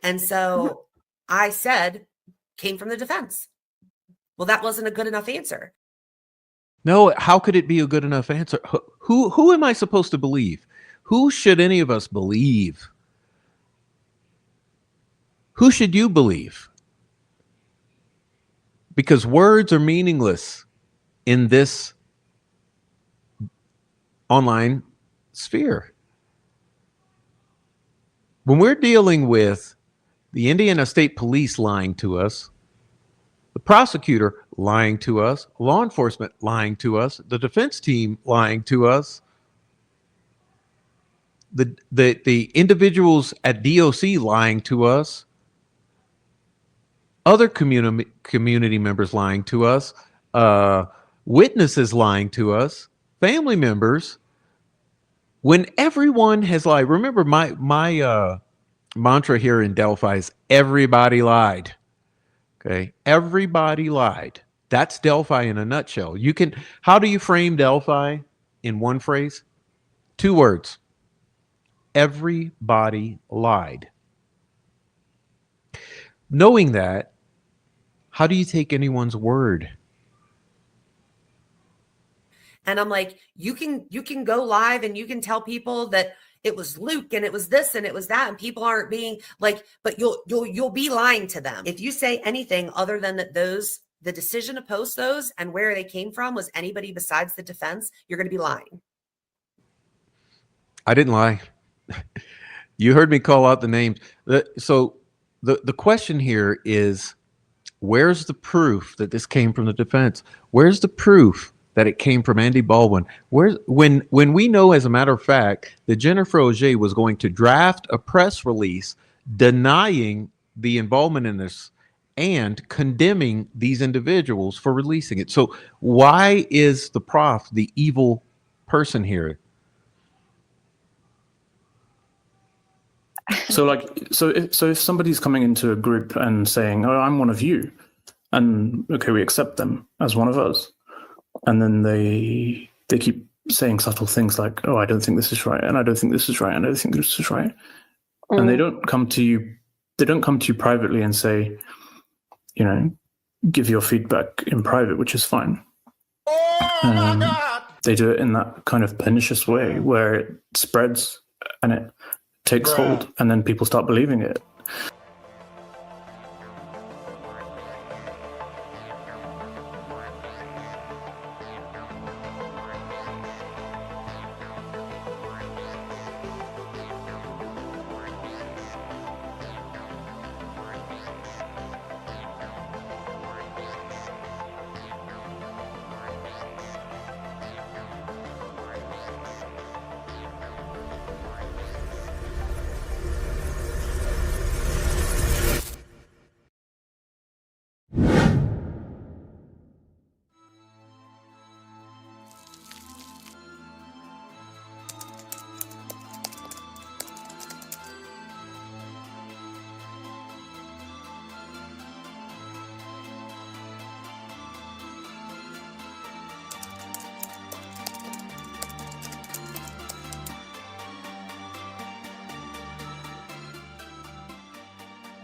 And so I said, came from the defense. Well, that wasn't a good enough answer. No, how could it be a good enough answer? Who am I supposed to believe? Who should any of us believe? Who should you believe? Because words are meaningless in this online sphere. When we're dealing with the Indiana State Police lying to us, the prosecutor lying to us, law enforcement lying to us, the defense team lying to us, the individuals at DOC lying to us, other community members lying to us, witnesses lying to us, family members, when everyone has lied. Remember, my mantra here in Delphi is everybody lied. Okay, everybody lied. That's Delphi in a nutshell. You can. How do you frame Delphi in one phrase? 2 words. Everybody lied. Knowing that, how do you take anyone's word? And I'm like, you can go live and you can tell people that it was Luke and it was this and it was that, and people aren't being like, but you'll be lying to them. If you say anything other than that the decision to post those and where they came from was anybody besides the defense, you're going to be lying. I didn't lie. You heard me call out the names. So the question here is, where's the proof that this came from the defense? Where's the proof that it came from Andy Baldwin? When we know, as a matter of fact, that Jennifer Auger was going to draft a press release denying the involvement in this and condemning these individuals for releasing it. So why is the prof the evil person here? So if somebody's coming into a group and saying, "Oh, I'm one of you," and okay, we accept them as one of us, and then they keep saying subtle things like, "Oh, I don't think this is right, and I don't think this is right, and I don't think this is right," and they don't come to you. They don't come to you privately and say, you know, give your feedback in private, which is fine. They do it in that kind of pernicious way where it spreads and it takes hold, and then people start believing it.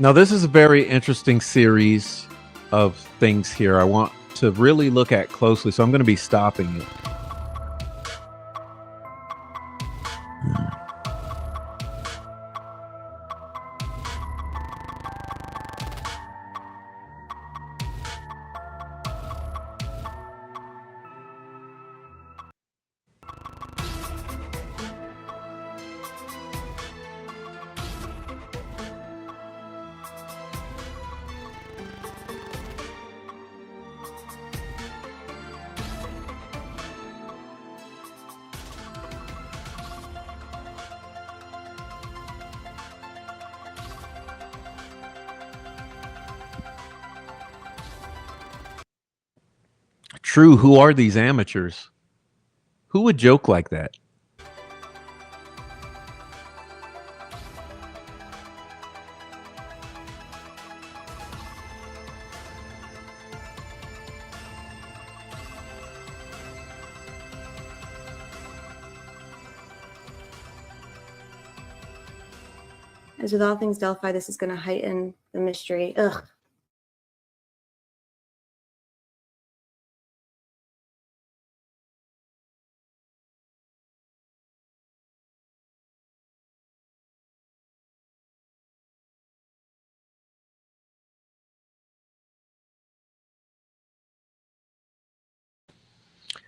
Now, this is a very interesting series of things here I want to really look at closely, so I'm going to be stopping it. True, who are these amateurs? Who would joke like that? As with all things Delphi, this is going to heighten the mystery. Ugh.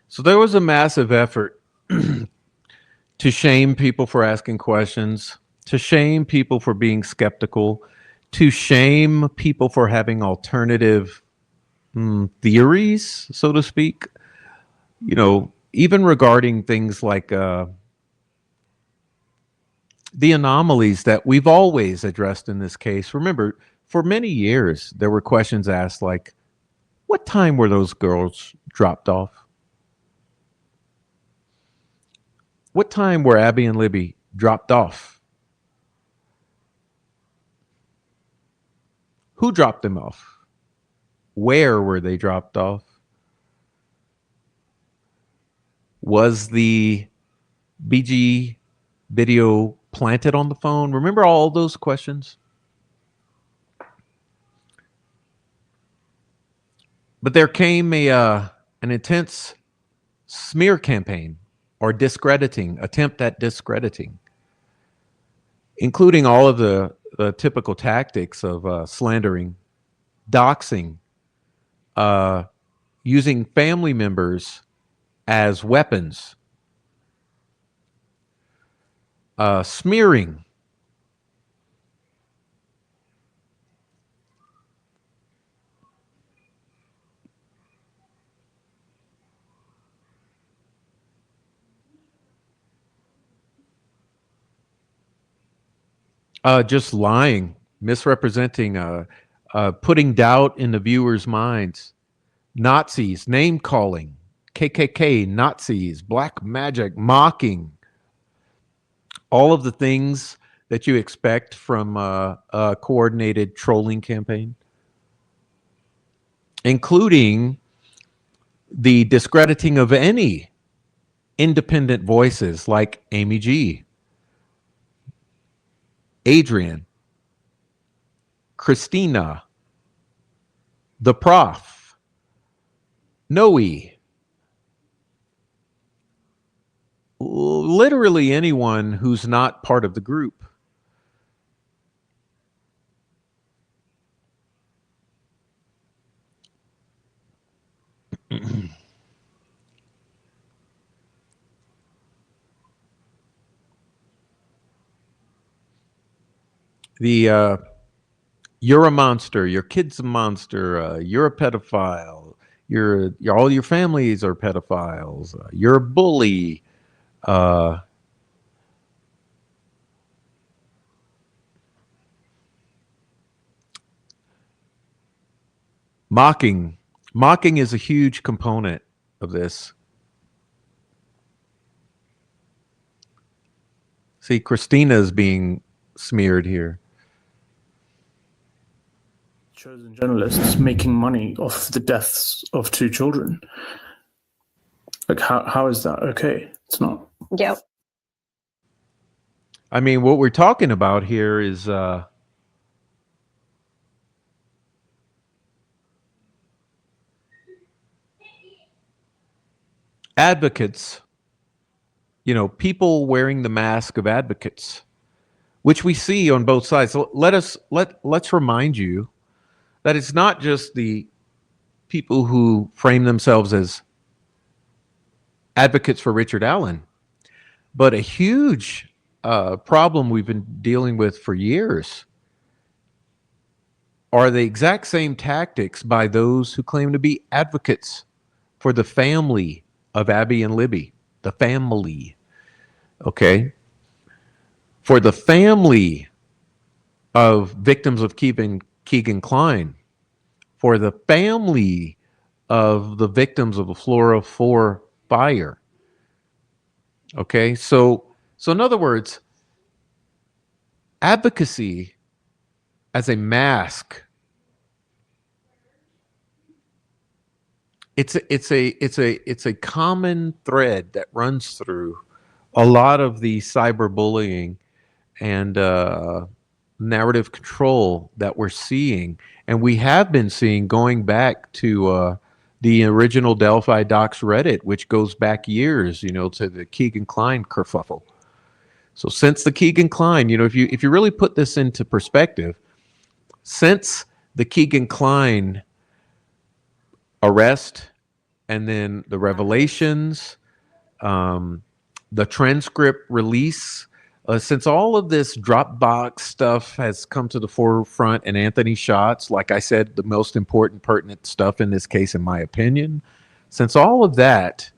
So there was a massive effort to shame people for asking questions, to shame people for being skeptical, to shame people for having alternative theories, so to speak. You know, even regarding things like the anomalies that we've always addressed in this case. Remember, for many years, there were questions asked like, what time were those girls dropped off? What time were Abby and Libby dropped off? Who dropped them off? Where were they dropped off? Was the BG video planted on the phone? Remember all those questions? But there came an intense smear campaign or attempt at discrediting, including all of the typical tactics of slandering, doxing, using family members as weapons, smearing. Just lying, misrepresenting, putting doubt in the viewers' minds, Nazis, name calling, KKK, Nazis, black magic, mocking, all of the things that you expect from a coordinated trolling campaign, including the discrediting of any independent voices like Amy G, Adrian, Christina, the Prof, Noe, literally anyone who's not part of the group. You're a monster, your kid's a monster, you're a pedophile, you're all your families are pedophiles, you're a bully, mocking is a huge component of this. See, Christina is being smeared here. Chosen journalists making money off the deaths of 2 children. Like, how is that okay? It's not. Yep. I mean, what we're talking about here is advocates, people wearing the mask of advocates, which we see on both sides. So let's remind you that it's not just the people who frame themselves as advocates for Richard Allen, but a huge problem we've been dealing with for years are the exact same tactics by those who claim to be advocates for the family of Abby and Libby, the family, okay? For the family of victims of Keegan Klein, for the family of the victims of the Flora 4 fire. Okay, so in other words, advocacy as a mask, it's a common thread that runs through a lot of the cyberbullying and narrative control that we're seeing, and we have been seeing going back to the original Delphi Docs Reddit, which goes back years, to the Keegan Klein kerfuffle. So since the Keegan Klein, if you really put this into perspective, since the Keegan Klein arrest and then the revelations, the transcript release, since all of this Dropbox stuff has come to the forefront, and Anthony Shots, like I said, the most important pertinent stuff in this case, in my opinion, since all of that,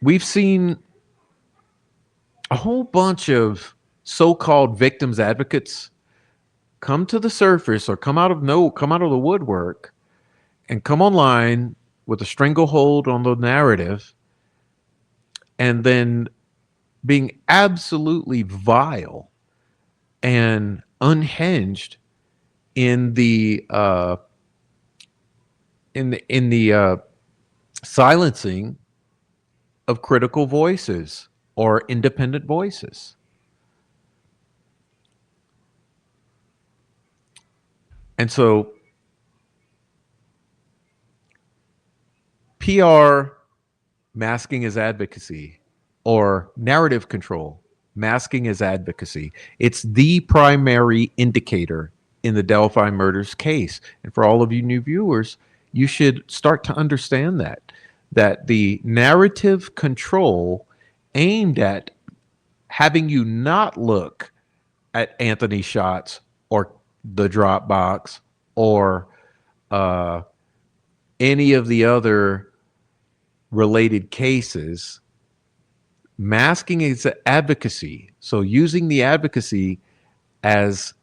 we've seen a whole bunch of so-called victims advocates come to the surface or come out of the woodwork and come online with a stranglehold on the narrative, and then being absolutely vile and unhinged in the silencing of critical voices or independent voices. And so PR masking as advocacy, or narrative control masking as advocacy, it's the primary indicator in the Delphi murders case. And for all of you new viewers, you should start to understand that the narrative control aimed at having you not look at Anthony shots or the Dropbox or any of the other related cases, masking is advocacy. So using the advocacy as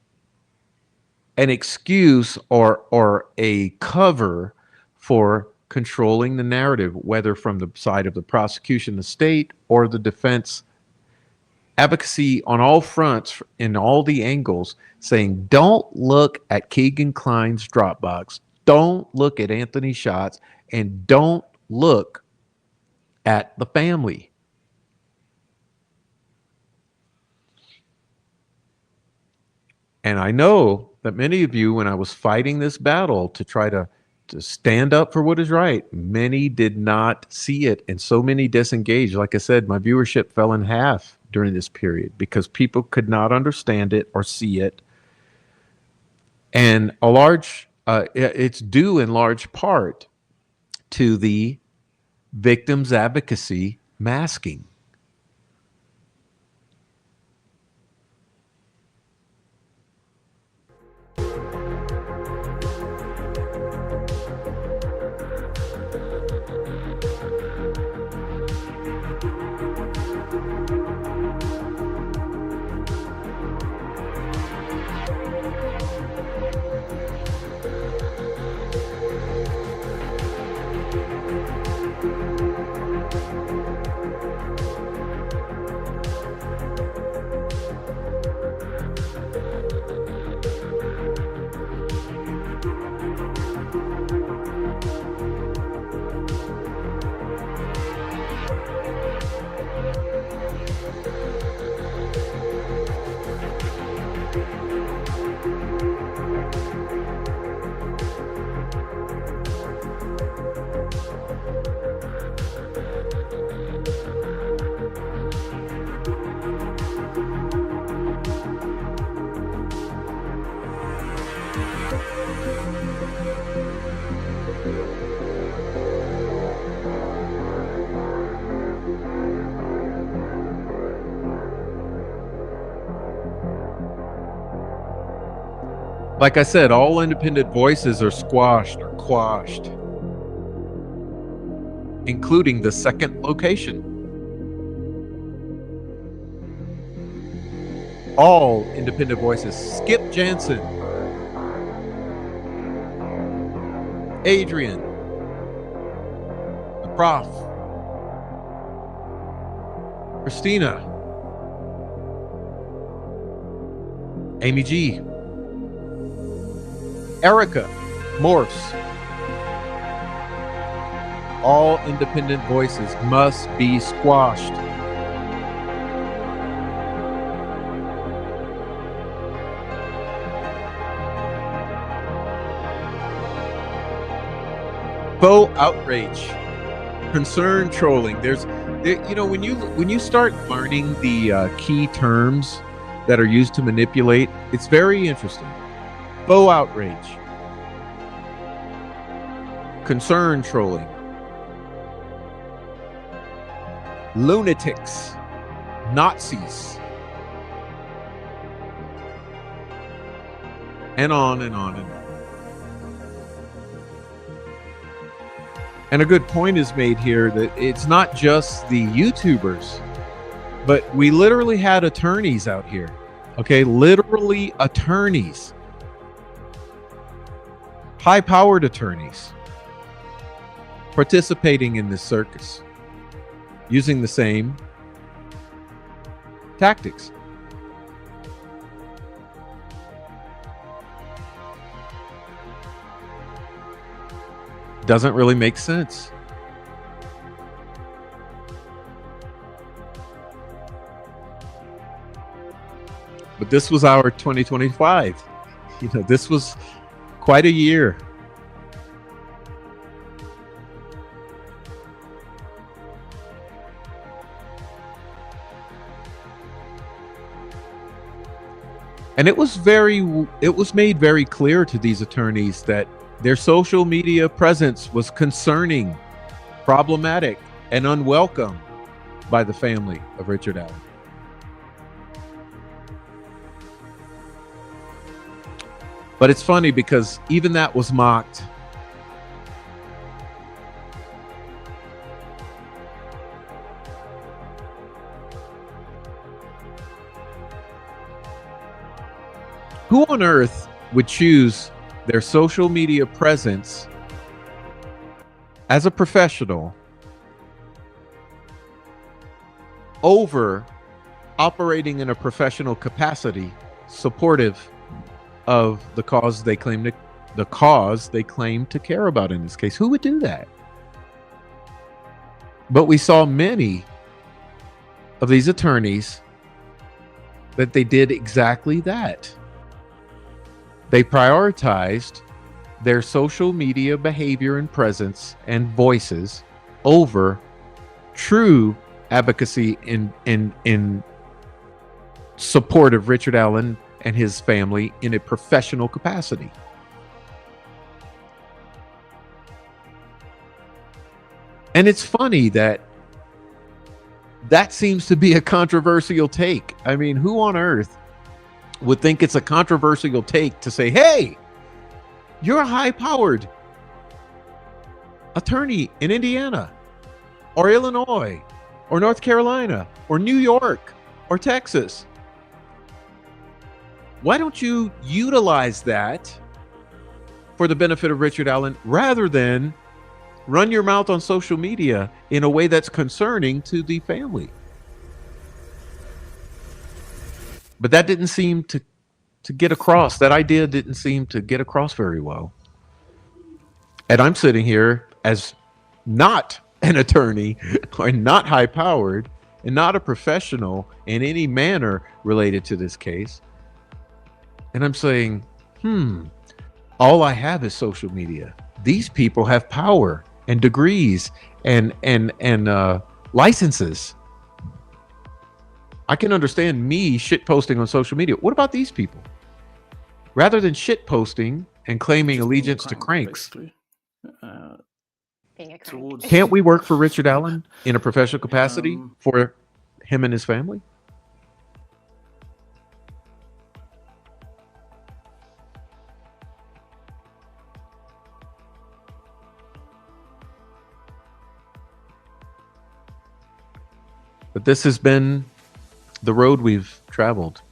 an excuse or a cover for controlling the narrative, whether from the side of the prosecution, the state, or the defense. Advocacy on all fronts, in all the angles, saying, don't look at Keegan Klein's Dropbox, don't look at Anthony shots, and don't look at the family. And I know that many of you, when I was fighting this battle to try to stand up for what is right, many did not see it, and so many disengaged. Like I said, my viewership fell in half during this period because people could not understand it or see it. And it's due in large part to the victims' advocacy masking. Like I said, all independent voices are squashed or quashed, including the second location. All independent voices. Skip Jansen, Adrian, the Prof, Christina, Amy G, Erica, Morse. All independent voices must be squashed. Faux outrage, concern trolling. When you start learning the key terms that are used to manipulate, it's very interesting. Faux outrage, concern trolling, lunatics, Nazis, and on and on and on. And a good point is made here that it's not just the YouTubers, but we literally had attorneys out here. Okay, literally attorneys. High-powered attorneys participating in this circus using the same tactics. Doesn't really make sense. But this was our 2025. You know, this was quite a year. And it was made very clear to these attorneys that their social media presence was concerning, problematic, and unwelcome by the family of Richard Allen. But it's funny because even that was mocked. Who on earth would choose their social media presence as a professional over operating in a professional capacity supportive of the cause they claim to care about in this case? Who would do that? But we saw many of these attorneys that they did exactly that. They prioritized their social media behavior and presence and voices over true advocacy in support of Richard Allen and his family in a professional capacity. And it's funny that seems to be a controversial take. I mean, who on earth would think it's a controversial take to say, hey, you're a high-powered attorney in Indiana or Illinois or North Carolina or New York or Texas. Why don't you utilize that for the benefit of Richard Allen rather than run your mouth on social media in a way that's concerning to the family? But that didn't seem to get across. That idea didn't seem to get across very well. And I'm sitting here as not an attorney or not high powered and not a professional in any manner related to this case. And I'm saying, all I have is social media. These people have power and degrees and licenses. I can understand me shit posting on social media. What about these people? Rather than shit posting and claiming allegiance to cranks, can't we work for Richard Allen in a professional capacity for him and his family? But this has been the road we've traveled.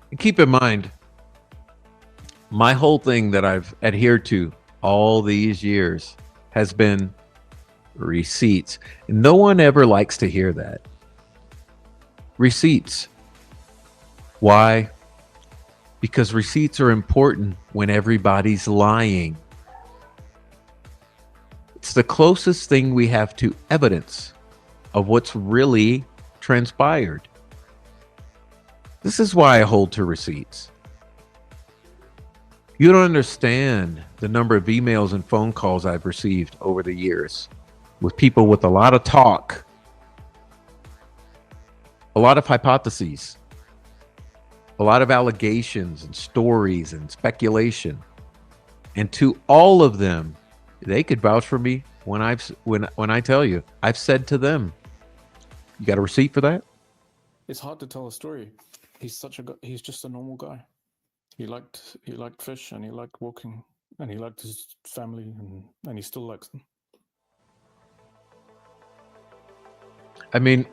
And keep in mind, my whole thing that I've adhered to all these years has been receipts. No one ever likes to hear that. Receipts. Why? Because receipts are important when everybody's lying. It's the closest thing we have to evidence of what's really transpired. This is why I hold to receipts. You don't understand the number of emails and phone calls I've received over the years with people with a lot of talk, a lot of hypotheses, a lot of allegations and stories and speculation. And to all of them, they could vouch for me when I tell you, I've said to them, You got a receipt for that? It's hard to tell a story. He's just a normal guy. He liked fish, and he liked walking, and he liked his family, and he still likes them. I mean,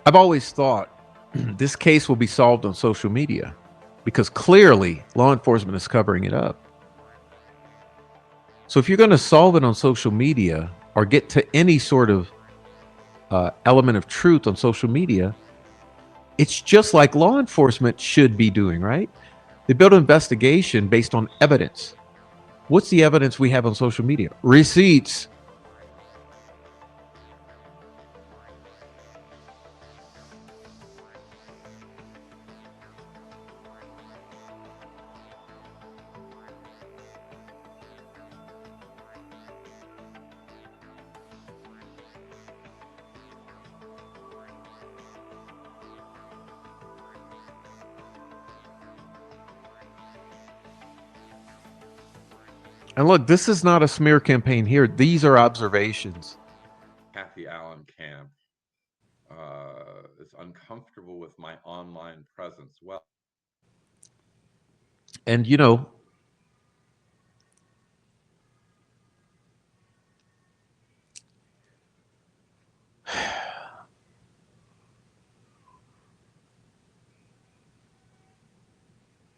I've always thought this case will be solved on social media because clearly law enforcement is covering it up. So if you're going to solve it on social media or get to any sort of element of truth on social media, it's just like law enforcement should be doing, right? They build an investigation based on evidence. What's the evidence we have on social media? Receipts. And look, this is not a smear campaign here. These are observations. Kathy Allen Camp is uncomfortable with my online presence. Well, and you know,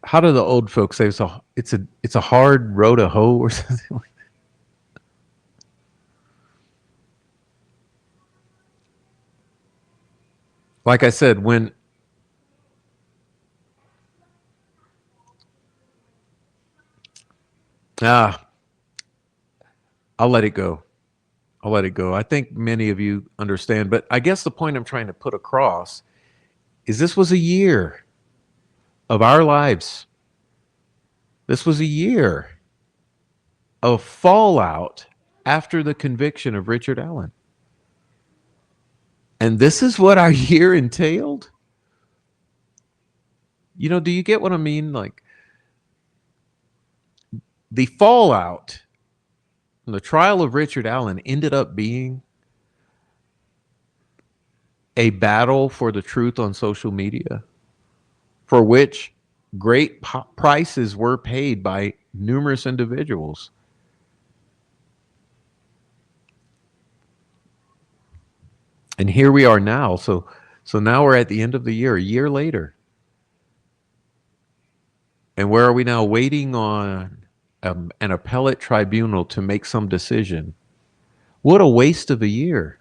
how do the old folks say it's a hard row to hoe or something like that? Like I said, when I'll let it go. I'll let it go. I think many of you understand, but I guess the point I'm trying to put across is this was a year of our lives. This was a year of fallout after the conviction of Richard Allen. And this is what our year entailed? You know, do you get what I mean? Like, the fallout from the trial of Richard Allen ended up being a battle for the truth on social media, for which great prices were paid by numerous individuals. And here we are now. So now we're at the end of the year, a year later. And where are we now? Waiting on an appellate tribunal to make some decision. What a waste of a year.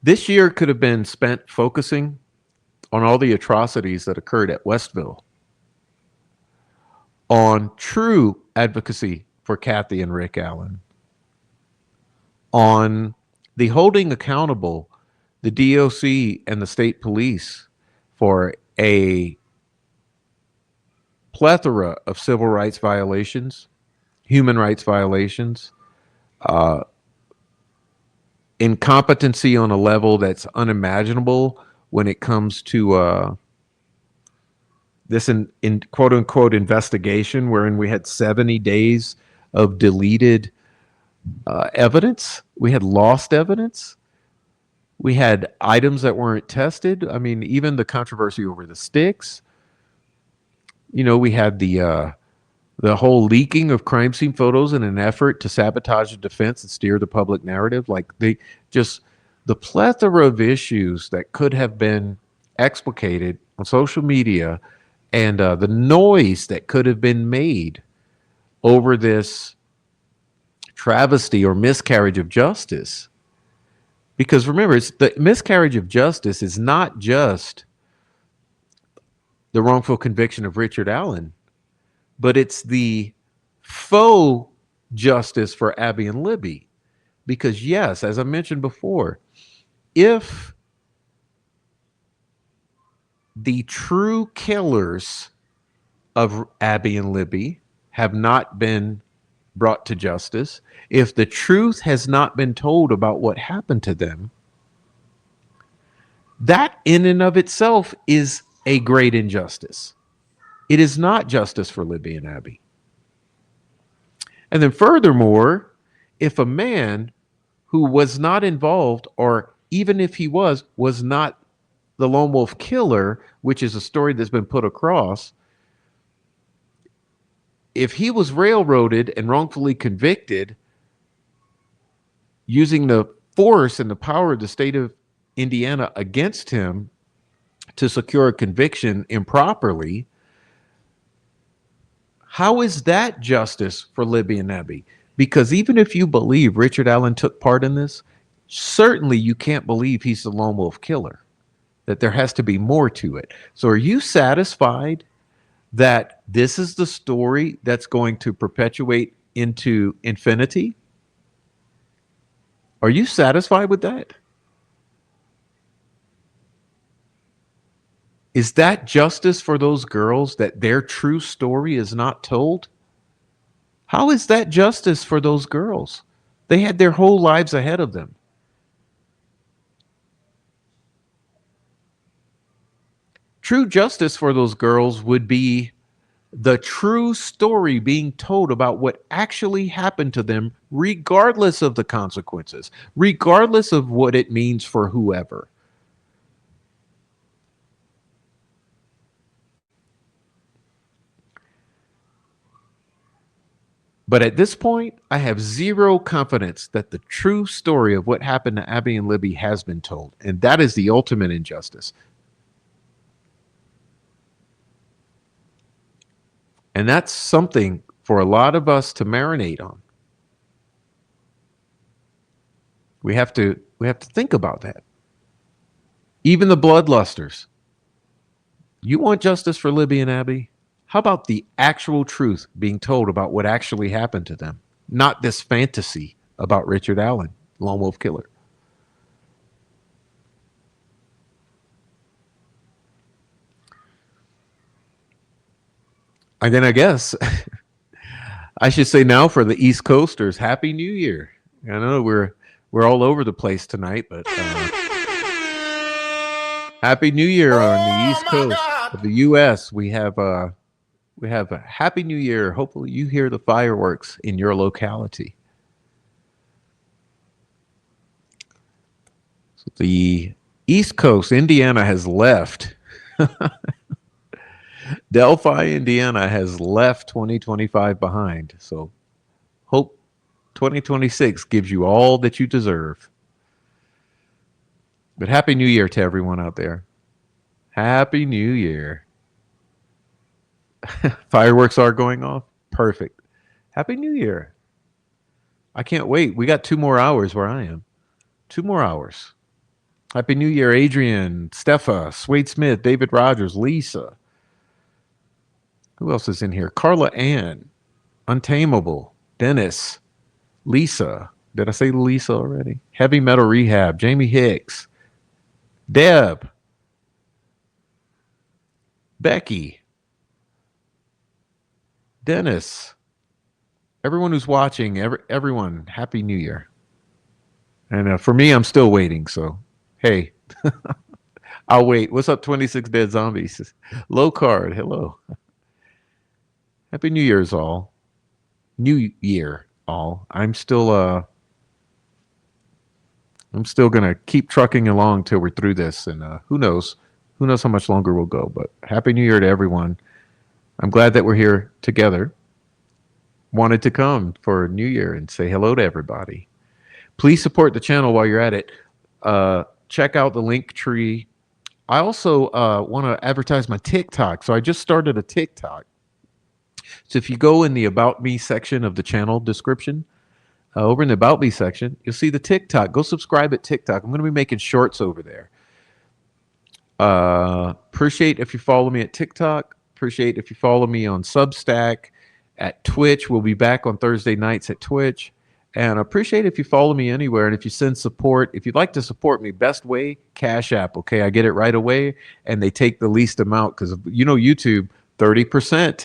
This year could have been spent focusing on all the atrocities that occurred at Westville, on true advocacy for Kathy and Rick Allen, on the holding accountable the DOC and the state police for a plethora of civil rights violations, human rights violations, incompetency on a level that's unimaginable when it comes to this in quote unquote investigation, wherein we had 70 days of deleted evidence. We had lost evidence. We had items that weren't tested. I mean, even the controversy over the sticks. You know, we had the whole leaking of crime scene photos in an effort to sabotage the defense and steer the public narrative. Like the plethora of issues that could have been explicated on social media, and the noise that could have been made over this travesty or miscarriage of justice. Because remember, it's the miscarriage of justice is not just the wrongful conviction of Richard Allen, but it's the faux justice for Abby and Libby. Because yes, as I mentioned before, if the true killers of Abby and Libby have not been brought to justice, if the truth has not been told about what happened to them, That in and of itself is a great injustice. It is not justice for Libby and Abby. And then furthermore, if a man who was not involved, or even if he was not the lone wolf killer, which is a story that's been put across, if he was railroaded and wrongfully convicted using the force and the power of the state of Indiana against him to secure a conviction improperly, how is that justice for Libby and Abby? Because even if you believe Richard Allen took part in this, certainly you can't believe he's the lone wolf killer, that there has to be more to it. So are you satisfied that this is the story that's going to perpetuate into infinity? Are you satisfied with that? Is that justice for those girls, that their true story is not told? How is that justice for those girls? They had their whole lives ahead of them. True justice for those girls would be the true story being told about what actually happened to them, regardless of the consequences, regardless of what it means for whoever. But at this point, I have zero confidence that the true story of what happened to Abby and Libby has been told. And that is the ultimate injustice. And that's something for a lot of us to marinate on. We have to think about that. Even the bloodlusters. You want justice for Libby and Abby? How about the actual truth being told about what actually happened to them? Not this fantasy about Richard Allen, lone wolf killer. And then I guess I should say now for the East Coasters, Happy New Year. I know we're all over the place tonight, but Happy New Year on the East Coast of the U.S. We have a Happy New Year. Hopefully you hear the fireworks in your locality. So the East Coast, Indiana has left. Delphi, Indiana has left 2025 behind. So hope 2026 gives you all that you deserve. But Happy New Year to everyone out there. Happy New Year. Fireworks are going off. Perfect. Happy New Year. I can't wait. We got 2 more hours where I am. 2 more hours. Happy New Year, Adrian, Steffa, Swade Smith, David Rogers, Lisa. Who else is in here? Carla Ann, Untamable, Dennis, Lisa. Did I say Lisa already? Heavy Metal Rehab, Jamie Hicks, Deb, Becky, Dennis, everyone who's watching, everyone, Happy New Year. And for me, I'm still waiting. So, hey, I'll wait. What's up, 26 Dead Zombies? Low Card, hello. Happy New Year's all. New Year all. I'm still gonna keep trucking along till we're through this, and who knows how much longer we'll go. But Happy New Year to everyone. I'm glad that we're here together. Wanted to come for New Year and say hello to everybody. Please support the channel while you're at it. Check out the link tree. I also want to advertise my TikTok. So I just started a TikTok. So if you go in the About Me section of the channel description, over in the About Me section, you'll see the TikTok. Go subscribe at TikTok. I'm going to be making shorts over there. Appreciate if you follow me at TikTok. Appreciate if you follow me on Substack, at Twitch. We'll be back on Thursday nights at Twitch. And I appreciate if you follow me anywhere. And if you send support, if you'd like to support me, best way, Cash App. Okay, I get it right away. And they take the least amount because, you know, YouTube, 30%.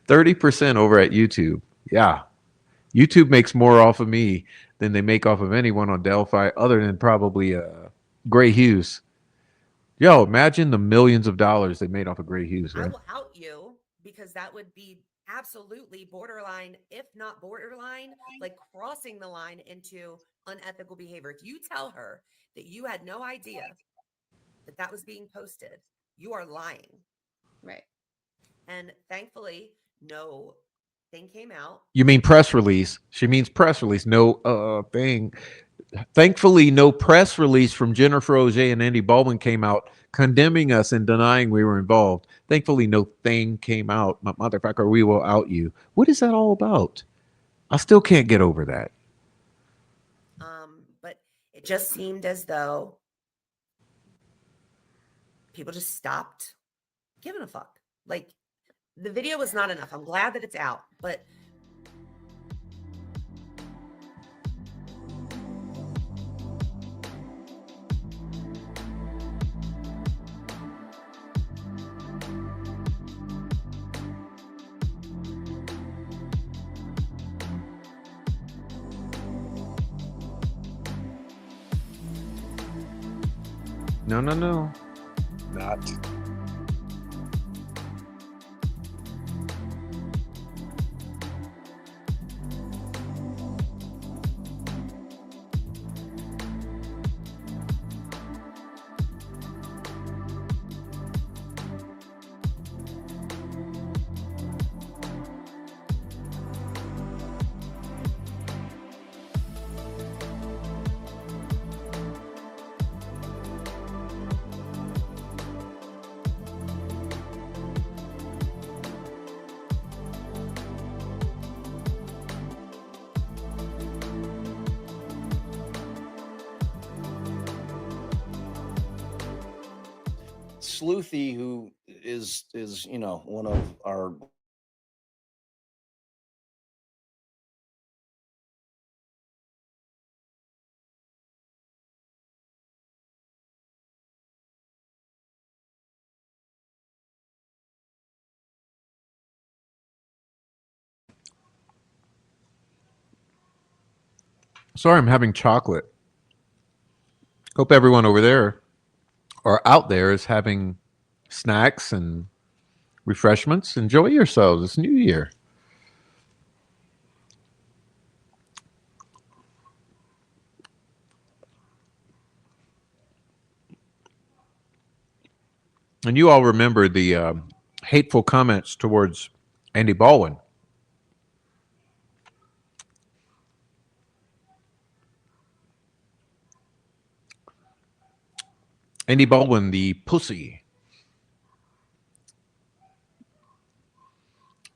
30% over at YouTube. Yeah. YouTube makes more off of me than they make off of anyone on Delphi, other than probably Gray Hughes. Yo, imagine the millions of dollars they made off of Gray Hughes, I right? will out you because that would be absolutely borderline, if not borderline, like crossing the line into unethical behavior. If you tell her that you had no idea that that was being posted, you are lying. Right. And thankfully, no thing came out. You mean press release? She means press release. No thing. Thankfully, no press release from Jennifer Auger and Andy Baldwin came out condemning us and denying we were involved. Thankfully, no thing came out. Motherfucker, we will out you. What is that all about? I still can't get over that. But it just seemed as though people just stopped giving a fuck. Like, the video was not enough. I'm glad that it's out, but No. Not. Sleuthy, who is one of our Sorry, I'm having chocolate. Hope everyone over there or out there is having snacks and refreshments. Enjoy yourselves. It's New Year. And you all remember the hateful comments towards Andy Baldwin. Andy Baldwin, the pussy.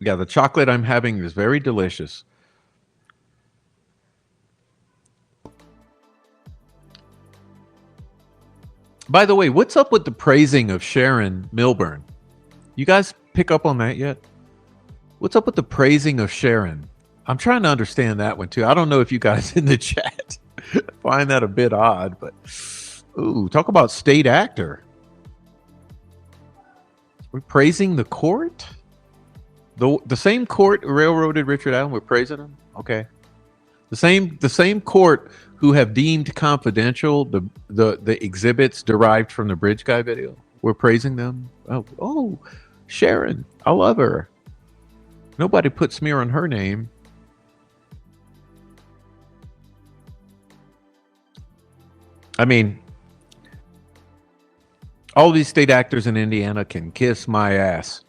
Yeah, the chocolate I'm having is very delicious. By the way, what's up with the praising of Sharon Milburn? You guys pick up on that yet? What's up with the praising of Sharon? I'm trying to understand that one too. I don't know if you guys in the chat find that a bit odd, but ooh, talk about state actor. We're praising the court? The same court railroaded Richard Allen, we're praising him? Okay. The same court who have deemed confidential the exhibits derived from the Bridge Guy video. We're praising them. Oh, Sharon, I love her. Nobody put smear on her name. I mean, all these state actors in Indiana can kiss my ass.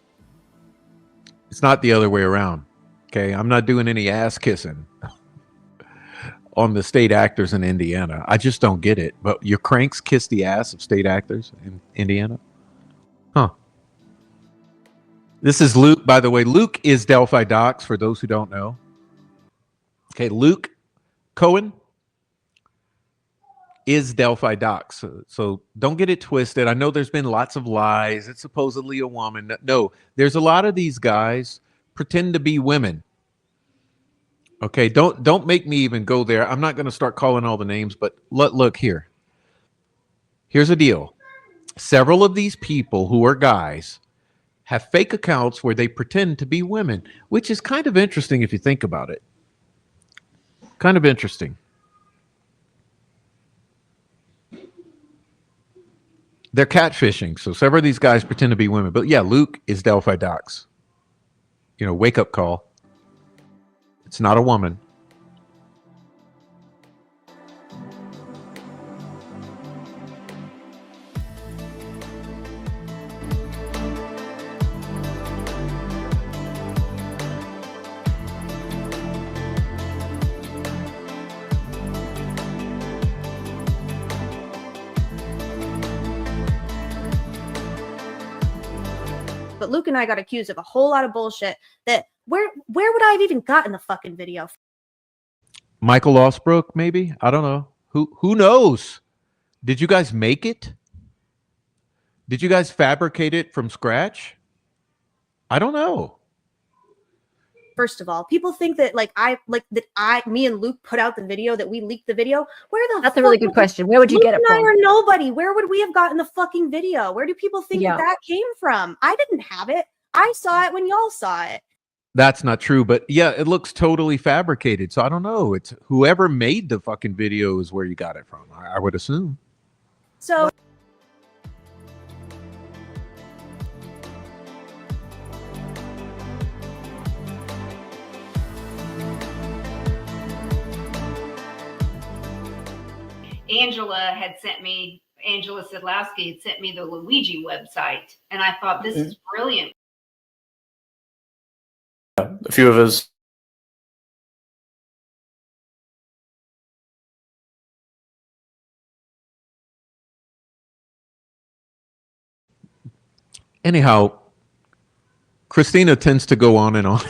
It's not the other way around. Okay, I'm not doing any ass kissing on the state actors in Indiana. I just don't get it. But your cranks kiss the ass of state actors in Indiana? Huh. This is Luke, by the way. Luke is Delphi Docs, for those who don't know. Okay, Luke Cohen is Delphi Docs. So don't get it twisted. I know there's been lots of lies. It's supposedly a woman. No, there's a lot of these guys pretend to be women. Okay, don't make me even go there. I'm not going to start calling all the names, but look here. Here's the deal. Several of these people who are guys have fake accounts where they pretend to be women, which is kind of interesting if you think about it. Kind of interesting. they're catfishing. So several of these guys pretend to be women. But yeah, Luke is Delphi Docs. You know, wake up call. It's not a woman. But Luke and I got accused of a whole lot of bullshit that where would I have even gotten the fucking video? Michael Osbrook, maybe? I don't know. Who knows? Did you guys make it? Did you guys fabricate it from scratch? I don't know. First of all, people think that me and Luke put out the video, that we leaked the video. Where the That's a really good question. Where would you Luke get it and from? I are nobody. Where would we have gotten the fucking video? Where do people think Yeah. that came from? I didn't have it. I saw it when y'all saw it. That's not true, but yeah, it looks totally fabricated. So I don't know. It's whoever made the fucking video is where you got it from. I would assume. So Angela Sedlowski had sent me the Luigi website, and I thought this is brilliant. A few of us. Anyhow, Christina tends to go on and on.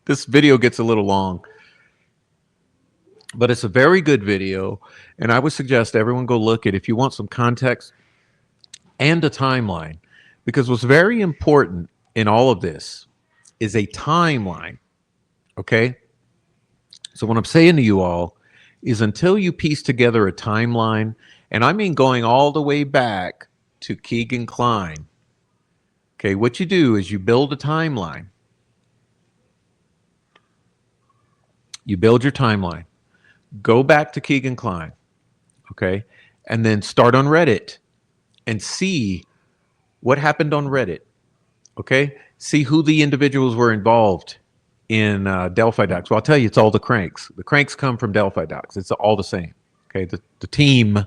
This video gets a little long, but it's a very good video. And I would suggest everyone go look at it if you want some context and a timeline, because what's very important in all of this is a timeline. Okay. So what I'm saying to you all is until you piece together a timeline, and I mean going all the way back to Keegan Kline. Okay, what you do is you build a timeline. You build your timeline. Go back to Keegan Kline, okay? And then start on Reddit and see what happened on Reddit, okay? See who the individuals were involved in Delphi Docs. Well, I'll tell you, it's all the cranks. The cranks come from Delphi Docs. It's all the same, okay? The team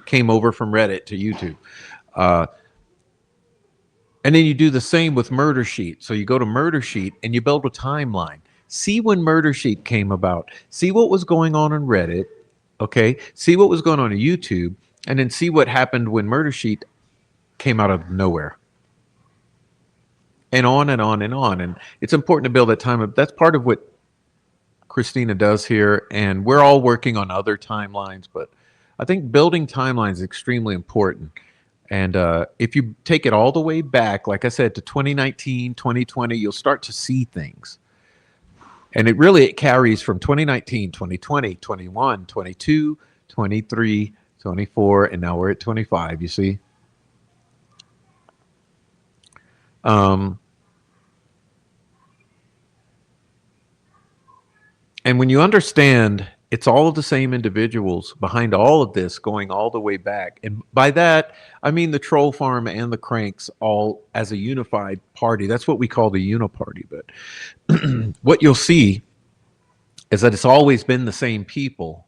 came over from Reddit to YouTube. And then you do the same with Murder Sheet. So you go to Murder Sheet and you build a timeline. See when Murder Sheet came about. See what was going on Reddit, okay? See what was going on YouTube, and then see what happened when Murder Sheet came out of nowhere. And on and on and on. And it's important to build that time. That's part of what Christina does here, and we're all working on other timelines, but I think building timelines is extremely important. And if you take it all the way back, like I said, to 2019, 2020, you'll start to see things. And it carries from 2019, 2020, 21, 22, 23, 24, and now we're at 25, you see? And when you understand it's all of the same individuals behind all of this going all the way back. And by that, I mean the troll farm and the cranks all as a unified party. That's what we call the uniparty. But what you'll see is that it's always been the same people,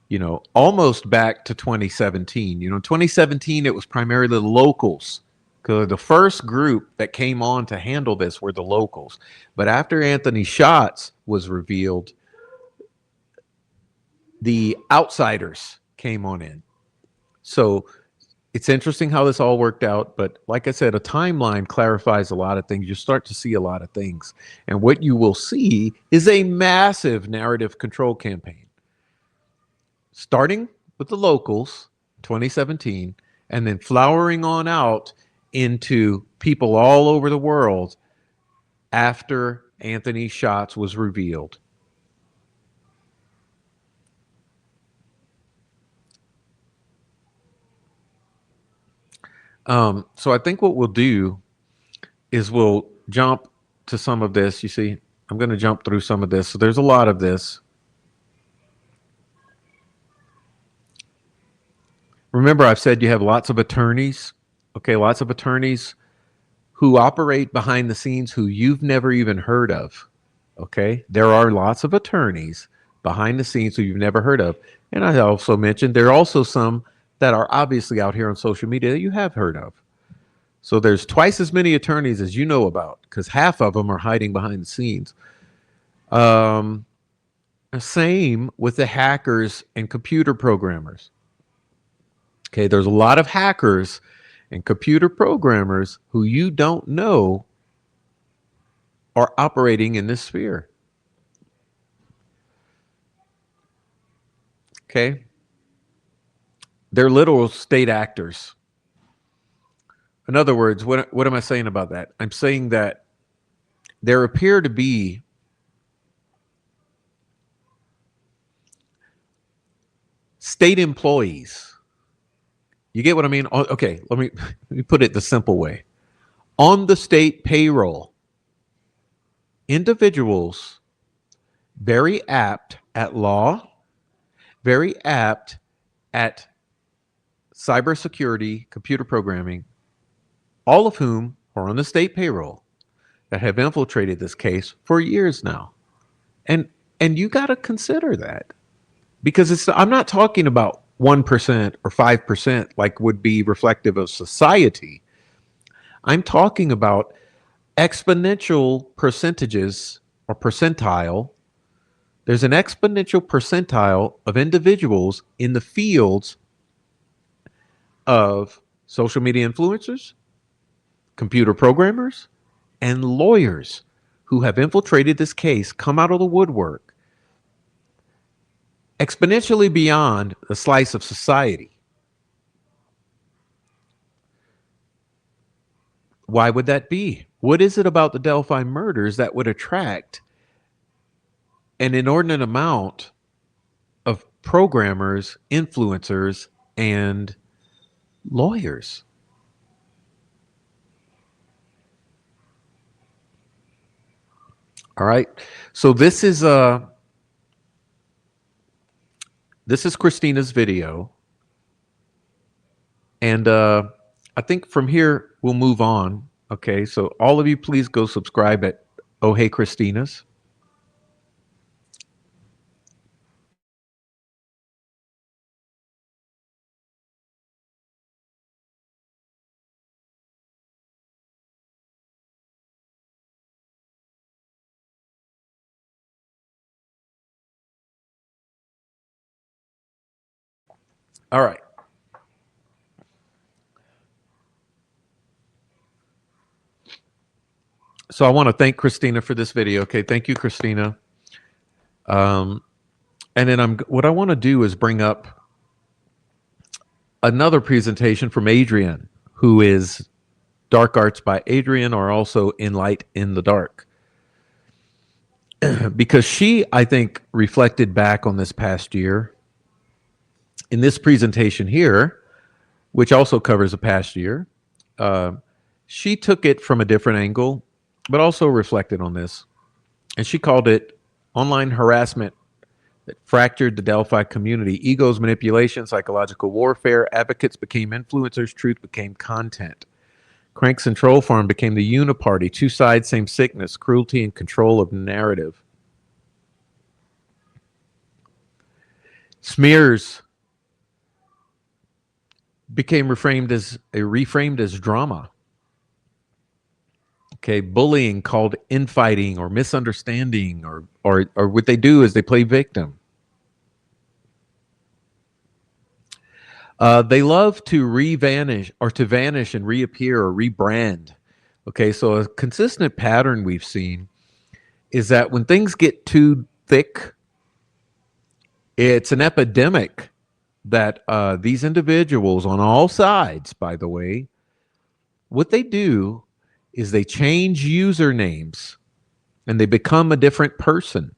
you know, almost back to 2017. You know, in 2017, it was primarily the locals. Because the first group that came on to handle this were the locals. But after Anthony Shots was revealed, the outsiders came on in. So it's interesting how this all worked out. But like I said, a timeline clarifies a lot of things. You start to see a lot of things. And what you will see is a massive narrative control campaign. Starting with the locals, 2017, and then flowering on out into people all over the world after Anthony Shots was revealed. So I think what we'll do is we'll jump to some of this. You see, I'm going to jump through some of this. So there's a lot of this. Remember, I've said you have lots of attorneys. Okay, lots of attorneys who operate behind the scenes who you've never even heard of. Okay, there are lots of attorneys behind the scenes who you've never heard of. And I also mentioned there are also some that are obviously out here on social media that you have heard of. So there's twice as many attorneys as you know about, because half of them are hiding behind the scenes. Same with the hackers and computer programmers. Okay, there's a lot of hackers and computer programmers who you don't know are operating in this sphere. Okay, they're literal state actors. In other words, what am I saying about that? I'm saying that there appear to be state employees. You get what I mean? Okay, let me put it the simple way. On the state payroll, individuals very apt at law, very apt at cybersecurity, computer programming, all of whom are on the state payroll that have infiltrated this case for years now. And you got to consider that, because I'm not talking about 1% or 5% like would be reflective of society. I'm talking about exponential percentages or percentile. There's an exponential percentile of individuals in the fields of social media influencers, computer programmers, and lawyers who have infiltrated this case, come out of the woodwork, exponentially beyond the slice of society. Why would that be? What is it about the Delphi murders that would attract an inordinate amount of programmers, influencers, and lawyers? All right. So this is Christina's video. And I think from here we'll move on. Okay. So all of you, please go subscribe at Oh Hey Christina's. All right. So I want to thank Christina for this video. Okay, thank you, Christina. And then what I want to do is bring up another presentation from Adrian, who is Dark Arts by Adrian, or also In Light in the Dark. Because she, I think, reflected back on this past year in this presentation here, which also covers the past year. She took it from a different angle, but also reflected on this. And she called it online harassment that fractured the Delphi community. Egos, manipulation, psychological warfare. Advocates became influencers. Truth became content. Cranks and Troll Farm became the uniparty. Two sides, same sickness. Cruelty and control of narrative. Smears became reframed as drama. Okay, bullying called infighting or misunderstanding, or what they do is they play victim. They love to vanish and reappear or rebrand. Okay, so a consistent pattern we've seen is that when things get too thick, it's an epidemic that these individuals on all sides, by the way, what they do is they change usernames and they become a different person.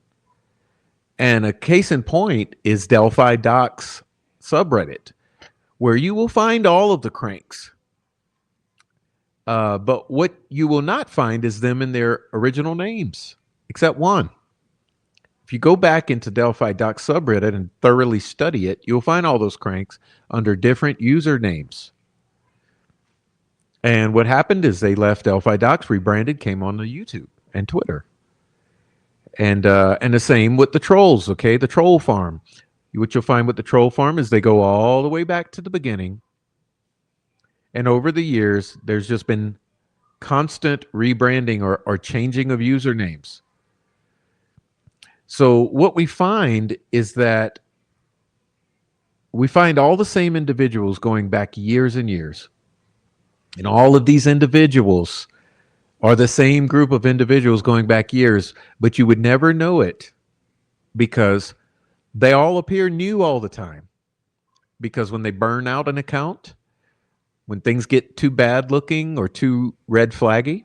And a case in point is Delphi Docs subreddit, where you will find all of the cranks. But what you will not find is them in their original names, except one. If you go back into Delphi doc subreddit and thoroughly study it, you'll find all those cranks under different usernames. And what happened is they left Delphi docs, rebranded, came on to YouTube and Twitter. And the same with the trolls, okay? The troll farm. What you'll find with the troll farm is they go all the way back to the beginning. And over the years, there's just been constant rebranding or changing of usernames. So what we find is that we find all the same individuals going back years and years. And all of these individuals are the same group of individuals going back years, but you would never know it because they all appear new all the time. Because when they burn out an account, when things get too bad looking or too red flaggy,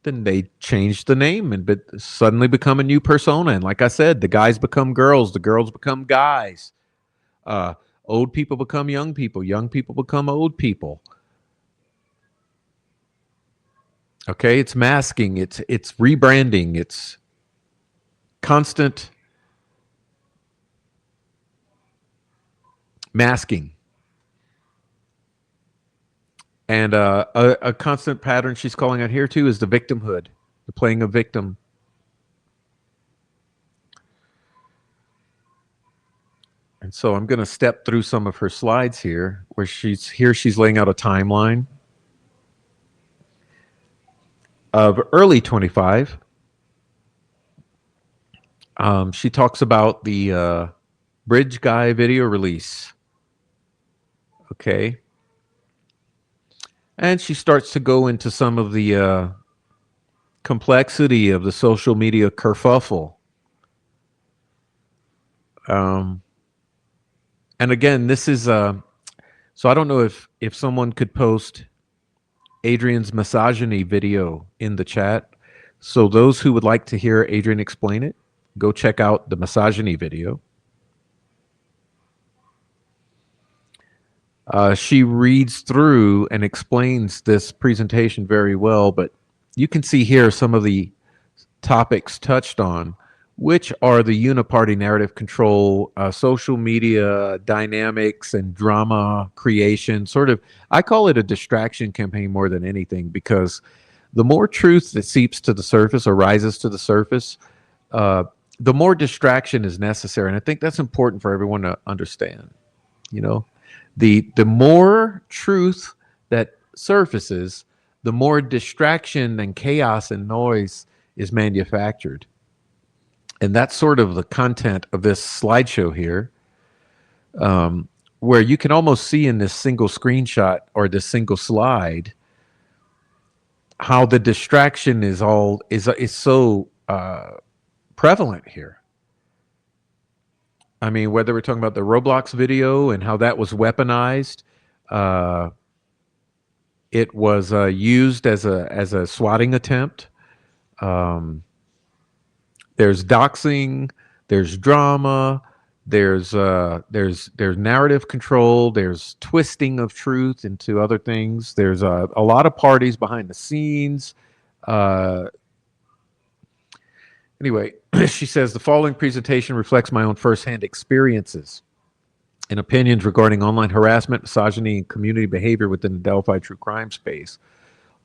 then they change the name and suddenly become a new persona. And like I said, the guys become girls, the girls become guys. Old people become young people become old people. Okay, it's masking, it's rebranding, it's constant masking. And a constant pattern she's calling out here too is the victimhood, the playing a victim. And so I'm going to step through some of her slides here, where she's laying out a timeline of early 25. She talks about the Bridge Guy video release. Okay. And she starts to go into some of the complexity of the social media kerfuffle. And again, this is so I don't know if someone could post Adrian's misogyny video in the chat. So those who would like to hear Adrian explain it, go check out the misogyny video. She reads through and explains this presentation very well, but you can see here some of the topics touched on, which are the uniparty narrative control, social media dynamics and drama creation. Sort of, I call it a distraction campaign more than anything, because the more truth that seeps to the surface or rises to the surface, the more distraction is necessary. And I think that's important for everyone to understand. You know, the more truth that surfaces, the more distraction and chaos and noise is manufactured. And that's sort of the content of this slideshow here, where you can almost see in this single screenshot or this single slide how the distraction is so prevalent here. I mean, whether we're talking about the Roblox video and how that was weaponized, it was used as a swatting attempt. There's doxing, there's drama, there's narrative control, there's twisting of truth into other things. There's a lot of parties behind the scenes. Anyway, she says the following presentation reflects my own firsthand experiences and opinions regarding online harassment, misogyny, and community behavior within the Delphi true crime space.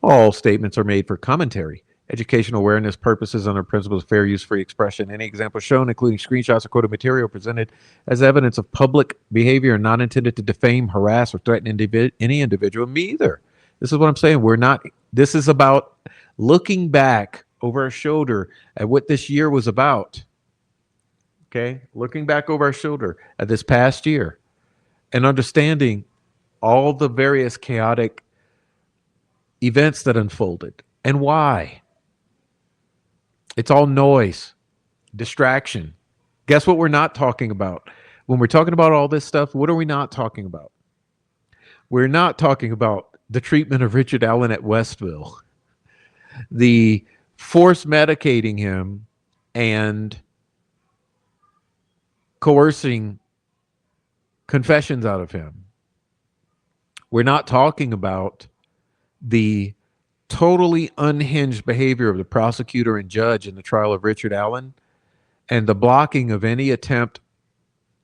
All statements are made for commentary, educational awareness purposes under principles of fair use, free expression. Any example shown, including screenshots or quoted material presented as evidence of public behavior, are not intended to defame, harass, or threaten any individual. Me either. This is what I'm saying. This is about looking back over our shoulder at what this year was about. Okay? Looking back over our shoulder at this past year and understanding all the various chaotic events that unfolded and why. It's all noise, distraction. Guess what we're not talking about? When we're talking about all this stuff, what are we not talking about? We're not talking about the treatment of Richard Allen at Westville, the force medicating him and coercing confessions out of him. We're not talking about the totally unhinged behavior of the prosecutor and judge in the trial of Richard Allen and the blocking of any attempt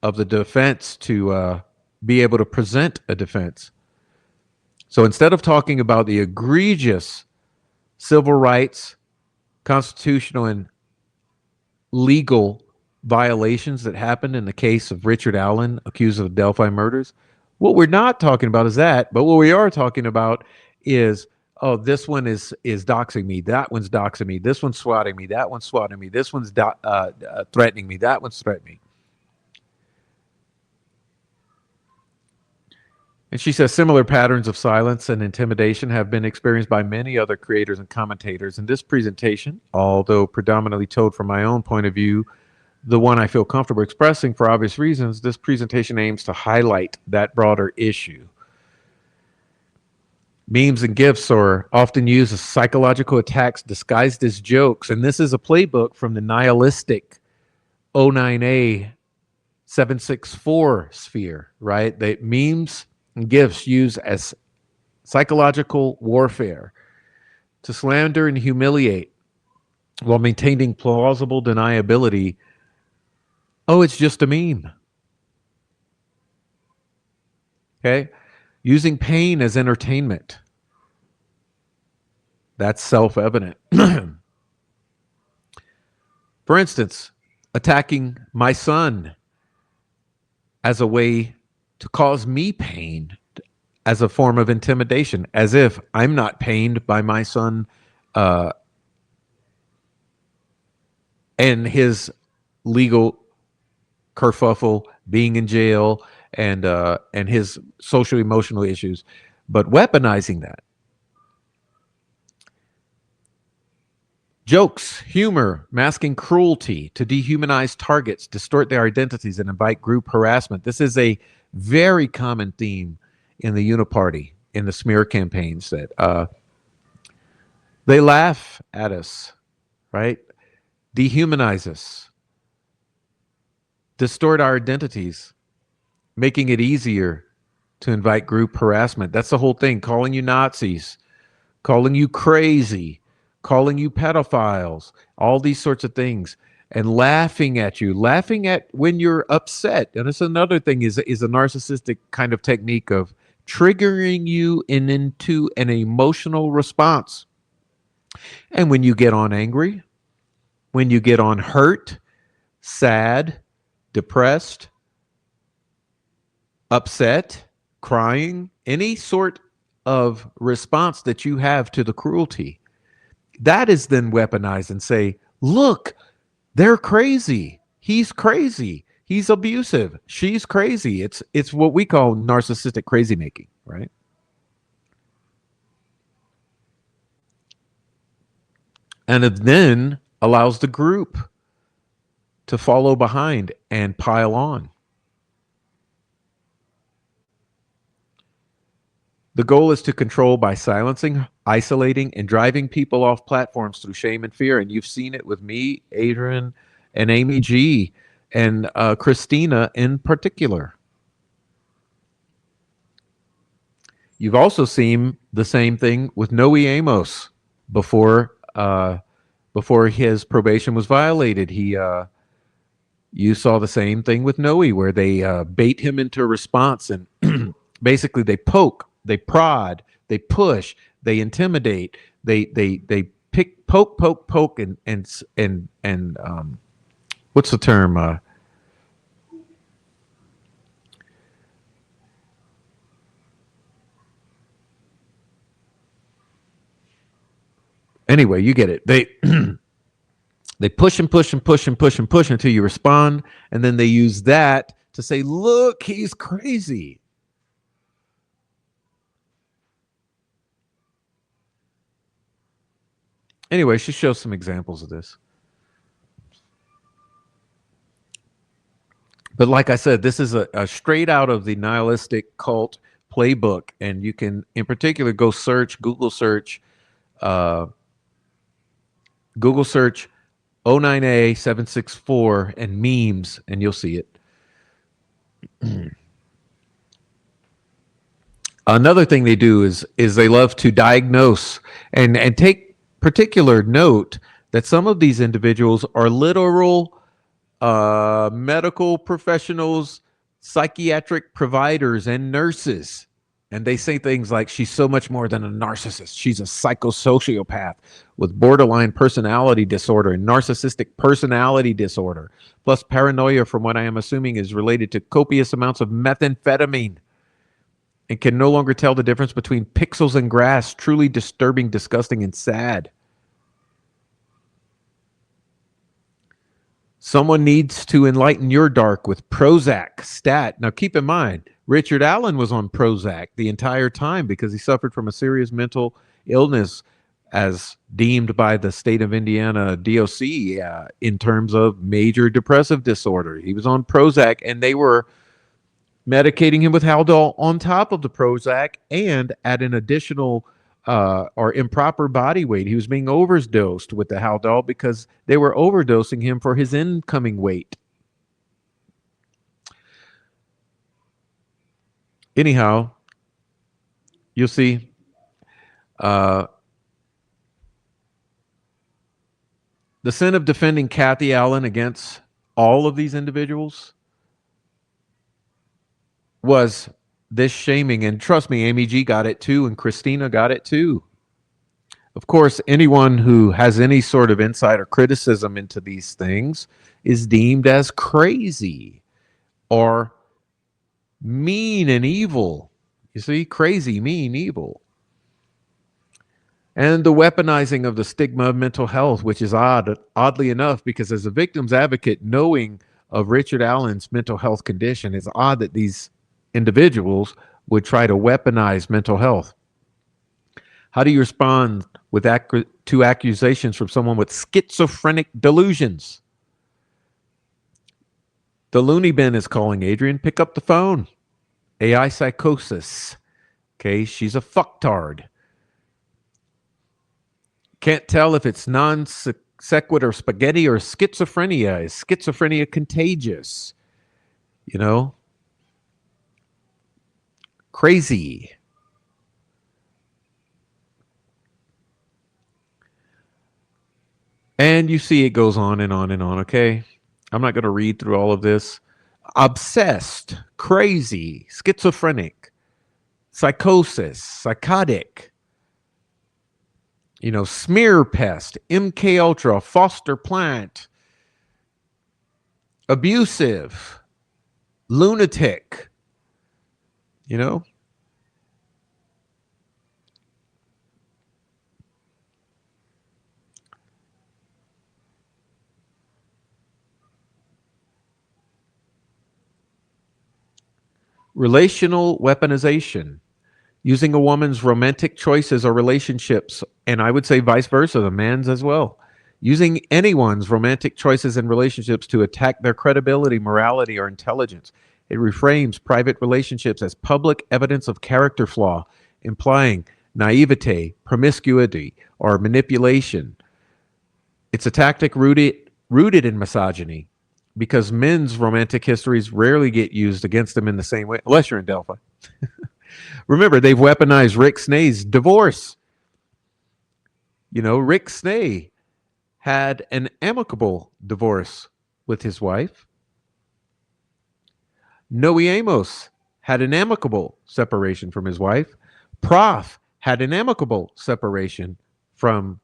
of the defense to be able to present a defense. So instead of talking about the egregious civil rights, constitutional, and legal violations that happened in the case of Richard Allen, accused of the Delphi murders, what we're not talking about is that, but what we are talking about is, oh, this one is doxing me, that one's doxing me, this one's swatting me, that one's swatting me, this one's threatening me, that one's threatening me. And she says similar patterns of silence and intimidation have been experienced by many other creators and commentators. In this presentation, although predominantly told from my own point of view, the one I feel comfortable expressing for obvious reasons, this presentation aims to highlight that broader issue. Memes and GIFs are often used as psychological attacks disguised as jokes. And this is a playbook from the nihilistic 09A 764 sphere, right? They memes and GIFs used as psychological warfare to slander and humiliate while maintaining plausible deniability. Oh, it's just a meme. Okay? Using pain as entertainment. That's self-evident. For instance, attacking my son as a way to cause me pain, as a form of intimidation, as if I'm not pained by my son and his legal kerfuffle, being in jail, and his social emotional issues, but weaponizing that. Jokes, humor, masking cruelty to dehumanize targets, distort their identities, and invite group harassment. This is a very common theme in the Uniparty, in the smear campaigns, that they laugh at us, right? Dehumanize us, distort our identities, making it easier to invite group harassment. That's the whole thing. Calling you Nazis, calling you crazy, calling you pedophiles, all these sorts of things, and laughing at you, laughing at when you're upset. And it's another thing, is a narcissistic kind of technique of triggering you into an emotional response. And when you get on angry, when you get on hurt, sad, depressed, upset, crying, any sort of response that you have to the cruelty, that is then weaponized and say, look, they're crazy. He's crazy. He's abusive. She's crazy. It's what we call narcissistic crazy making, right? And it then allows the group to follow behind and pile on. The goal is to control by silencing, isolating, and driving people off platforms through shame and fear. And you've seen it with me, Adrian, and Amy G, and Christina in particular. You've also seen the same thing with Noe Amos before his probation was violated. You saw the same thing with Noe, where they bait him into a response, and basically they poke, they prod, they push, they intimidate, they poke, and what's the term? Anyway, you get it. They push and push and push and push and push until you respond, and then they use that to say, look, he's crazy. Anyway, she shows some examples of this. But like I said, this is a straight out of the nihilistic cult playbook, and you can, in particular, go search, Google search 09A 764 and memes, and you'll see it. Another thing they do is they love to diagnose and take particular note that some of these individuals are literal medical professionals, psychiatric providers, and nurses. And they say things like, she's so much more than a narcissist. She's a psychosociopath with borderline personality disorder and narcissistic personality disorder, plus paranoia, from what I am assuming is related to copious amounts of methamphetamine, and can no longer tell the difference between pixels and grass. Truly disturbing, disgusting, and sad. Someone needs to enlighten your dark with Prozac stat. Now, keep in mind, Richard Allen was on Prozac the entire time because he suffered from a serious mental illness as deemed by the state of Indiana DOC in terms of major depressive disorder. He was on Prozac, and they were medicating him with Haldol on top of the Prozac and at an additional or improper body weight. He was being overdosed with the Haldol because they were overdosing him for his incoming weight. Anyhow, you'll see the sin of defending Kathy Allen against all of these individuals was this shaming. And trust me, Amy G got it too, and Christina got it too. Of course, anyone who has any sort of insight or criticism into these things is deemed as crazy or mean and evil. You see, crazy, mean, evil. And the weaponizing of the stigma of mental health, which is oddly enough, because as a victim's advocate, knowing of Richard Allen's mental health condition, it's odd that these individuals would try to weaponize mental health. How do you respond with to accusations from someone with schizophrenic delusions? The loony bin is calling, Adrian. Pick up the phone. AI psychosis. Okay, she's a fucktard. Can't tell if it's non sequitur spaghetti or schizophrenia. Is schizophrenia contagious? You know? Crazy. And you see it goes on and on and on, okay? I'm not going to read through all of this. Obsessed, crazy, schizophrenic, psychosis, psychotic, you know, smear pest, MK Ultra, foster plant, abusive, lunatic, you know? Relational weaponization, using a woman's romantic choices or relationships, and I would say vice versa, the man's as well. Using anyone's romantic choices and relationships to attack their credibility, morality, or intelligence. It reframes private relationships as public evidence of character flaw, implying naivete, promiscuity, or manipulation. It's a tactic rooted in misogyny, because men's romantic histories rarely get used against them in the same way, unless you're in Delphi. Remember, they've weaponized Rick Snay's divorce. You know, Rick Snay had an amicable divorce with his wife. Noe Amos had an amicable separation from his wife. Prof had an amicable separation from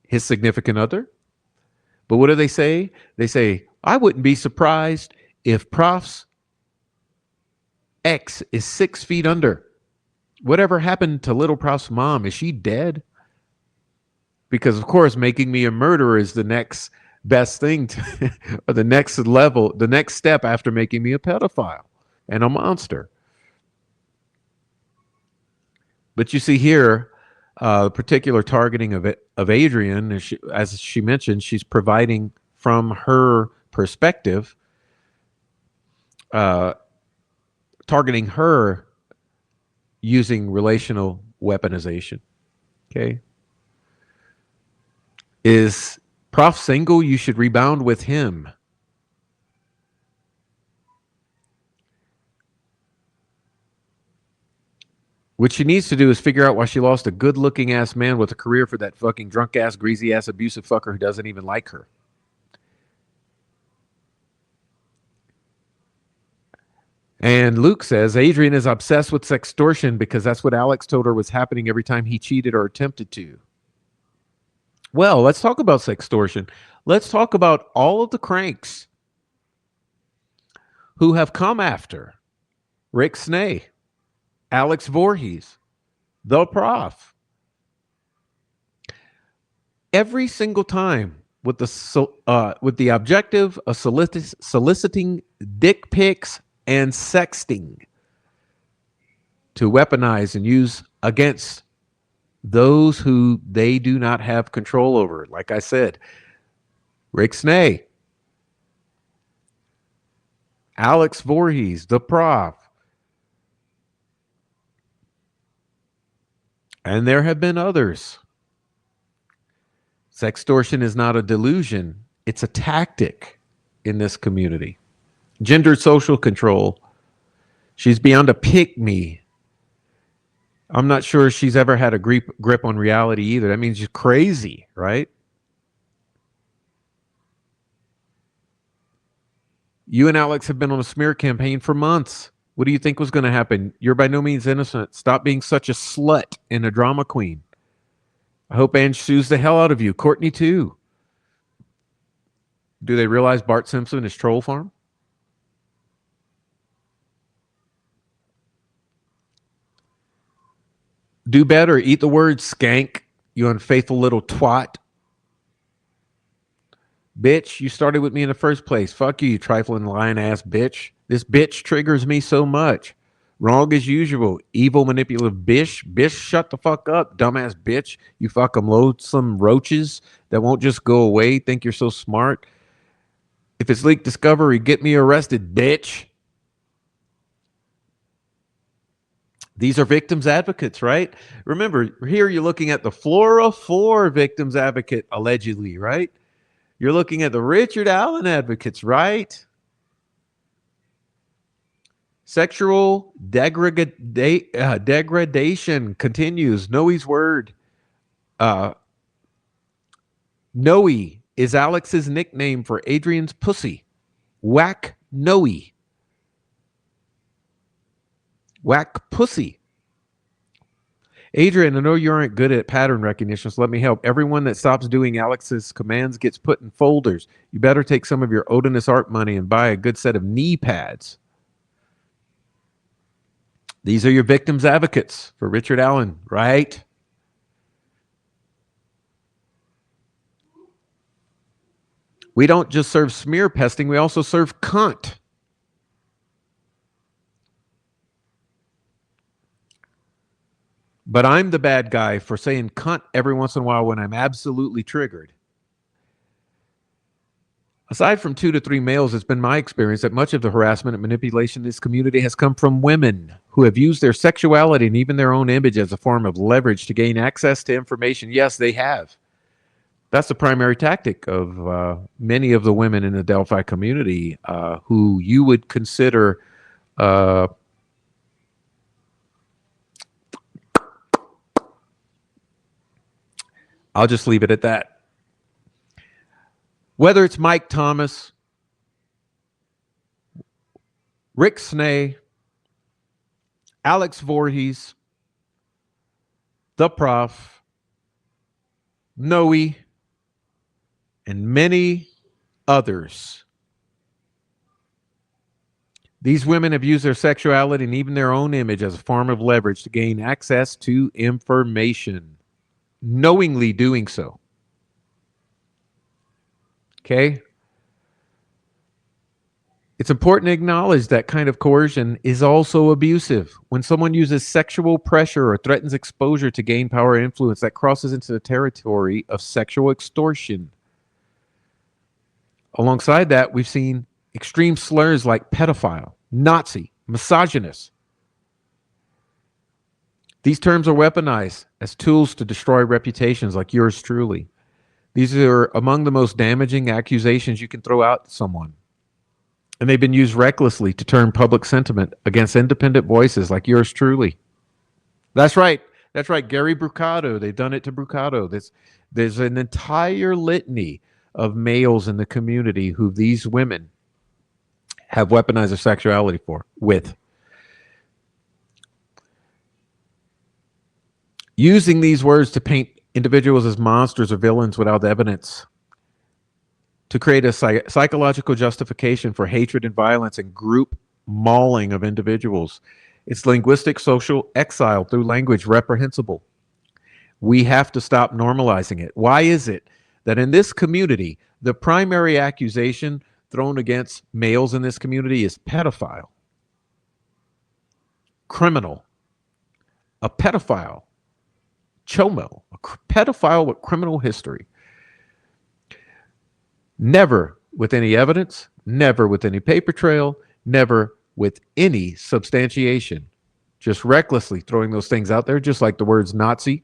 his significant other. But what do they say? They say, I wouldn't be surprised if Prof's ex is 6 feet under. Whatever happened to little Prof's mom? Is she dead? Because, of course, making me a murderer is the next best thing to, or the next level, the next step after making me a pedophile and a monster. But you see here, particular targeting of Adrian, as she mentioned, she's providing from her perspective, targeting her using relational weaponization. Okay. Is Prof single? You should rebound with him. What she needs to do is figure out why she lost a good-looking ass man with a career for that fucking drunk ass, greasy ass, abusive fucker who doesn't even like her. And Luke says Adrian is obsessed with sextortion because that's what Alex told her was happening every time he cheated or attempted to. Well, let's talk about sextortion. Let's talk about all of the cranks who have come after Rick Snay, Alex Voorhees, the Prof. Every single time with the objective of soliciting dick pics and sexting to weaponize and use against those who they do not have control over. Like I said, Rick Snay, Alex Voorhees, the Prof. And there have been others. Sextortion is not a delusion. It's a tactic in this community. Gendered social control. She's beyond a pick-me. I'm not sure she's ever had a grip on reality either. That means she's crazy, right? You and Alex have been on a smear campaign for months. What do you think was going to happen? You're by no means innocent. Stop being such a slut and a drama queen. I hope Ange sues the hell out of you. Courtney, too. Do they realize Bart Simpson is troll farm? Do better. Eat the word skank, you unfaithful little twat. Bitch, you started with me in the first place. Fuck you, you trifling lying ass bitch. This bitch triggers me so much. Wrong as usual. Evil, manipulative bitch. Bitch, shut the fuck up, dumbass bitch. You fucking loathsome roaches that won't just go away. Think you're so smart. If it's leaked discovery, get me arrested, bitch. These are victims advocates, right? Remember, here you're looking at the Flora 4 victims advocate, allegedly, right? You're looking at the Richard Allen advocates, right? Sexual degradation continues. Noe's word. Noe is Alex's nickname for Adrian's pussy. Whack Noe. Whack pussy. Adrian, I know you aren't good at pattern recognition, so let me help. Everyone that stops doing Alex's commands gets put in folders. You better take some of your Odinist art money and buy a good set of knee pads. These are your victims advocates for Richard Allen, right? We don't just serve smear pesting, we also serve cunt. But I'm the bad guy for saying cunt every once in a while when I'm absolutely triggered. Aside from 2 to 3 males, it's been my experience that much of the harassment and manipulation in this community has come from women who have used their sexuality and even their own image as a form of leverage to gain access to information. Yes, they have. That's the primary tactic of many of the women in the Delphi community who you would consider I'll just leave it at that. Whether it's Mike Thomas, Rick Snay, Alex Voorhees, the Prof, Noe, and many others. These women have used their sexuality and even their own image as a form of leverage to gain access to information. Knowingly doing so. Okay? It's important to acknowledge that kind of coercion is also abusive. When someone uses sexual pressure or threatens exposure to gain power or influence, that crosses into the territory of sexual extortion. Alongside that, we've seen extreme slurs like pedophile, Nazi, misogynist. These terms are weaponized as tools to destroy reputations like yours truly. These are among the most damaging accusations you can throw out at someone. And they've been used recklessly to turn public sentiment against independent voices like yours truly. That's right. That's right. Gary Brucato. They've done it to Brucato. There's an entire litany of males in the community who these women have weaponized their sexuality with. Using these words to paint individuals as monsters or villains without evidence, to create a psychological justification for hatred and violence and group mauling of individuals. It's linguistic social exile through language, reprehensible. We have to stop normalizing it. Why is it that in this community, the primary accusation thrown against males in this community is pedophile, criminal, a pedophile, chomo, a pedophile with criminal history? Never with any evidence, never with any paper trail, never with any substantiation. Just recklessly throwing those things out there, just like the words Nazi,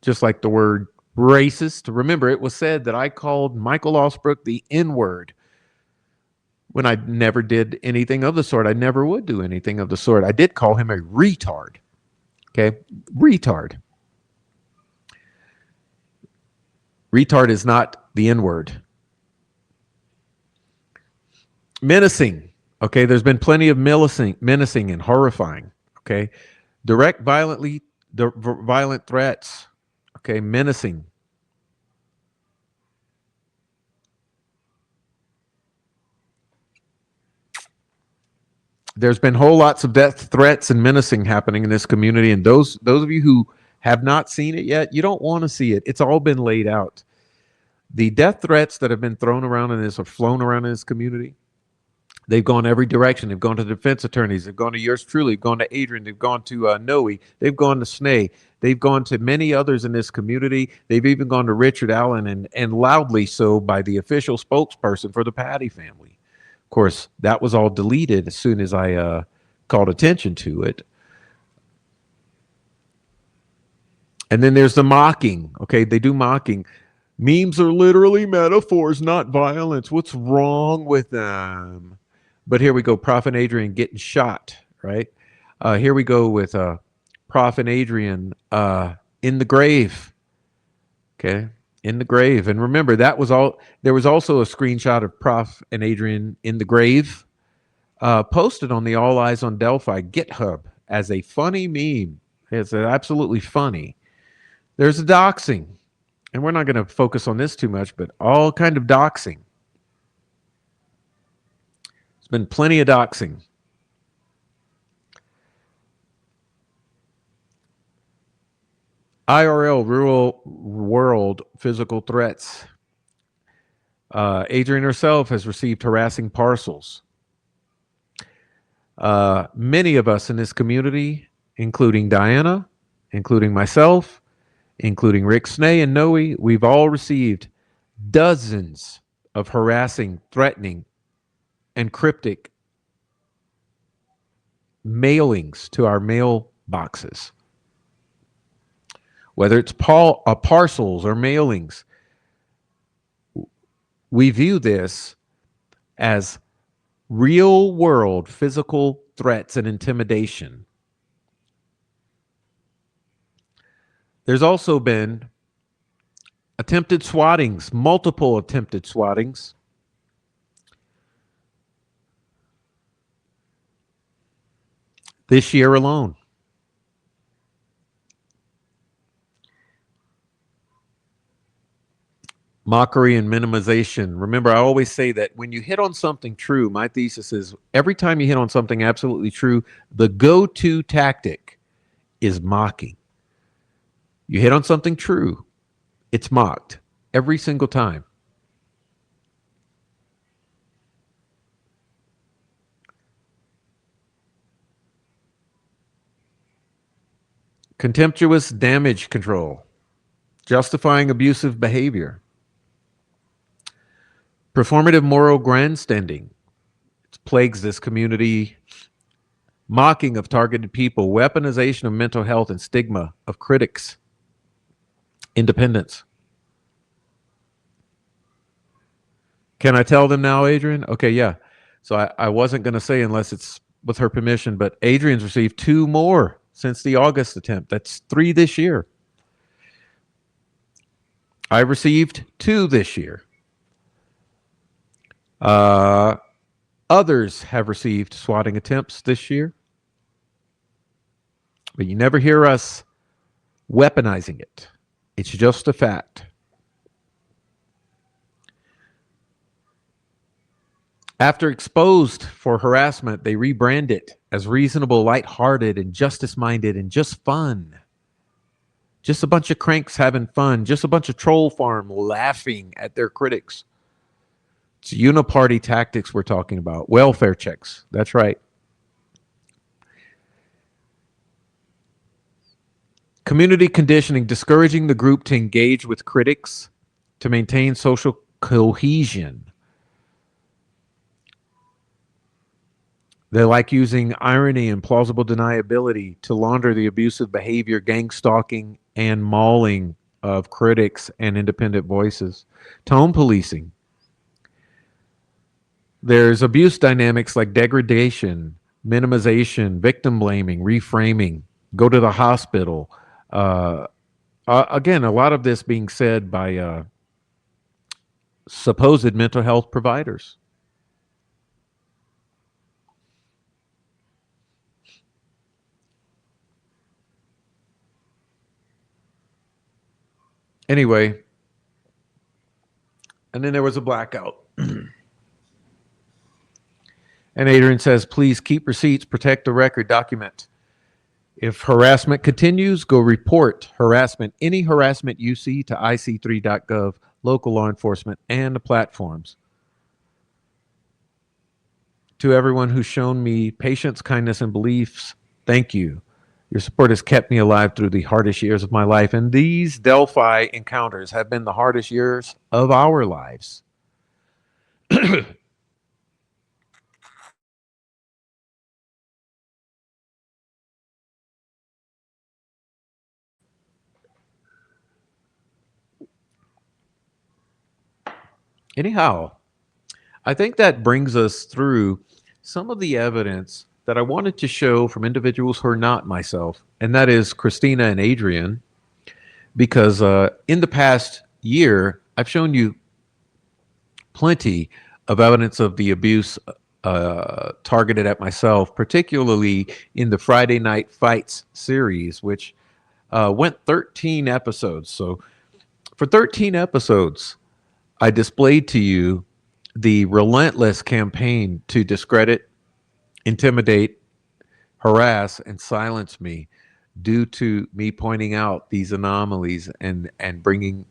just like the word racist. Remember, it was said that I called Michael Osbrook the N-word when I never did anything of the sort. I never would do anything of the sort. I did call him a retard. Okay? Retard. Retard is not the N-word. Menacing. Okay, there's been plenty of menacing and horrifying. Okay, direct violent threats. Okay, menacing. There's been whole lots of death threats and menacing happening in this community, and those of you who have not seen it yet, you don't want to see it. It's all been laid out. The death threats that have been thrown around in this or flown around in this community, they've gone every direction. They've gone to the defense attorneys. They've gone to yours truly. They've gone to Adrian. They've gone to Noe. They've gone to Snay. They've gone to many others in this community. They've even gone to Richard Allen and loudly so by the official spokesperson for the Patty family. Of course, that was all deleted as soon as I called attention to it. And then there's the mocking. Okay, they do mocking. Memes are literally metaphors, not violence. What's wrong with them? But here we go, Prof and Adrian getting shot, right? Here we go with Prof and Adrian in the grave. Okay, in the grave. And remember, that was all. There was also a screenshot of Prof and Adrian in the grave posted on the All Eyes on Delphi GitHub as a funny meme. It's absolutely funny. There's a doxing. And we're not going to focus on this too much, but all kind of doxing. There's been plenty of doxing. IRL, real world physical threats. Adrian herself has received harassing parcels. Many of us in this community, including Diana, including myself, including Rick Snay and Noe, we've all received dozens of harassing, threatening, and cryptic mailings to our mail boxes. Whether it's parcels or mailings, we view this as real world physical threats and intimidation. There's also been attempted swattings, multiple attempted swattings. This year alone. Mockery and minimization. Remember, I always say that when you hit on something true, my thesis is every time you hit on something absolutely true, the go-to tactic is mocking. You hit on something true, it's mocked every single time. Contemptuous damage control, justifying abusive behavior. Performative moral grandstanding. It plagues this community. Mocking of targeted people, weaponization of mental health and stigma of critics. Independence. Can I tell them now, Adrian? Okay, yeah. So I wasn't going to say unless it's with her permission, but Adrian's received 2 more since the August attempt. That's 3 this year. I received 2 this year. Others have received swatting attempts this year, but you never hear us weaponizing it. It's just a fact. After exposed for harassment, they rebrand it as reasonable, lighthearted, and justice-minded, and just fun. Just a bunch of cranks having fun. Just a bunch of troll farm laughing at their critics. It's uniparty tactics we're talking about. Welfare checks. That's right. Community conditioning, discouraging the group to engage with critics to maintain social cohesion. They like using irony and plausible deniability to launder the abusive behavior, gang stalking, and mauling of critics and independent voices. Tone policing. There's abuse dynamics like degradation, minimization, victim blaming, reframing, go to the hospital. Again, a lot of this being said by supposed mental health providers. Anyway, and then there was a blackout. And Adrian says, please keep receipts, protect the record, document. If harassment continues, go report harassment. Any harassment you see to ic3.gov, local law enforcement, and the platforms. To everyone who's shown me patience, kindness, and beliefs, thank you. Your support has kept me alive through the hardest years of my life, and these Delphi encounters have been the hardest years of our lives. Anyhow, I think that brings us through some of the evidence that I wanted to show from individuals who are not myself, and that is Christina and Adrian, because in the past year, I've shown you plenty of evidence of the abuse targeted at myself, particularly in the Friday Night Fights series, which went 13 episodes. So for 13 episodes, I displayed to you the relentless campaign to discredit, intimidate, harass, and silence me due to me pointing out these anomalies and bringing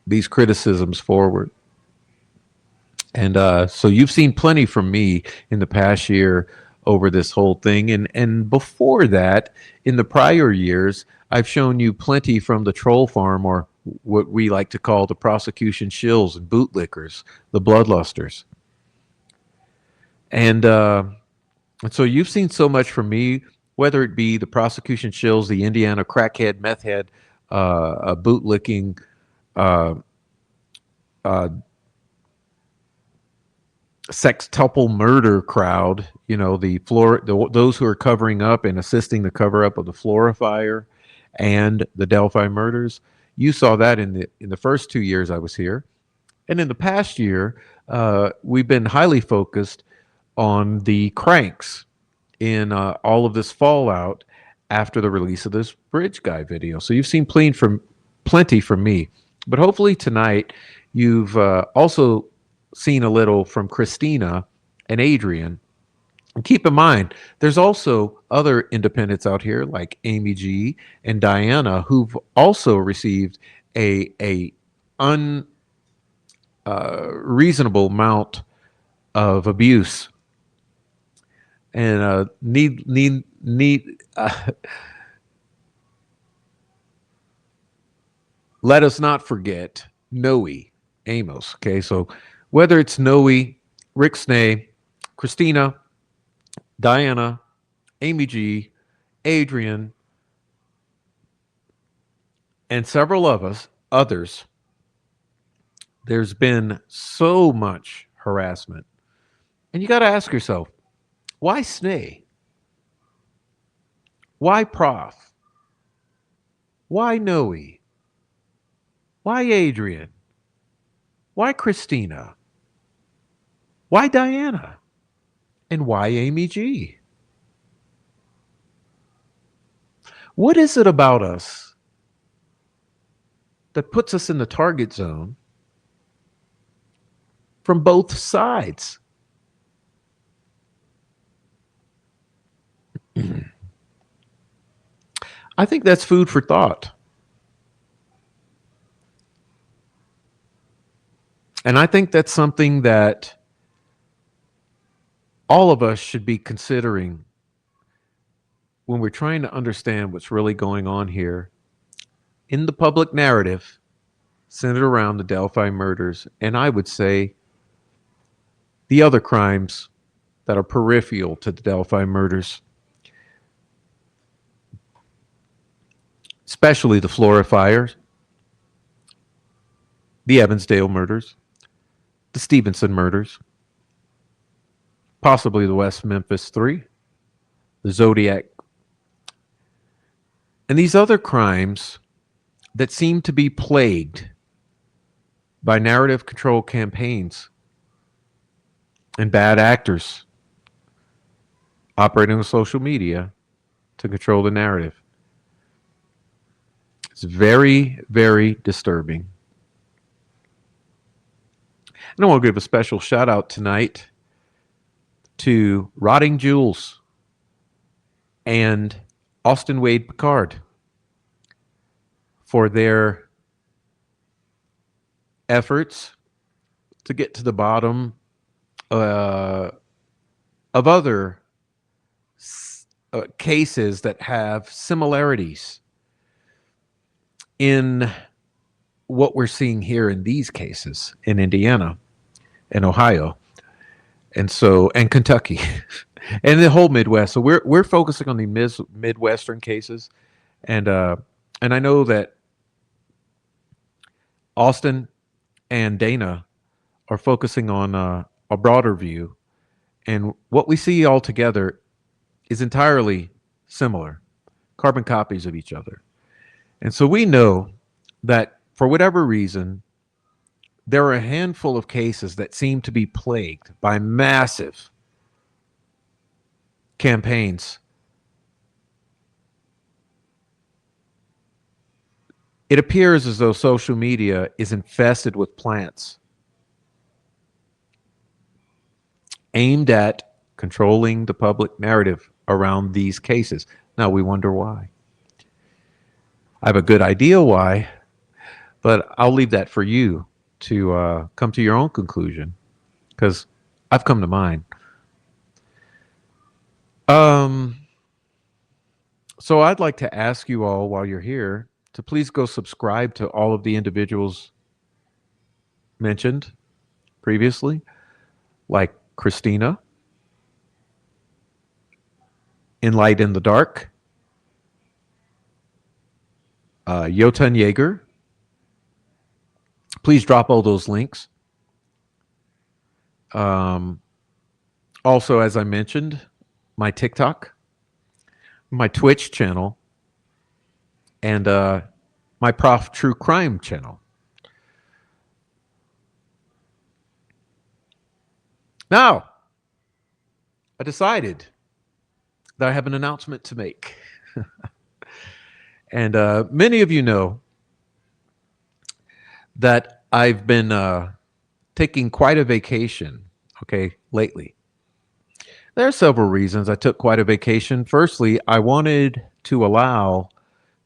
these criticisms forward. And so you've seen plenty from me in the past year over this whole thing. And before that, in the prior years, I've shown you plenty from the troll farm, or what we like to call the prosecution shills and bootlickers, the bloodlusters. And so you've seen so much from me, whether it be the prosecution shills, the Indiana crackhead, meth head, bootlicking, sextuple murder crowd, you know, those who are covering up and assisting the cover up of the Flora fire and the Delphi murders. You saw that in the first 2 years I was here. And in the past year, we've been highly focused on the cranks in all of this fallout after the release of this Bridge Guy video. So you've seen plenty from me. But hopefully tonight you've also seen a little from Christina and Adrian. And keep in mind, there's also other independents out here like Amy G and Diana who've also received a reasonable amount of abuse and let us not forget Noe Amos. Okay, so whether it's Noe, Rick Snay, Christina, Diana, Amy G, Adrian, and several of others, there's been so much harassment. And you got to ask yourself, why Snay? Why Prof? Why Noe? Why Adrian? Why Christina? Why Diana? And why Amy G? What is it about us that puts us in the target zone from both sides? I think that's food for thought. And I think that's something that all of us should be considering when we're trying to understand what's really going on here in the public narrative centered around the Delphi murders, and I would say the other crimes that are peripheral to the Delphi murders, especially the Florida fires, the Evansdale murders, the Stevenson murders, possibly the West Memphis Three, the Zodiac, and these other crimes that seem to be plagued by narrative control campaigns and bad actors operating on social media to control the narrative. It's very, very disturbing. And I want to give a special shout out tonight to Rotting Jules and Austin Wade Picard for their efforts to get to the bottom of other cases that have similarities in what we're seeing here in these cases in Indiana and Ohio, and Kentucky and the whole Midwest. So we're focusing on the Midwestern cases, and I know that Austin and Dana are focusing on a broader view, and what we see all together is entirely similar, carbon copies of each other. And so we know that for whatever reason, there are a handful of cases that seem to be plagued by massive campaigns. It appears as though social media is infested with plants aimed at controlling the public narrative around these cases. Now we wonder why. I have a good idea why, but I'll leave that for you to come to your own conclusion, because I've come to mine. So I'd like to ask you all while you're here to please go subscribe to all of the individuals mentioned previously, like Christina, In Light in the Dark, Jotun Jaeger. Please drop all those links. Also, as I mentioned, my TikTok, my Twitch channel, and my Prof True Crime channel. Now, I decided that I have an announcement to make. And many of you know that I've been taking quite a vacation, lately. There are several reasons I took quite a vacation. Firstly, I wanted to allow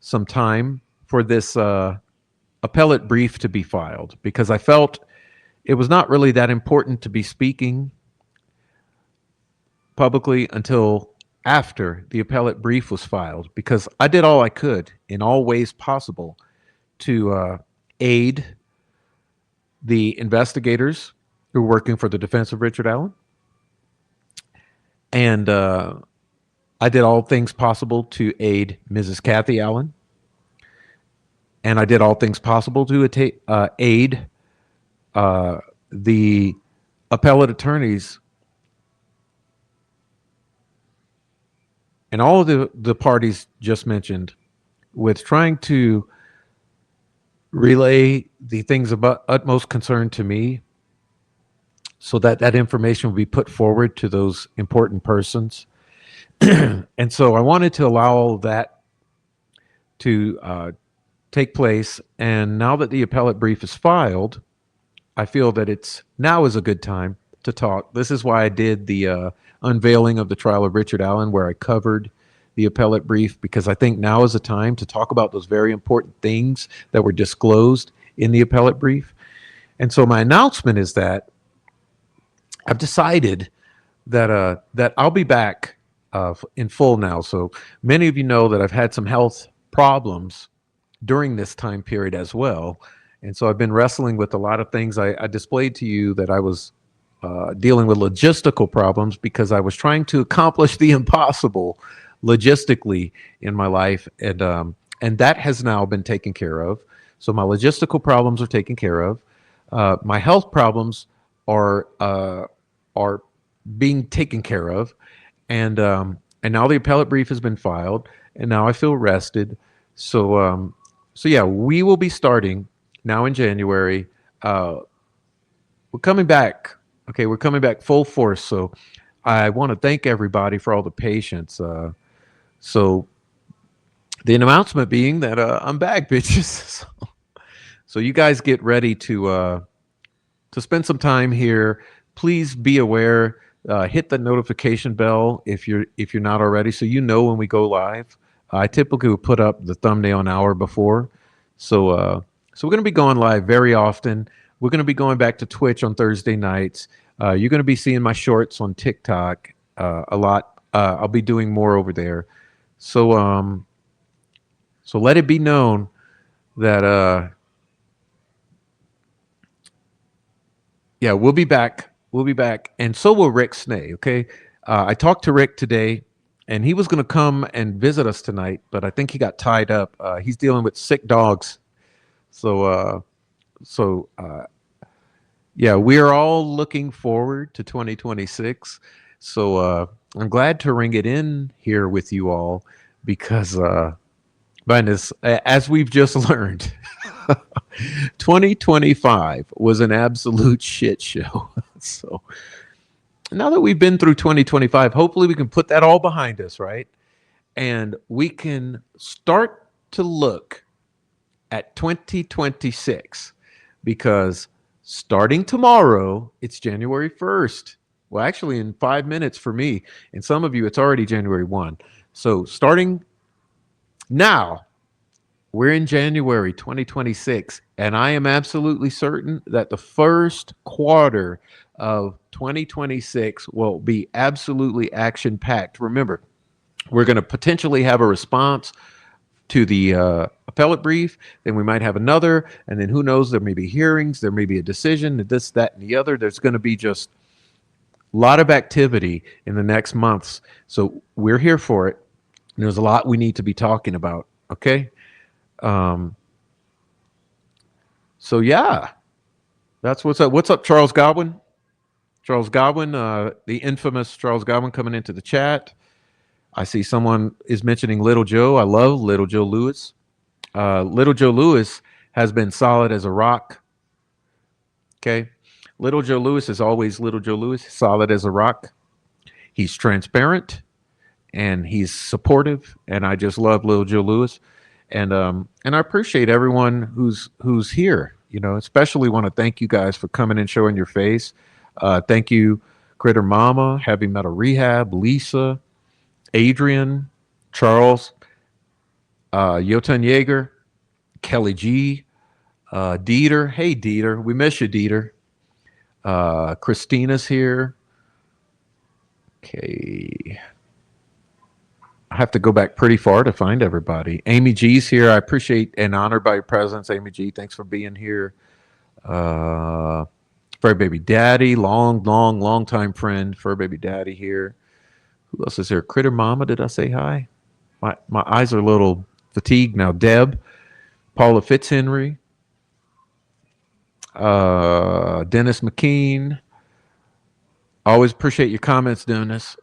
some time for this appellate brief to be filed, because I felt it was not really that important to be speaking publicly until after the appellate brief was filed, because I did all I could in all ways possible to aid the investigators who were working for the defense of Richard Allen. And I did all things possible to aid Mrs. Kathy Allen. And I did all things possible to aid the appellate attorneys and all of the parties just mentioned with trying to relay the things of utmost concern to me so that that information will be put forward to those important persons. And so I wanted to allow all of that to take place. And now that the appellate brief is filed, I feel that it's now is a good time to talk. This is why I did the unveiling of the trial of Richard Allen, where I covered the appellate brief, because I think now is a time to talk about those very important things that were disclosed in the appellate brief. And so my announcement is that I've decided that that I'll be back in full now. So many of you know that I've had some health problems during this time period as well. And so I've been wrestling with a lot of things. I displayed to you that I was dealing with logistical problems because I was trying to accomplish the impossible logistically in my life. And that has now been taken care of. So my logistical problems are taken care of. My health problems are being taken care of. And now the appellate brief has been filed, and now I feel rested. So yeah, we will be starting now in January. We're coming back. Okay, we're coming back full force. So I want to thank everybody for all the patience. So the announcement being that I'm back, bitches. So you guys get ready to spend some time here. Please be aware. Hit the notification bell if you're not already, so you know when we go live. I typically will put up the thumbnail an hour before. So we're going to be going live very often. We're going to be going back to Twitch on Thursday nights. You're going to be seeing my shorts on TikTok a lot. I'll be doing more over there. So let it be known that yeah, we'll be back. We'll be back, and so will Rick Snay. Okay, I talked to Rick today, and he was going to come and visit us tonight, but I think he got tied up. He's dealing with sick dogs, so yeah, we are all looking forward to 2026. So I'm glad to ring it in here with you all because, as we've just learned, 2025 was an absolute shit show. So now that we've been through 2025, hopefully we can put that all behind us, right? And we can start to look at 2026 because starting tomorrow, it's January 1st. Well, actually in 5 minutes for me, and some of you, it's already January 1. So starting now, we're in January 2026, and I am absolutely certain that the first quarter of 2026 will be absolutely action-packed. Remember, we're going to potentially have a response to the appellate brief, then we might have another, and then who knows, there may be hearings, there may be a decision, this, that, and the other. There's going to be just a lot of activity in the next months. So we're here for it. And there's a lot we need to be talking about, okay? So yeah, that's what's up. What's up, Charles Godwin? Charles Godwin, the infamous Charles Godwin coming into the chat. I see someone is mentioning Little Joe. I love Little Joe Lewis. Little Joe Lewis has been solid as a rock. Okay. Little Joe Lewis is always Little Joe Lewis, solid as a rock. He's transparent and he's supportive. And I just love Little Joe Lewis. And I appreciate everyone who's here, you know, especially want to thank you guys for coming and showing your face. Thank you, Critter Mama, Heavy Metal Rehab, Lisa, Adrian, Charles, Yotan Yeager, Kelly G, Dieter. Hey, Dieter. We miss you, Dieter. Christina's here. Okay. I have to go back pretty far to find everybody. Amy G's here. I appreciate and honored by your presence, Amy G. Thanks for being here. Fur Baby Daddy, long time friend. Fur Baby Daddy here. Who else is here? Critter Mama, did I say hi? My eyes are a little fatigued now. Deb, Paula Fitzhenry, Dennis McKean. Always appreciate your comments, Dennis.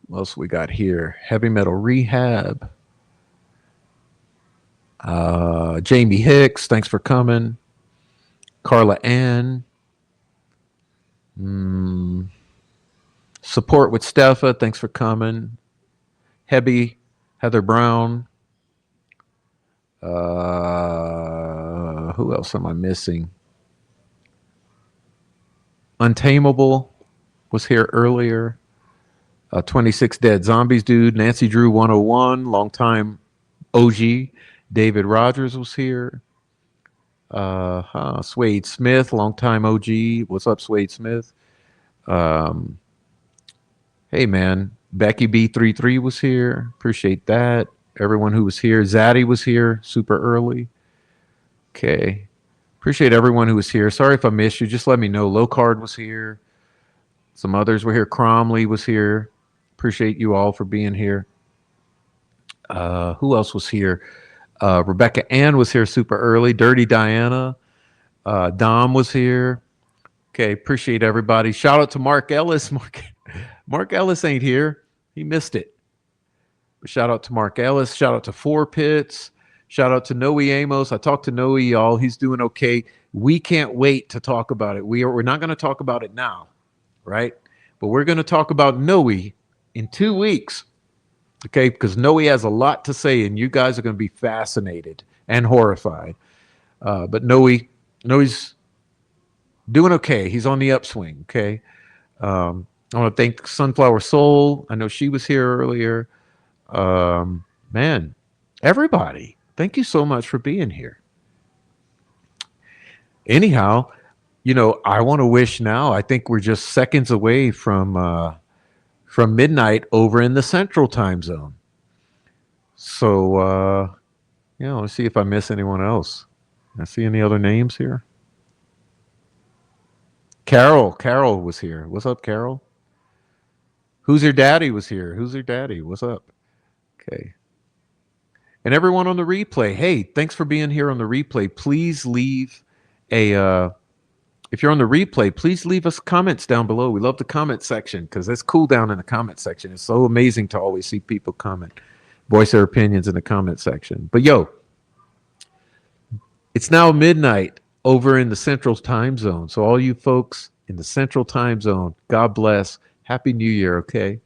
What else we got here? Heavy Metal Rehab. Jamie Hicks, thanks for coming. Carla Ann. Support with Steffa. Thanks for coming. Hebby, Heather Brown. Who else am I missing? Untamable was here earlier. 26 Dead Zombies dude. Nancy Drew 101, longtime OG. David Rogers was here. Swade Smith, longtime OG. What's up, Swade Smith? Hey, man. Becky B33 was here. Appreciate that. Everyone who was here. Zaddy was here super early. Okay. Appreciate everyone who was here. Sorry if I missed you. Just let me know. Low Card was here. Some others were here. Cromley was here. Appreciate you all for being here. Who else was here? Rebecca Ann was here super early. Dirty Diana. Dom was here. Okay. Appreciate everybody. Shout out to Mark Ellis. Mark Ellis ain't here. He missed it. But shout out to Mark Ellis. Shout out to Four Pits. Shout out to Noe Amos. I talked to Noe, y'all. He's doing okay. We can't wait to talk about it. We're not going to talk about it now, right? But we're going to talk about Noe in 2 weeks, okay? Because Noe has a lot to say, and you guys are going to be fascinated and horrified. But Noe's doing okay. He's on the upswing, okay? I want to thank Sunflower Soul. I know she was here earlier. Man, everybody, thank you so much for being here. Anyhow, I want to wish now, I think we're just seconds away from midnight over in the Central Time Zone. So, let's see if I miss anyone else. I see any other names here. Carol was here. What's up, Carol? Who's Your Daddy was here. Who's Your Daddy? What's up? Okay. And everyone on the replay, hey, thanks for being here on the replay. Please leave if you're on the replay, please leave us comments down below. We love the comment section because it's cool down in the comment section. It's so amazing to always see people comment, voice their opinions in the comment section. But it's now midnight over in the Central Time Zone. So all you folks in the Central Time Zone, God bless. Happy New Year, okay?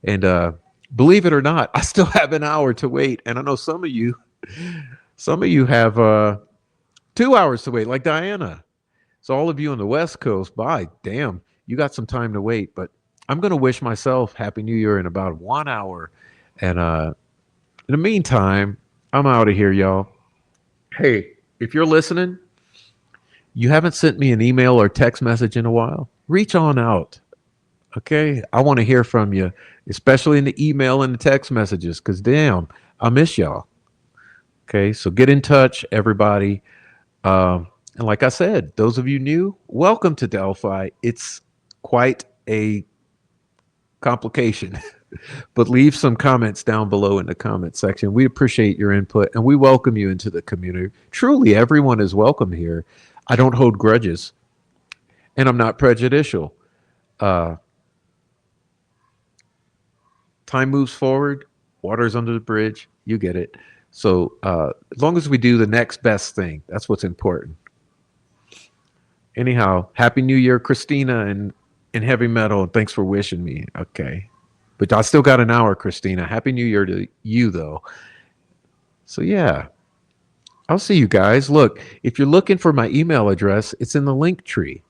And believe it or not, I still have an hour to wait. And I know some of you have 2 hours to wait, like Diana. So all of you on the West Coast, damn, you got some time to wait. But I'm going to wish myself Happy New Year in about 1 hour. And in the meantime, I'm out of here, y'all. Hey, if you're listening, you haven't sent me an email or text message in a while, reach on out. Okay, I want to hear from you, especially in the email and the text messages, because damn, I miss y'all. Okay, so get in touch, everybody. And like I said, those of you new, welcome to Delphi. It's quite a complication, but leave some comments down below in the comment section. We appreciate your input and we welcome you into the community. Truly, everyone is welcome here. I don't hold grudges and I'm not prejudicial. Time moves forward, water's under the bridge, you get it. So as long as we do the next best thing, that's what's important. Anyhow, Happy New Year, Christina and Heavy Metal, and thanks for wishing me. Okay. But I still got an hour, Christina. Happy New Year to you, though. So yeah, I'll see you guys. Look, if you're looking for my email address, it's in the link tree.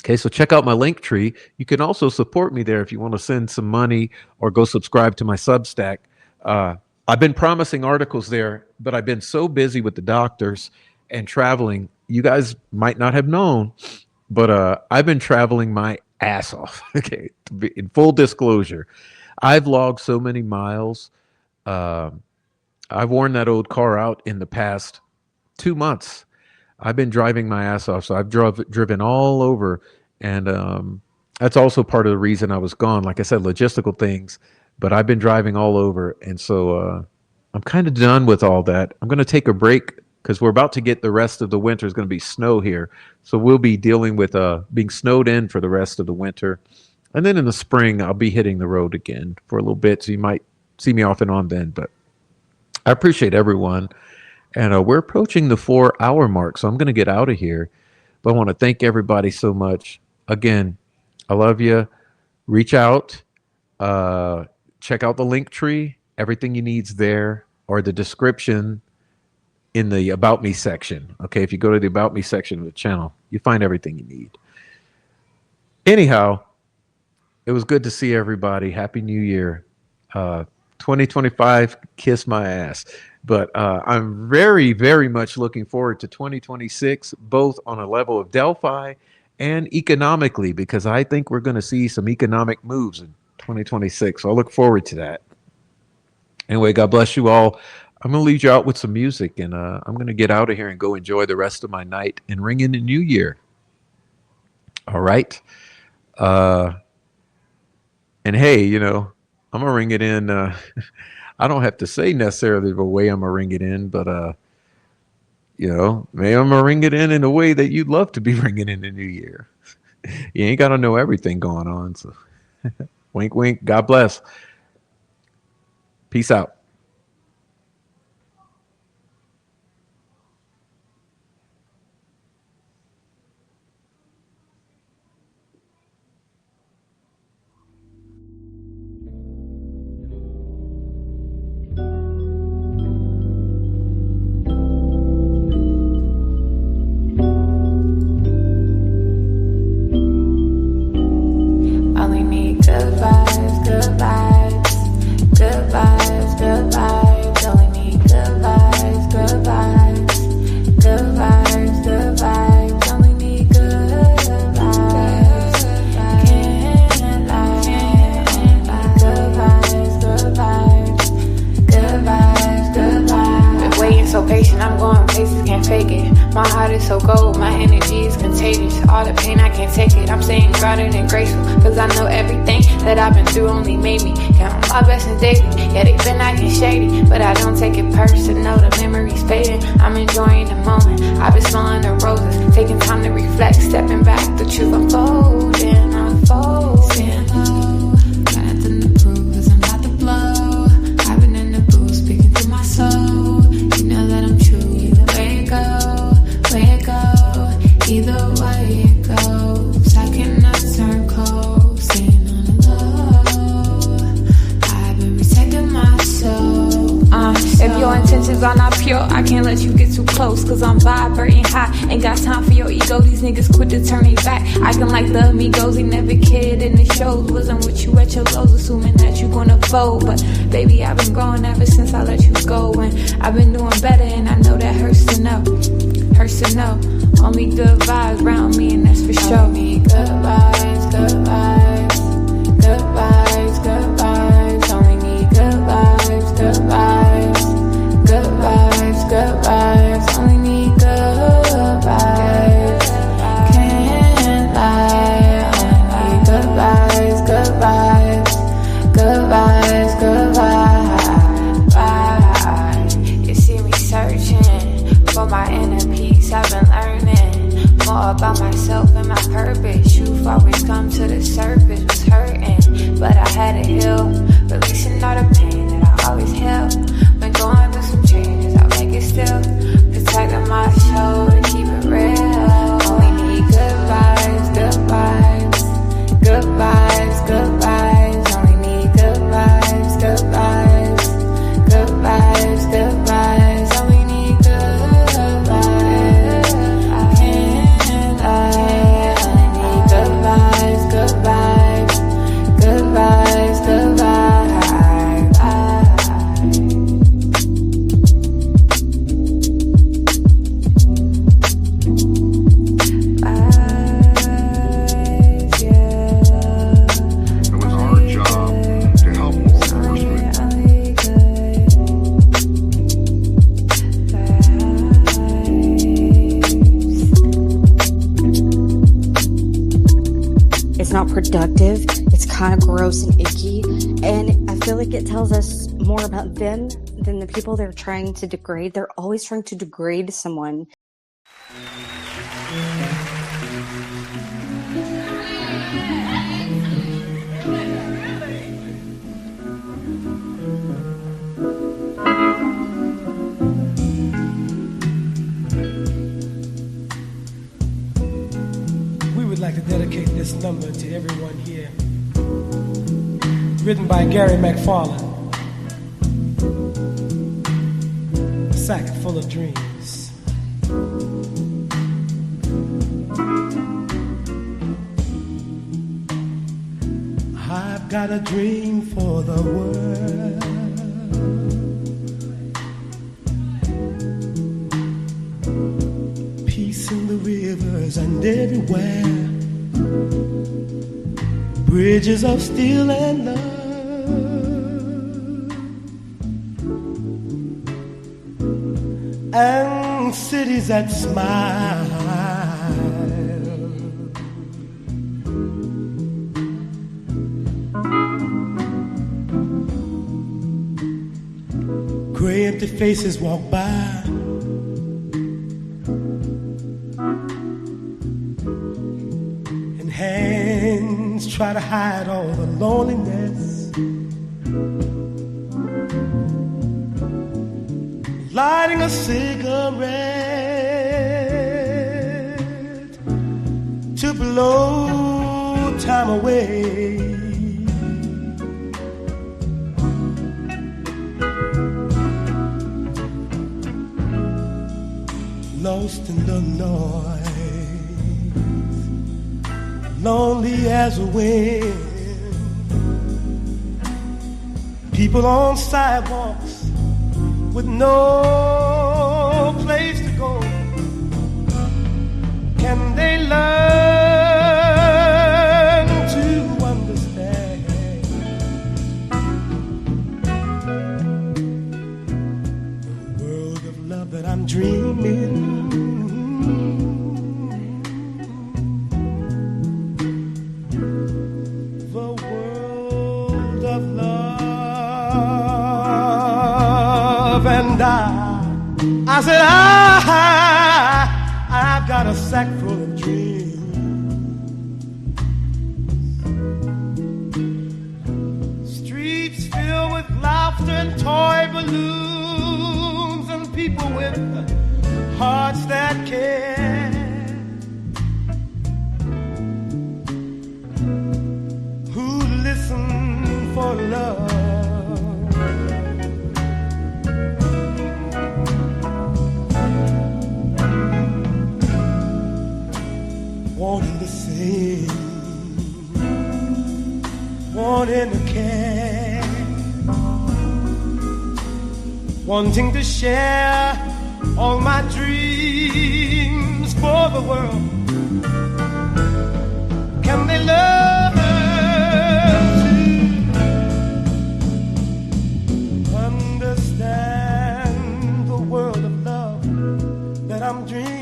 Okay, so check out my link tree. You can also support me there if you want to send some money or go subscribe to my Substack. I've been promising articles there, but I've been so busy with the doctors and traveling. You guys might not have known, but I've been traveling my ass off. Okay, in full disclosure, I've logged so many miles. I've worn that old car out in the past 2 months. I've been driving my ass off, so I've driven all over, and that's also part of the reason I was gone. Like I said, logistical things, but I've been driving all over, and so I'm kind of done with all that. I'm going to take a break because we're about to get the rest of the winter. Is going to be snow here, so we'll be dealing with being snowed in for the rest of the winter, and then in the spring I'll be hitting the road again for a little bit. So you might see me off and on then, but I appreciate everyone. And we're approaching the 4 hour mark, so I'm going to get out of here. But I want to thank everybody so much. Again, I love you. Reach out. Check out the link tree. Everything you need's there, or the description in the About Me section. Okay, if you go to the About Me section of the channel, you find everything you need. Anyhow, it was good to see everybody. Happy New Year. 2025, kiss my ass. But I'm very, very much looking forward to 2026, both on a level of Delphi and economically, because I think we're going to see some economic moves in 2026. So I look forward to that. Anyway, God bless you all. I'm going to lead you out with some music, and I'm going to get out of here and go enjoy the rest of my night and ring in the new year. All right. And hey, you know, I'm going to ring it in. I don't have to say necessarily the way I'm going to ring it in, but, you know, maybe I'm going to ring it in a way that you'd love to be ringing in the new year. You ain't got to know everything going on. So wink, wink. God bless. Peace out. Only need good vibes, good vibes, good vibes, good vibes. Only need good vibes, good vibes, good vibes, good vibes. Only need good vibes. Can't lie, good vibes, good vibes, good vibes, good vibes. Been waiting so patient, I'm going places, can't fake it. My heart is so cold, my energy is contagious. All the pain, I can't take it. I'm staying grounded and graceful, cause I know everything that I've been through only made me count my blessings daily. Yeah, they've been acting shady, but I don't take it personal. The memories fading, I'm enjoying the moment. I've been smelling the roses, taking time to reflect, stepping back, the truth unfolding, unfolding. Nothing to prove, cause I'm about to blow. I've been in the booth, speaking to my soul. You know that I'm true, either way it go, either way it goes. I cannot turn cold, staying on the low. I've been protecting my soul. If your intentions are not pure, I can't let you get too close, cause I'm vibrating high. Ain't got time for your ego, these niggas quit to turn me back. Acting like the amigos, he never cared in the shows. Wasn't with you at your lows, assuming that you gonna fold. But baby, I've been growing ever since I let you go. And I've been doing better, and I know that hurts to know. Hurts to know. Only good vibes around me, and that's for sure. Only good vibes, good vibes, good vibes, good vibes. Only need good vibes, good vibes, good vibes, good vibes. Only need good vibes. Can't lie. Only need good vibes, good vibes, good vibes, good vibes. You see me searching for my inner peace. I've been learning more about myself and my purpose. Truth always come to the surface. Was hurting, but I had to heal. Releasing all the pain that I always held. Been going through some changes, I'll make it still. Protecting my soul to keep it real. Only need good vibes, good vibes, good vibes, good vibes. Only need good vibes, good vibes, good vibes, good vibes. Only need good vibes. I can't lie. Only need good vibes, good vibes, good vibes, good vibes. It's not productive. It's kind of gross and icky. And I feel like it tells us more about them than the people they're trying to degrade. They're always trying to degrade someone. dedicate this number to everyone here. Written by Gary McFarlane. A sack full of dreams. I've got a dream for the world. Peace in the rivers and everywhere. Bridges of steel and love. And cities that smile. Gray empty faces walk by. And hands try to hide all the loneliness. Lighting a cigarette to blow time away. Lost in the noise, lonely as a wind. People on sidewalks with no place to go. Can they learn to understand the world of love that I'm dreaming? The world of love. And I said, I've got a sack full of dreams. Streets filled with laughter and toy balloons and people with hearts that care. Who listen for love. Wanting to sing, wanting to care, wanting to share all my dreams for the world. Can they learn to understand the world of love that I'm dreaming?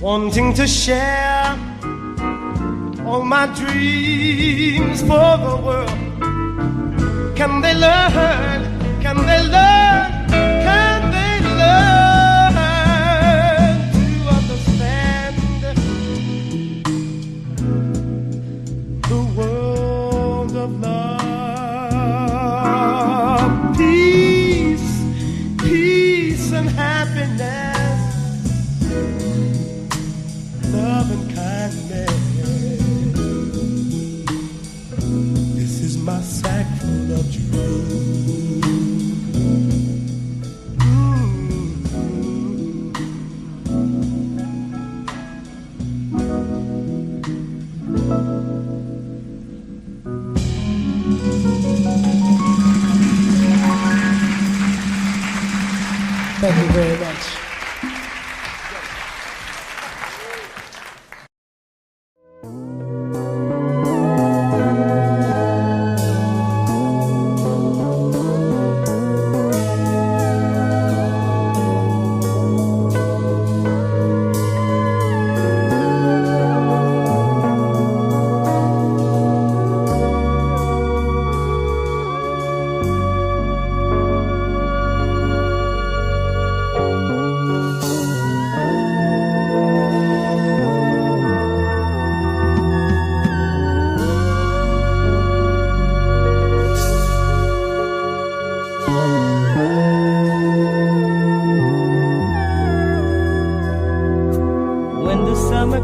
Wanting to share all my dreams for the world. Can they learn? Can they learn? Can they learn to understand the world of love? Peace, peace and happiness. Love and kindness. This is my sack full of dreams.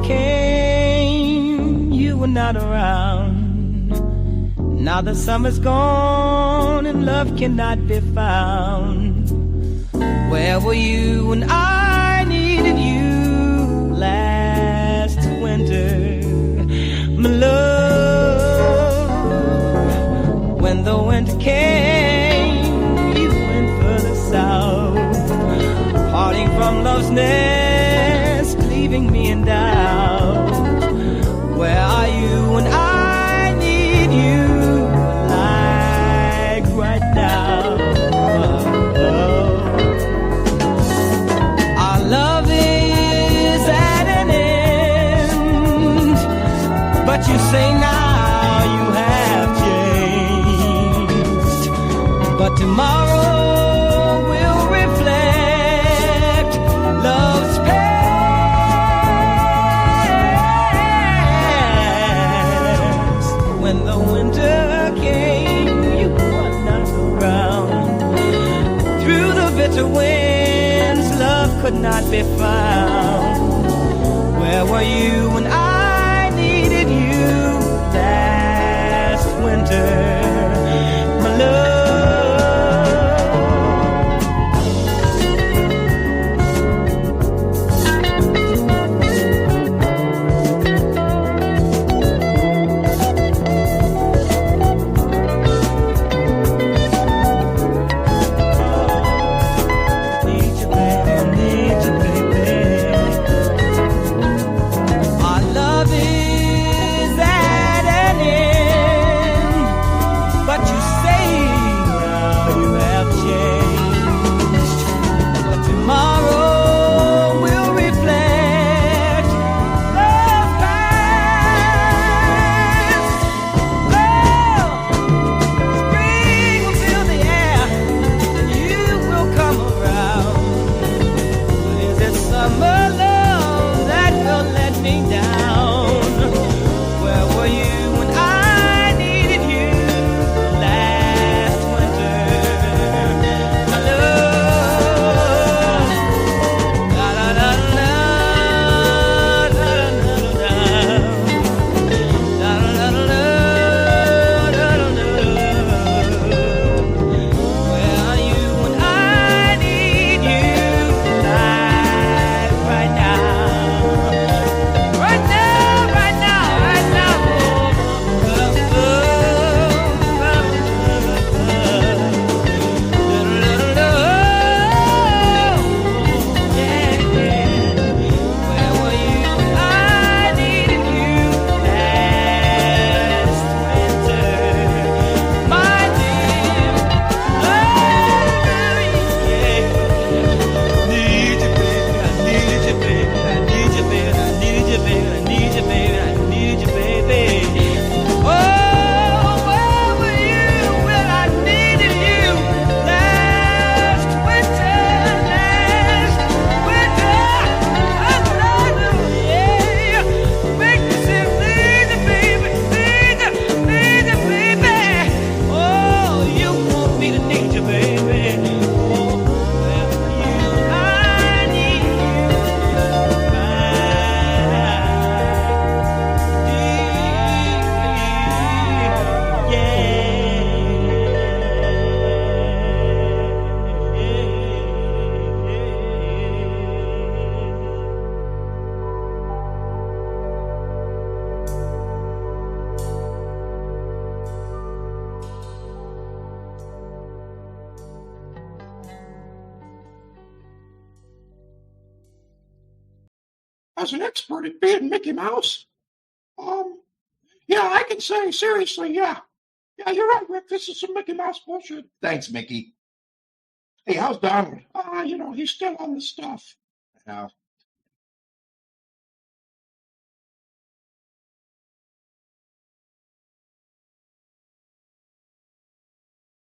came, you were not around. Now the summer's gone and love cannot be found. Where were you when I needed you last winter, my love? When the winter came, you went further south, parting from love's nest, leaving me in doubt. Where are you when I need you like right now? Our love is at an end, but you say now you have changed. But tomorrow will reflect love's past. When the winter came, you were not around. Through the bitter winds, love could not be found. Where were you when I needed you last winter, my love? As an expert at being Mickey Mouse, yeah, I can say seriously, yeah, you're right, Rick. This is some Mickey Mouse bullshit. Thanks, Mickey. Hey, how's Donald? You know, he's still on the stuff. Now,